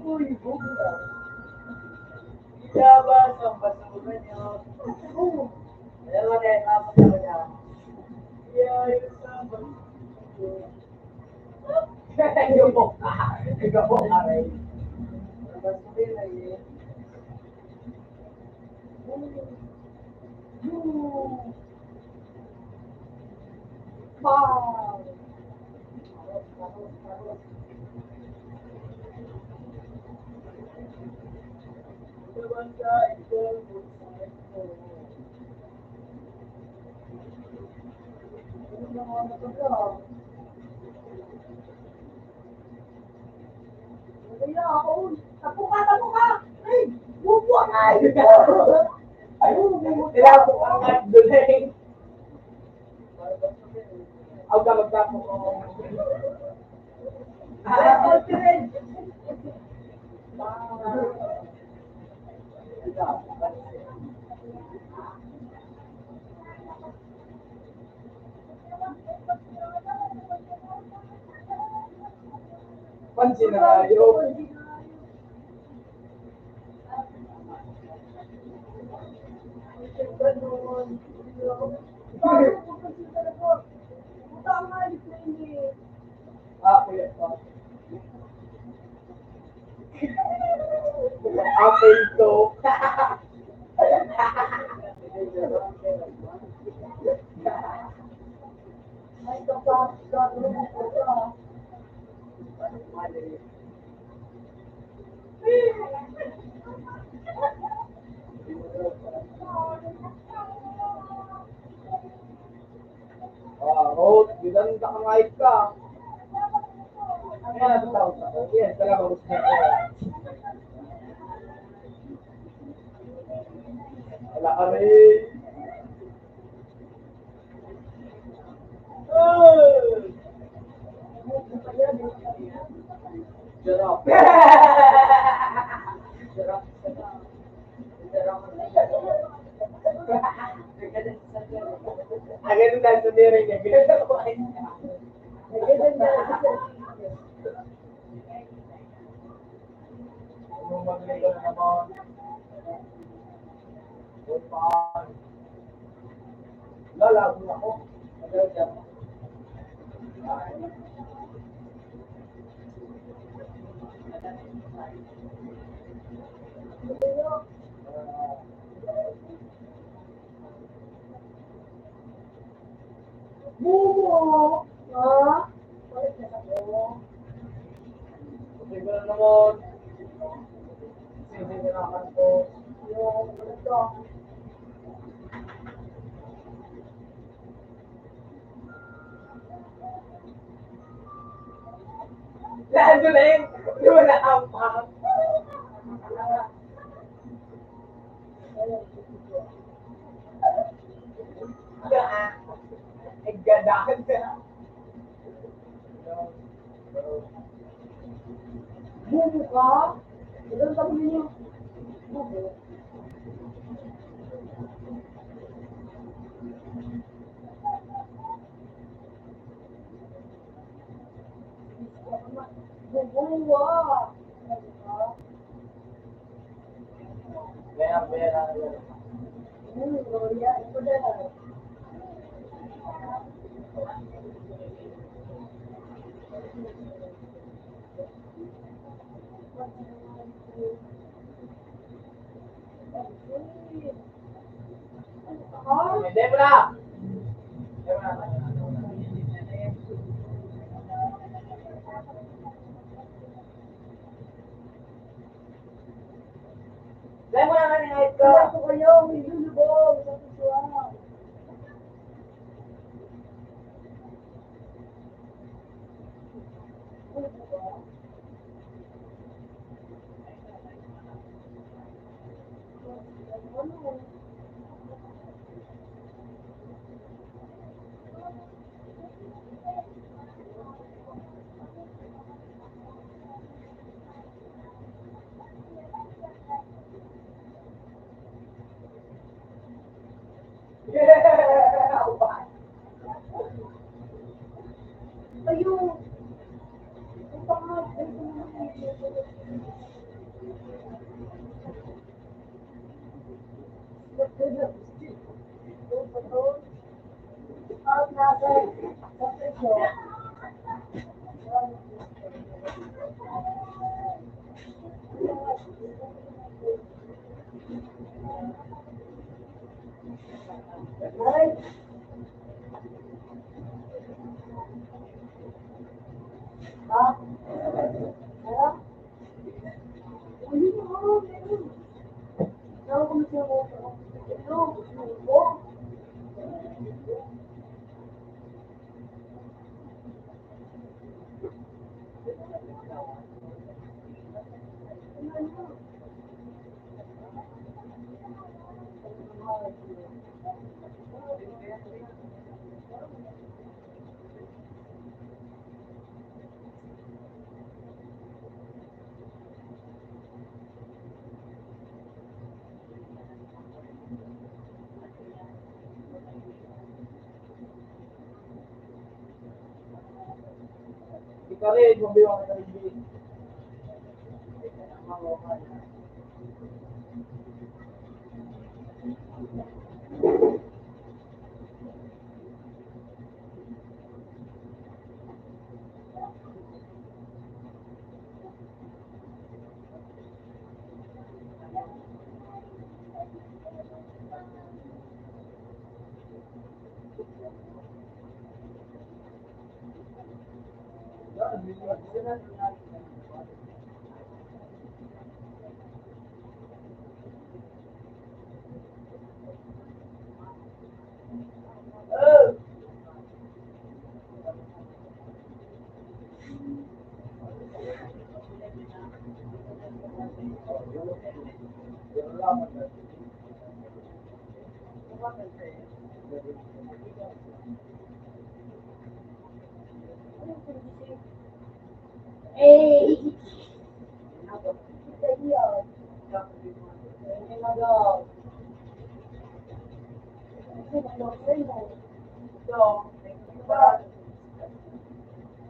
Speaker 1: Uy, buka. Ilabas ang basura niyo. Dalawa na yung apat na niya. Iayos ang basura. Gabok ka. Gabok ka rin. Basura na yun.
Speaker 2: Wow!
Speaker 1: Basta ikaw, ano naman ito ka?
Speaker 2: Kaya ako, tapo ka! Ay, bubu ay!
Speaker 3: Ay, ilabot ang at duling. Ako ka magtapo ko. Pansin na tayo. Kuya pa. Apple to.
Speaker 2: Ay, kapag gagawin ko ka.
Speaker 3: Rose, bilang nakangayit ka. Ano na natatawa sa ako? Yes, talaga gusto niya ko. Wala ka rin. Jarap. Jarap. Agad na sa dere niya. Anong magligo na naman? Paan? Lalago ako.
Speaker 2: Bubu! Ha?
Speaker 3: Sige na naman. Sige na naman ko.
Speaker 2: Yung ito.
Speaker 3: Lalo na yun. Di ba na-ampak? Naggadaan ka.
Speaker 2: Bubu ka? Ilan sabi niyo? Bubu. Bubu, ah.
Speaker 1: Pera.
Speaker 2: Gloria, ito din.
Speaker 3: Hindi mo na. Dahil mo na kaningahit ka.
Speaker 2: Kaya ko kayo, may lulubog sa pusuan.
Speaker 3: Yeah!
Speaker 2: Ayun. Ang pangat. Out natin. Kasi ko. Ay. Ha? Ano? Ayun ako. Ayun. Ano kung gusto mo? Ayun. Gusto mo?
Speaker 3: Ika rin, mabiwang ka rin din. Oh!
Speaker 2: Eh, isa yun. Hindi mag-o. Kasi mag-o yun.
Speaker 3: So,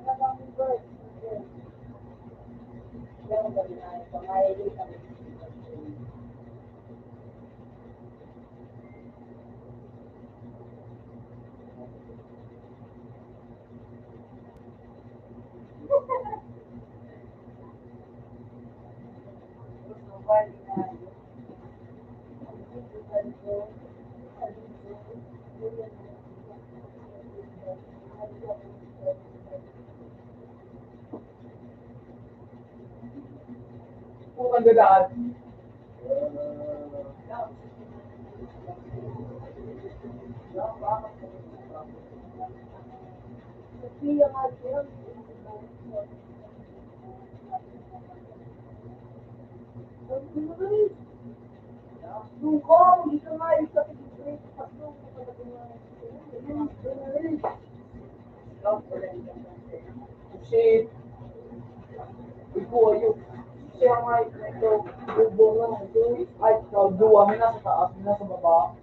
Speaker 2: Ano bang bird? Yung gabi na ito, mahilig kami.
Speaker 3: kung nagdadaan.
Speaker 2: Sophia nga yun. Suko, hindi ka nga isa sa secret. Pasok ko talaga nga.
Speaker 3: Kasi, ikaw ayun. Siya nga ito, bubo nga. Ay, ikaw, duwa, may nasa taas, may nasa baba.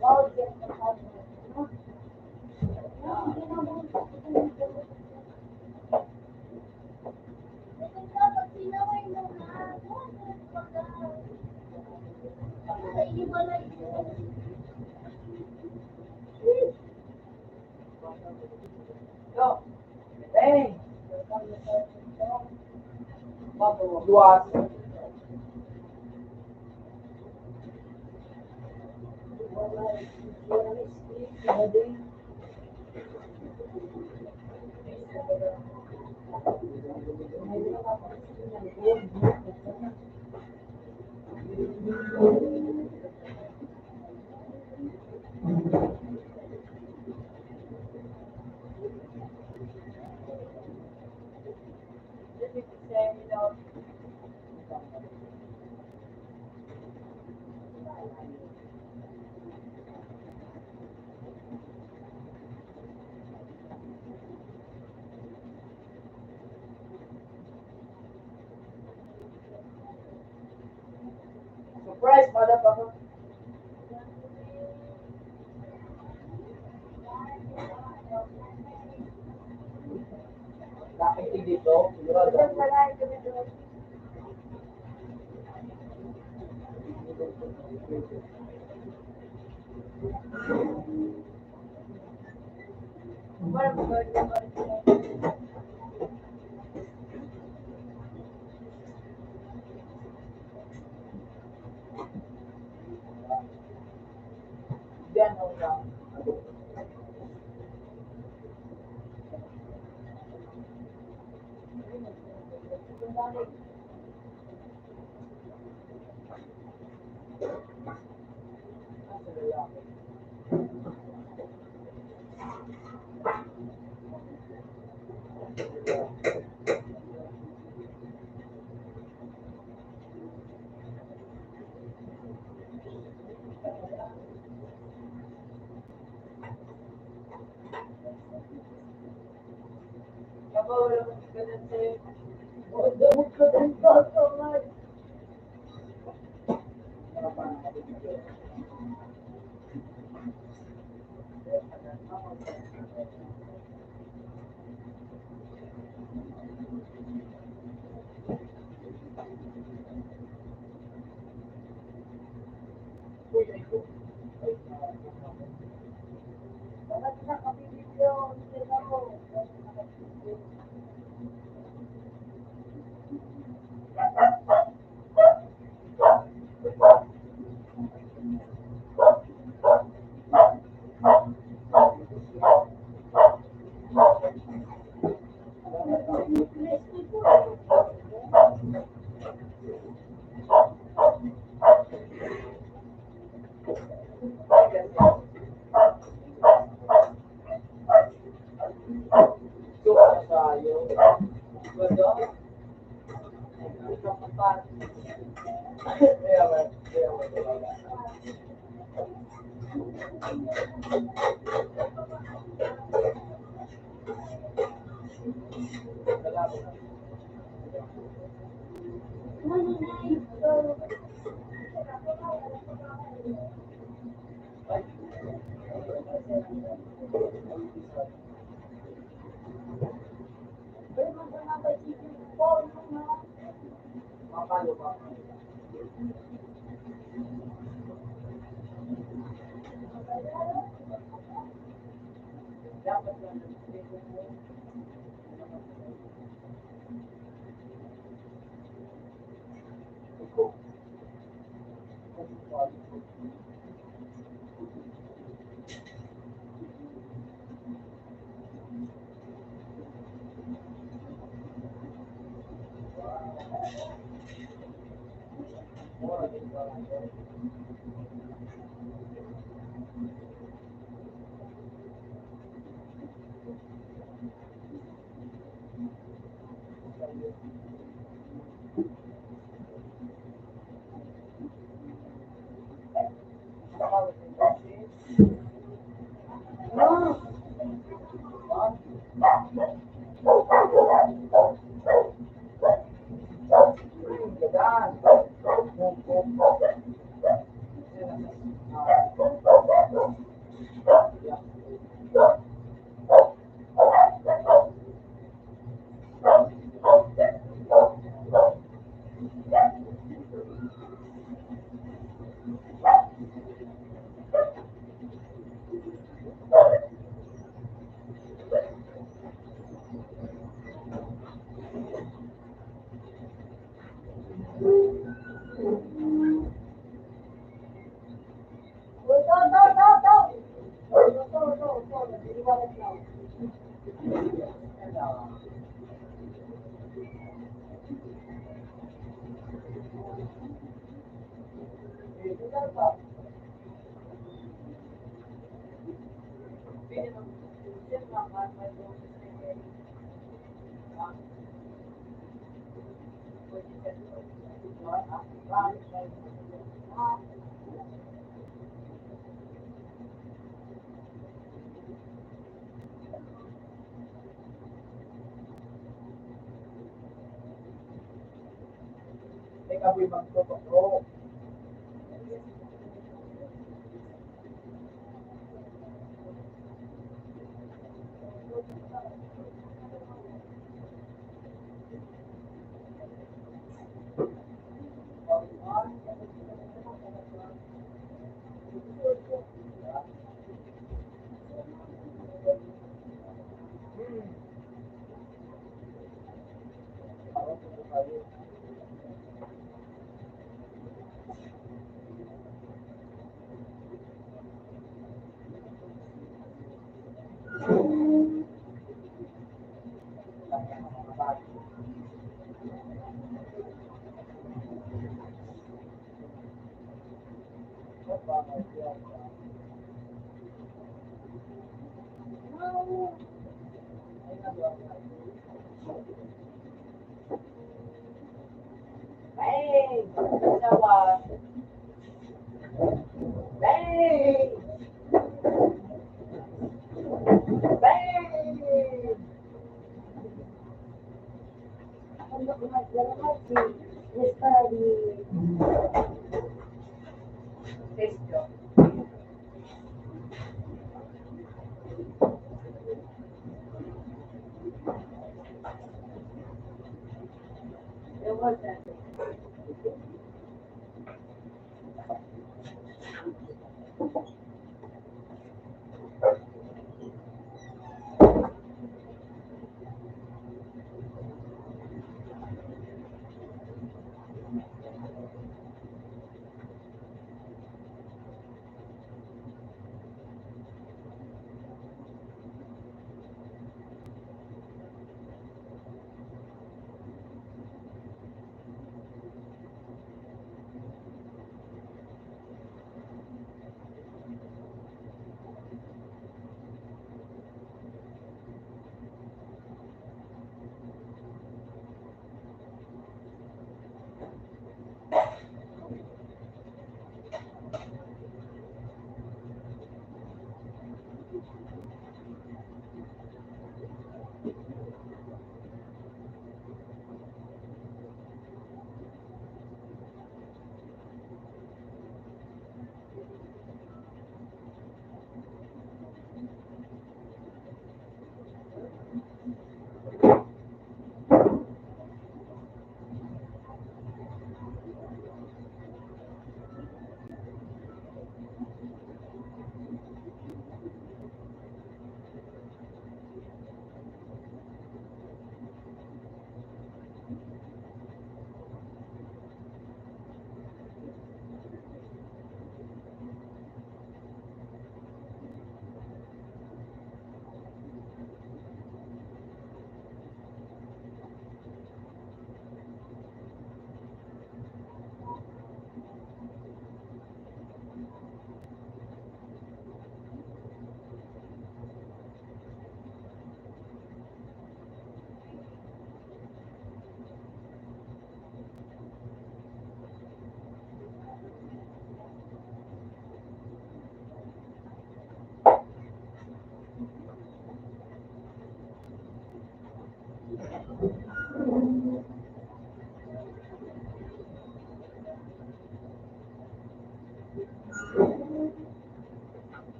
Speaker 2: Bawal yan sa sabi. Dapat sinaway mo na. Iiwalay mo.
Speaker 3: Yo, hey, luwas. Surprise, motherfucker. dito, sigurado. Diyan ako lang. Kaboy magtotoo. Bang! Dalawa. Bang! Bang!
Speaker 2: Ang lahat si Mr.
Speaker 3: Taste nyo.
Speaker 2: Yung wala.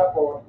Speaker 3: Tapos,